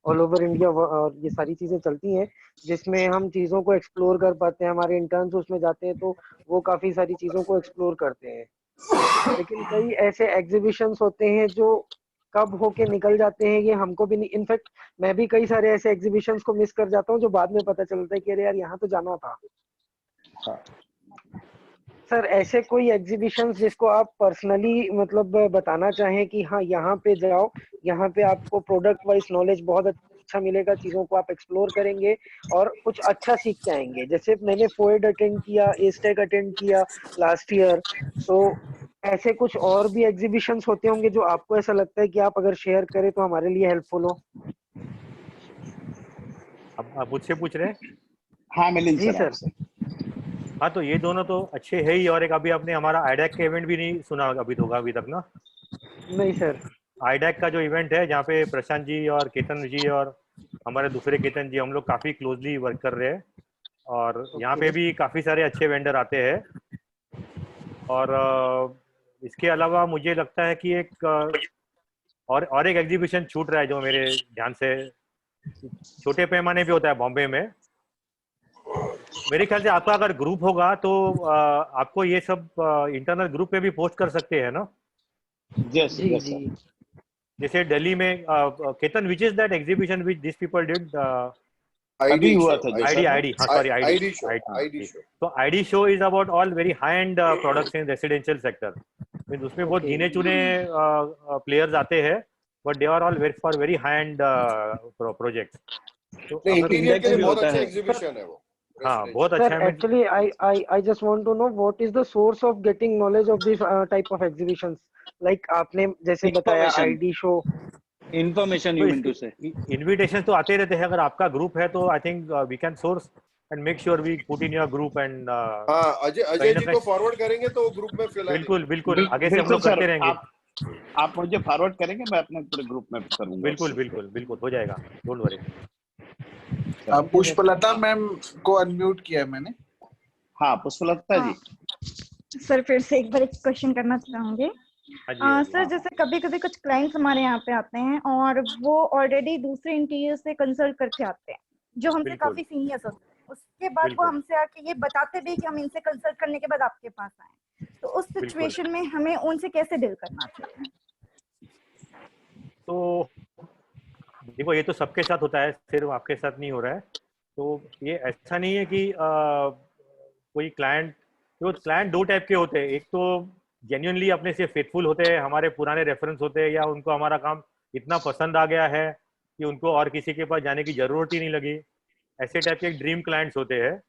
ऑल ओवर इंडिया, और ये सारी चीजें चलती हैं जिसमें हम चीजों को एक्सप्लोर कर पाते हैं। हमारे इंटर्न्स उसमें जाते हैं तो वो काफी सारी चीजों को एक्सप्लोर करते हैं। लेकिन कई ऐसे एग्जीबिशंस होते हैं जो कब होके निकल जाते हैं ये हमको भी नहीं। इनफैक्ट मैं भी कई सारे ऐसे एग्जीबिशंस को मिस कर जाता हूँ जो बाद में पता चलता है कि अरे यार यहाँ तो जाना था। सर ऐसे कोई एग्जीबिशंस जिसको आप पर्सनली मतलब बताना चाहें कि हाँ यहाँ पे जाओ, यहाँ पे आपको प्रोडक्ट वाइज नॉलेज बहुत अच्छा मिलेगा, चीजों को आप एक्सप्लोर करेंगे और कुछ अच्छा सीख के आएंगे। जैसे मैंने फोएड अटेंड किया, एस्टेक अटेंड किया लास्ट ईयर, तो ऐसे कुछ और भी एग्जीबिशंस होते होंगे जो आपको ऐसा लगता है कि आप अगर शेयर करें तो हमारे लिए हेल्पफुल हो। अब आप मुझसे पूछ रहे हैं? हाँ मिलिंद जी सर। हाँ तो ये दोनों तो अच्छे है ही, और एक अभी आपने हमारा आईडैक का इवेंट भी नहीं सुना अभी तो होगा अभी तक ना? नहीं सर। आईडैक का जो इवेंट है जहाँ पे प्रशांत जी और केतन जी और हमारे दूसरे केतन जी, हम लोग काफी क्लोजली वर्क कर रहे हैं, और यहाँ पे भी काफी सारे अच्छे वेंडर आते हैं। और इसके अलावा मुझे लगता है कि एक और एक एग्जीबिशन छूट रहा है जो मेरे ध्यान से, छोटे पैमाने पे होता है बॉम्बे में। मेरे ख्याल से आपका अगर ग्रुप होगा तो आपको ये सब इंटरनल ग्रुप पे भी पोस्ट कर सकते हैं ना? Yes yes. जैसे दिल्ली में Ketan, which is that exhibition which this people did? ID हुआ था। ID show. तो ID show is about all very high end products in residential sector. उसमें बहुत गिने चुने प्लेयर्स आते हैं but they are all for very high-end projects. So interior के लिए बहुत अच्छा एग्जीबिशन है वो। हाँ, बहुत अच्छा है। Actually, I just want to know what is the source of getting knowledge of this type of exhibitions? Like आपने जैसे बताया ID show, information you mean to say? Invitations तो आते रहते हैं। अगर आपका ग्रुप है तो I think we can source and make sure we put in your group and हाँ, अजय जी को फॉरवर्ड करेंगे तो ग्रुप में फिल बिल्कुल आगे से हम लोग करते रहेंगे। आप मुझे फॉरवर्ड करेंगे, मैं अपने पूरे ग्रुप में करूंगा। बिल्कुल हो जाएगा, डोंट वरी। पुष्पलता मैम को अनम्यूट किया है मैंने। हाँ पुष्पलता जी। सर फिर से एक बार एक क्वेश्चन करना चाहूंगी। सर जैसे कभी कभी कुछ क्लाइंट्स हमारे यहाँ पे आते हैं और वो ऑलरेडी दूसरे इंटीरियर से कंसल्ट करके आते हैं जो हमसे काफी सीनियर्स होते हैं, उसके बाद वो हमसे आके ये बताते भी कि हम इनसे कंसल्ट करने के बाद आपके पास आए, तो उस सिचुएशन में हमें उनसे कैसे डील करना चाहिए? तो देखो ये तो सबके साथ होता है, सिर्फ आपके साथ नहीं हो रहा है। तो ये ऐसा नहीं है कि कोई क्लाइंट दो टाइप के होते हैं। एक तो जेन्युइनली अपने से फेथफुल होते हैं, हमारे पुराने रेफरेंस होते हैं, या उनको हमारा काम इतना पसंद आ गया है कि उनको और किसी के पास जाने की जरूरत ही नहीं लगी। ऐसे टाइप के ड्रीम क्लाइंट्स होते हैं।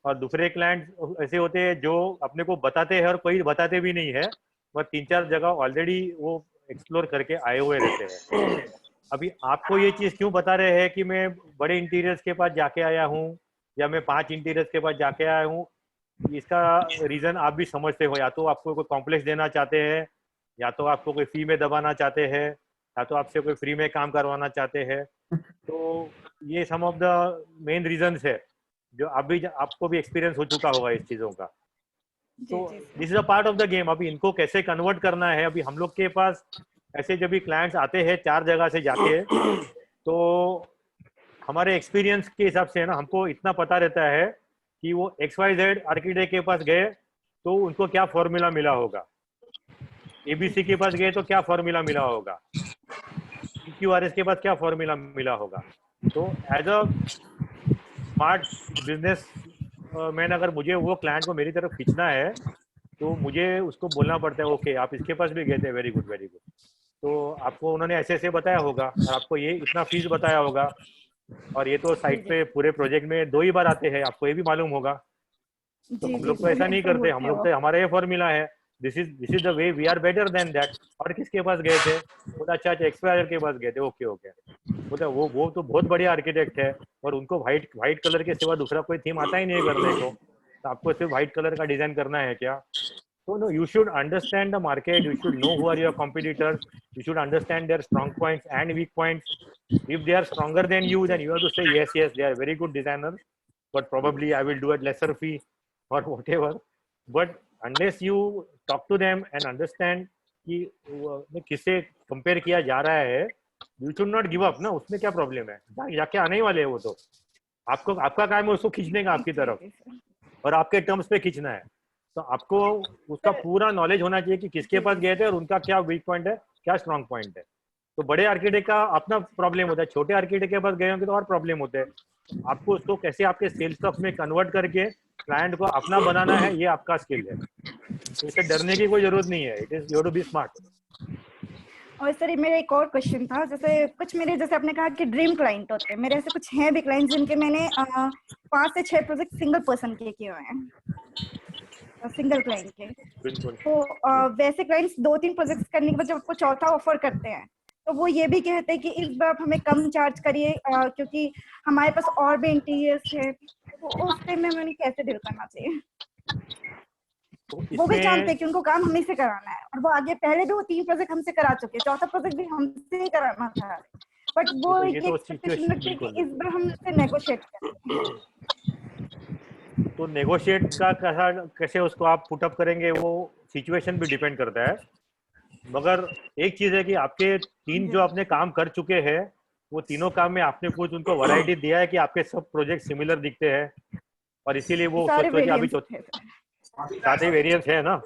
और दूसरे क्लाइंट्स ऐसे होते हैं जो अपने को बताते हैं और कोई बताते भी नहीं है, बस 3-4 जगह ऑलरेडी वो एक्सप्लोर करके आए हुए रहते हैं। अभी आपको ये चीज़ क्यों बता रहे हैं कि मैं बड़े इंटीरियर्स के पास जाके आया हूँ या मैं 5 इंटीरियर्स के पास जाके आया हूँ, इसका रीज़न आप भी समझते हो। या तो आपको कोई कॉम्प्लेक्स देना चाहते हैं, या तो आपको कोई फी में दबाना चाहते हैं, या तो आपसे कोई फ्री में काम करवाना चाहते हैं। तो ये सम ऑफ द मेन रीजंस है जो आपको भी एक्सपीरियंस हो चुका होगा इस चीज़ों का। तो this is a part of the game. अभी इनको कैसे कन्वर्ट करना है, अभी हम लोग के पास ऐसे जब भी क्लाइंट्स आते हैं 4 जगह से जाके, तो हमारे एक्सपीरियंस के हिसाब से ना हमको इतना पता रहता है कि वो XYZ आर्किटेक्ट के पास गए तो उनको क्या फॉर्मूला मिला होगा, ABC के पास गए तो क्या फॉर्मूला मिला होगा, QRS के पास क्या फॉर्मूला मिला होगा। तो as a smart business man अगर मुझे वो क्लाइंट को मेरी तरफ खींचना है तो मुझे उसको बोलना पड़ता है ओके आप इसके पास भी गए थे, वेरी गुड वेरी गुड। तो आपको उन्होंने ऐसे बताया होगा और आपको ये इतना फीस बताया होगा, और ये तो साइट पे पूरे प्रोजेक्ट में 2 ही बार आते हैं, आपको ये भी मालूम होगा। तो हम लोग तो ऐसा नहीं करते, हम लोग तो हमारा ये फॉर्मूला है, this is the way, we are better than that. और किसके पास गए थे? बोला अच्छा XYZ के पास गए थे, ओके ओके। बोला वो तो बहुत बढ़िया आर्किटेक्ट है और उनको व्हाइट कलर के सिवा दूसरा कोई थीम आता ही नहीं है करने को, तो आपको सिर्फ व्हाइट कलर का डिजाइन करना है क्या? So no, you should understand the market. You should know who are your competitors. You should understand their strong points and weak points. If they are stronger than you, then you have to say yes, they are very good designers, but probably I will do at lesser fee or whatever. But unless you talk to them and understand कि किससे compare किया जा रहा है, you should not give up ना। उसमें क्या problem है? जाके आने ही वाले हैं वो तो। आपका काम है उसको खींचने का आपकी तरफ और आपके टर्म्स पे खींचना है। तो आपको उसका पूरा नॉलेज होना चाहिए कि किसके पास गए थे और उनका क्या वीक पॉइंट है, क्या स्ट्रॉन्ग पॉइंट है। तो बड़े आर्किटेक्ट का अपना प्रॉब्लम होता है, छोटे आर्किटेक्ट के पास गए होंगे तो और प्रॉब्लम होते हैं। आपको उसको कैसे आपके सेल्स स्टॉक में कन्वर्ट करके क्लाइंट को अपना बनाना है, ये आपका स्किल है। तो इससे डरने की कोई जरूरत नहीं है, it is you to be smart. और सर मेरा एक और क्वेश्चन था, जैसे कुछ मेरे जैसे आपने कहा कि ड्रीम क्लाइंट होते हैं, मेरे ऐसे कुछ हैं भी क्लाइंट जिनके मैंने 5 से 6 प्रोजेक्ट सिंगल पर्सन के किए हुए हैं, सिंगल क्लाइंट के। तो वैसे क्लाइंट्स 2-3 प्रोजेक्ट्स करने के बाद जब आपको चौथा ऑफर करते हैं तो वो ये भी कहते हैं कि इस बार हमें कम चार्ज करिए क्योंकि हमारे पास और भी इंटीरियर्स है। तो उस टाइम में हमें कैसे डील करना चाहिए? वो भी जानते हैं कि उनको काम हमें से कराना है और वो आगे पहले भी वो 3 प्रोजेक्ट हमसे करा चुके हैं, चौथा प्रोजेक्ट भी हमसे ही कराना था, बट वो ये एक्सपेक्टेशन रखते हैं कि इस बार हम उससे नेगोशिएट करें। तो नेगोशिएट का कैसे उसको आप पुट अप करेंगे वो सिचुएशन भी डिपेंड करता है। मगर एक चीज है कि आपके 3 जो आपने काम कर चुके हैं वो तीनों काम में आपने कुछ उनको वैरायटी दिया है कि आपके सब प्रोजेक्ट सिमिलर दिखते हैं और इसीलिए वो सोचो कि अभी सारे वेरिएंट्स है ना।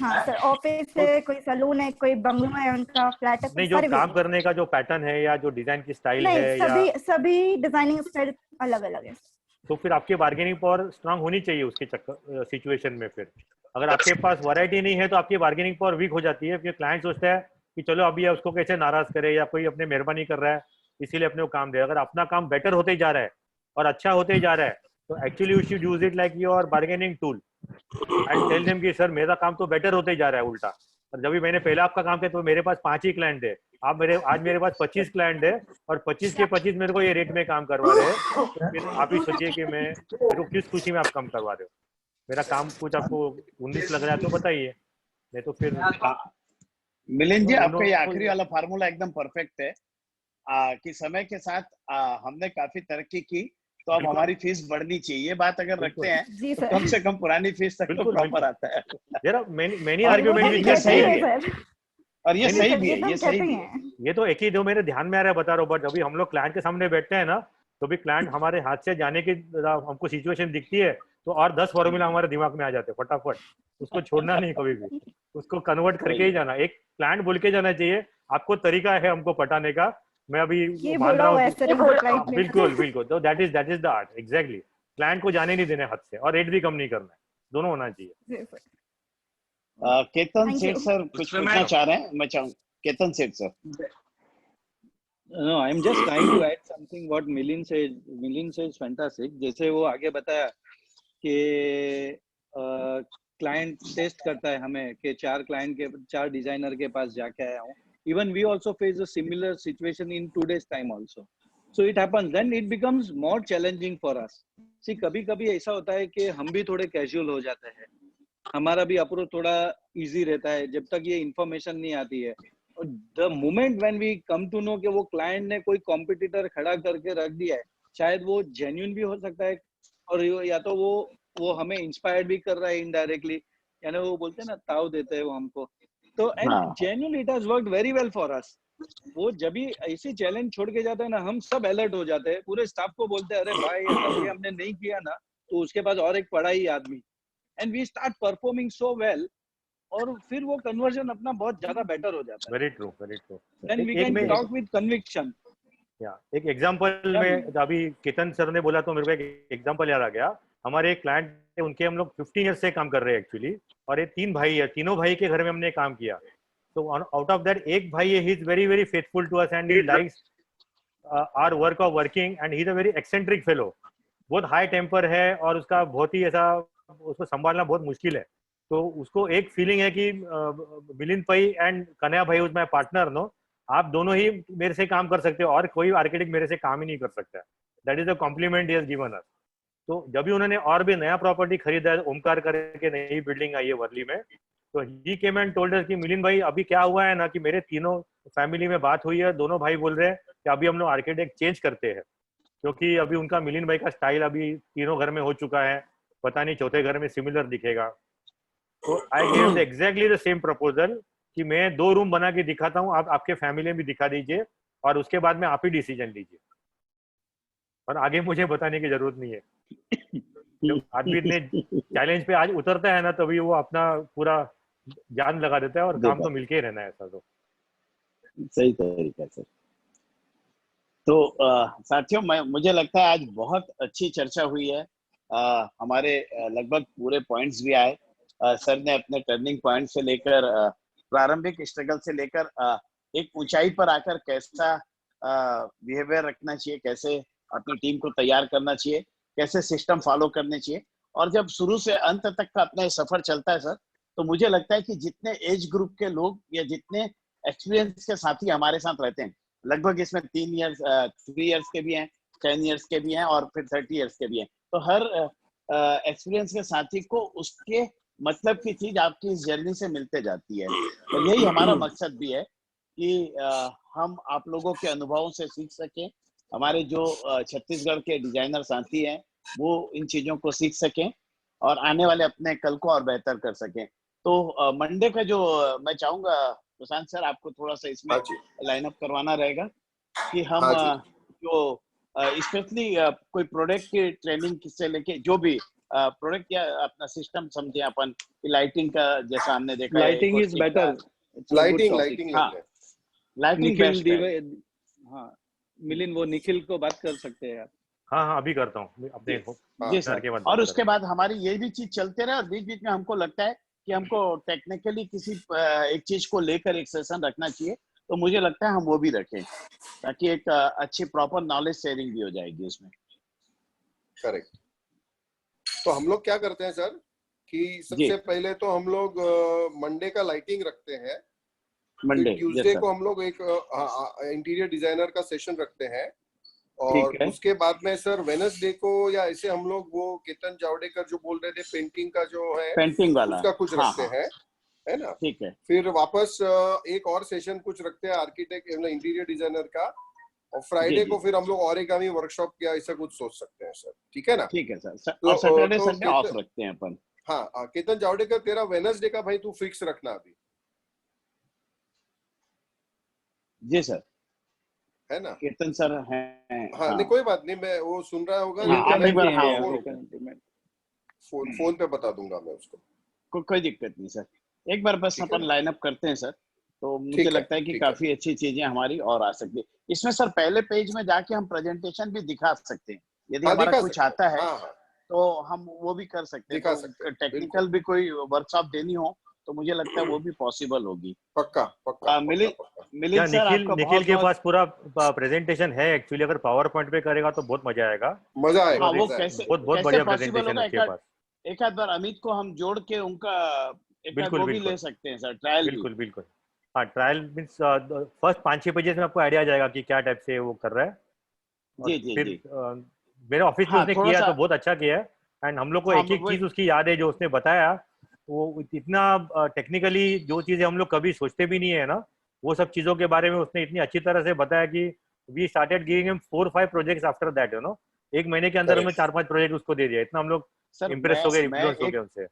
हाँ सर, ऑफिस है, कोई सैलून है, कोई बंगलो है, उनका फ्लैट है, नहीं जो काम करने का जो पैटर्न है या जो डिजाइन की स्टाइल है, सभी डिजाइनिंग स्टाइल अलग अलग है। तो फिर आपकी बार्गेनिंग पावर स्ट्रांग होनी चाहिए उसके सिचुएशन में। फिर अगर आपके पास वैरायटी नहीं है तो आपकी बार्गेनिंग पावर वीक हो जाती है, क्योंकि क्लाइंट सोचता है कि चलो अभी उसको कैसे नाराज करे या कोई अपने मेहरबानी कर रहा है इसीलिए अपने को काम दे। अगर अपना काम बेटर होते ही जा रहा है और अच्छा होते ही जा रहा है तो actually you should use it like your bargaining tool and tell them कि सर मेरा काम तो बेटर होते ही जा रहा है उल्टा। और जब भी मैंने पहले आपका काम किया तो मेरे पास 5 ही क्लाइंट है, आप आज मेरे पास 25 क्लाइंट है और 25 के 25 मेरे को ये रेट में काम करवा रहे हैं, तो फिर आप ही सोचिए कि मेरे को किस खुशी में आप काम करवा रहे हो। मेरा काम कुछ आपको 19 लग रहा है तो बताइए, नहीं तो फिर। मिलिंद जी, आपका ये आखिरी वाला फार्मूला एकदम परफेक्ट है कि समय के साथ हमने काफी तरक्की की तो अब हमारी फीस बढ़नी चाहिए। ये बात अगर रखते हैं तो कम से कम पुरानी फीस तक तो प्रॉपर आता है। मैनी आर्गुमेंट ये सही है और ये सही भी है, ये सही भी है। ये तो एक ही दो मेरे ध्यान में आ रहा है बता रहा हूँ, बट अभी हम लोग क्लाइंट के सामने बैठते हैं ना तो भी क्लाइंट हमारे हाथ से जाने की हमको सिचुएशन दिखती है तो और 10 फॉर्मूला हमारे दिमाग में आ जाते हैं फटाफट, उसको छोड़ना नहीं कभी भी, उसको कन्वर्ट करके ही जाना। एक क्लाइंट बोल के जाना चाहिए आपको तरीका है हमको पटाने का, मैं अभी मान रहा हूँ। बिल्कुल बिल्कुल, तो that is the art exactly. Client को जाने नहीं देने हद से और रेट भी कम नहीं करना है, दोनों होना चाहिए। केतन सेठ सर कुछ पूछना चाह रहे हैं, मैं चाहूँ केतन सेठ sir. No, I'm just trying to add something what Milind said. Milind says fantastic. जैसे वो आगे बताया कि क्लाइंट टेस्ट करता है हमें कि 4 डिजाइनर के पास जाके आया हूँ। Even we also face a similar situation in today's time also. So it happens, then it becomes more challenging for us. See, कभी-कभी ऐसा होता है कि हम भी थोड़े कैजुअल हो जाते हैं, हमारा भी अप्रोच थोड़ा इजी रहता है जब तक ये इन्फॉर्मेशन नहीं आती है। The moment when we come to know कि वो क्लाइंट ने कोई कॉम्पिटिटर खड़ा करके रख दिया है, शायद वो जेन्युइन भी हो सकता है और या तो वो हमें इंस्पायर्ड भी कर रहा है इनडायरेक्टली, यानी वो बोलते हैं ना ताव देते हैं वो हमको, तो and genuinely it has worked very well for us. वो जब भी ऐसी चैलेंज छोड़ के जाता है ना, हम सब अलर्ट हो जाते हैं, पूरे स्टाफ को बोलते हैं अरे भाई अगर ये हमने नहीं किया ना तो उसके पास और एक पड़ा ही आदमी, and we start performing so well, और फिर वो कन्वर्जन अपना बहुत ज्यादा बेटर हो जाता है। Very true, very true. Then we can talk with conviction. या एक एग्जांपल में अभी केतन सर ने बोला तो मेरे को एक एग्जांपल याद आ गया। हमारे एक क्लाइंट है, उनके हम लोग 15 ईयर्स से काम कर रहे हैं एक्चुअली, और ये 3 भाई है, तीनों भाई के घर में हमने काम किया। तो आउट ऑफ दैट एक भाई है, he is very very faithful to us and he likes our work of working and he is a very eccentric fellow. बहुत हाई टेम्पर है और उसका बहुत ही ऐसा, उसको संभालना बहुत मुश्किल है। तो उसको एक फीलिंग है कि मिलिंद भाई एंड कन्हैया भाई उज माय पार्टनर, नो, आप दोनों ही मेरे से काम कर सकते हो और कोई आर्किटेक्ट मेरे से काम ही नहीं कर सकता। That is the compliment he has given us. तो जब भी उन्होंने और भी नया प्रॉपर्टी खरीदा है, ओमकार करके नई बिल्डिंग आई है वर्ली में, तो ही केम एंड टोल्ड अस कि मिलिंद भाई अभी क्या हुआ है ना कि मेरे तीनों फैमिली में बात हुई है, दोनों भाई बोल रहे हैं कि अभी हम लोग आर्किटेक्ट चेंज करते हैं, क्योंकि अभी उनका मिलिंद भाई का स्टाइल अभी तीनों घर में हो चुका है, पता नहीं चौथे घर में सिमिलर दिखेगा। तो I gave exactly the same proposal कि मैं 2 रूम बना के दिखाता हूँ, आप आपके फैमिली में भी दिखा दीजिए और उसके बाद में आप ही डिसीजन लीजिए, और आगे मुझे बताने की जरूरत नहीं है। जब आदमी इतने चैलेंज पे आज उतरता है ना, तभी वो अपना पूरा जान लगा देता है और काम तो मिलके ही रहना है। ऐसा तो सही तरीका से। तो साथियों, मुझे लगता है आज बहुत अच्छी चर्चा हुई है। हमारे लगभग पूरे पॉइंट्स भी आए। सर ने अपने टर्निंग पॉइंट से लेकर प्रारंभिक स्ट्रगल से लेकर एक ऊंचाई पर आकर कैसा बिहेवियर रखना चाहिए, कैसे अपनी टीम को तैयार करना चाहिए, कैसे सिस्टम फॉलो करने चाहिए, और जब शुरू से अंत तक का अपना सफर चलता है सर, तो मुझे लगता है कि जितने एज ग्रुप के लोग या जितने एक्सपीरियंस के साथी हमारे साथ रहते हैं, लगभग इसमें 3 इयर्स के भी हैं, 10 इयर्स के भी हैं और फिर 30 इयर्स के भी हैं। तो हर एक्सपीरियंस के साथी को उसके मतलब की चीज आपकी इस जर्नी से मिलते जाती है। तो यही हमारा मकसद भी है कि हम आप लोगों के अनुभवों से सीख सकें, हमारे जो छत्तीसगढ़ के डिजाइनर साथी हैं वो इन चीजों को सीख सकें और आने वाले अपने कल को और बेहतर कर सकें। तो मंडे का जो मैं चाहूंगा प्रशांत सर आपको थोड़ा सा इसमें लाइनअप करवाना रहेगा कि हम जो स्पेशली कोई प्रोडक्ट की ट्रेनिंग से लेके जो भी प्रोडक्ट या अपना सिस्टम समझे अपन, लाइटिंग का जैसा हमने देखा, lighting is better, lighting Nikhil हाँ मिलिंद, वो निखिल को बात कर सकते हैं आप। हाँ अभी करता हूँ अपने जी सर। और उसके बाद हमारी ये भी चीज चलते रहे और बीच बीच में हमको लगता है कि हमको टेक्निकली किसी एक चीज को लेकर एक सेशन रखना चाहिए, तो मुझे लगता है हम वो भी रखें, ताकि एक अच्छी प्रॉपर नॉलेज शेयरिंग भी हो जाएगी उसमें। करेक्ट। तो हम लोग क्या करते हैं सर कि सबसे पहले तो हम लोग मंडे का लाइटिंग रखते हैं, मंडे, ट्यूसडे को हम लोग एक इंटीरियर डिजाइनर का सेशन रखते हैं, और उसके बाद में सर वेडनेसडे को या ऐसे हम लोग वो केतन जावड़ेकर जो बोल रहे थे पेंटिंग का जो है पेंटिंग वाला उसका कुछ रखते हैं, है ना? ठीक है। फिर वापस एक और सेशन कुछ रखते हैं आर्किटेक्ट इंटीरियर डिजाइनर का, और फ्राइडे को फिर हम लोग ओरिगामी वर्कशॉप या ऐसा कुछ सोच सकते हैं सर, ठीक है ना? ठीक है सर। और सैटरडे संडे ऑफ रखते हैं अपन। हाँ, केतन जावड़ेकर तेरा वेडनेसडे का भाई तू फिक्स रखना अभी। जी सर, है ना? केतन सर हैं। हाँ, नहीं कोई बात नहीं, मैं वो सुन रहा होगा, फोन पे बता दूंगा मैं उसको, कोई दिक्कत नहीं सर। एक बार बस अपन लाइन अप करते हैं सर, तो मुझे लगता है कि काफी अच्छी चीजें हमारी और आ सकती है इसमें सर। पहले पेज में जाके हम प्रेजेंटेशन भी दिखा सकते हैं, यदि हमारा कुछ आता है तो हम वो भी कर सकते हैं। तो टेक्निकल भी कोई वर्कशॉप देनी हो तो मुझे लगता है वो भी पॉसिबल होगी। पक्का। मिलिंद सर, आपका निखिल के पास पूरा प्रेजेंटेशन है एक्चुअली, अगर पावर पॉइंट पे करेगा तो बहुत मजा आएगा। वो कैसे बहुत बढ़िया प्रेजेंटेशन है उसके पास। एक आध बार अमित को हम जोड़ के उनका वो भी ले सकते हैं सर, ट्रायल। बिल्कुल। हाँ, ट्रायल मीन्स फर्स्ट 5-6 पेजेस में आपको आइडिया आ जाएगा कि क्या टाइप से वो कर रहा है। जी। मेरे ऑफिस में उसने किया तो बहुत अच्छा किया है, एंड हम लोग को एक एक चीज उसकी याद है जो उसने बताया। वो इतना टेक्निकली जो चीजें हम लोग कभी सोचते भी नहीं है ना, वो सब चीजों के बारे में उसने इतनी अच्छी तरह से बताया कि we started giving him 4-5 projects after that, you know. एक महीने के अंदर हमें 4-5 प्रोजेक्ट उसको दे दिया। इतना हम लोग इम्प्रेस हो गए, इन्फ्लुएंस हो गए उनसे।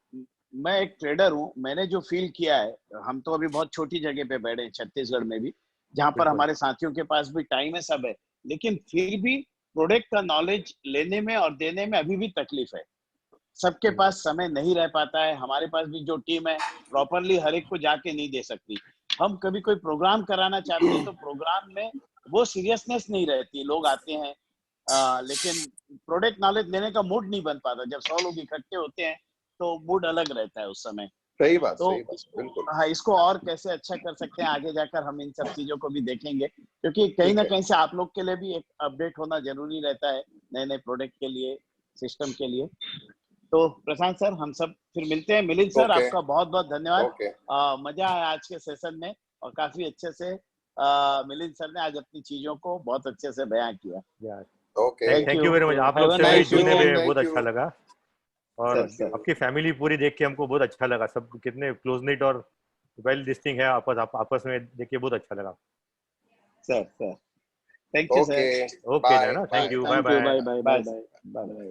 मैं एक ट्रेडर हूँ, मैंने जो फील किया है, हम तो अभी बहुत छोटी जगह पे बैठे हैं छत्तीसगढ़ में भी, जहाँ पर हमारे साथियों के पास भी टाइम है, सब है, लेकिन फिर भी प्रोडक्ट का नॉलेज लेने में और देने में अभी भी तकलीफ है। सबके पास समय नहीं रह पाता है। हमारे पास भी जो टीम है प्रॉपरली हर एक को जाके नहीं दे सकती। हम कभी कोई प्रोग्राम कराना चाहते हैं तो प्रोग्राम में वो सीरियसनेस नहीं रहती। लोग आते हैं लेकिन प्रोडक्ट नॉलेज लेने का मूड नहीं बन पाता। जब 100 लोग इकट्ठे होते हैं तो मूड अलग रहता है उस समय। सही बात, तो बिल्कुल। हाँ, इसको और कैसे अच्छा कर सकते हैं आगे जाकर हम इन सब चीजों को भी देखेंगे, क्योंकि कहीं ना कहीं से आप लोग के लिए भी एक अपडेट होना जरूरी रहता है नए नए प्रोडक्ट के लिए, सिस्टम के लिए। तो प्रशांत सर, हम सब फिर मिलते हैं। मिलिंद सर, आपका बहुत बहुत धन्यवाद। मजा आया आज के सेशन में, और काफी अच्छे से मिलिंद सर ने आज अपनी चीजों को बहुत अच्छे से बयां किया। Thank you very much. आप लोग से जुड़ने में बहुत अच्छा लगा, और आपकी फैमिली पूरी देख के हमको बहुत अच्छा लगा। सब कितने क्लोज निट और वेल दिस थिंग है आपस में, देख के बहुत अच्छा लगा sir. Thank you sir. Okay ना, थैंक यू, बाय बाय।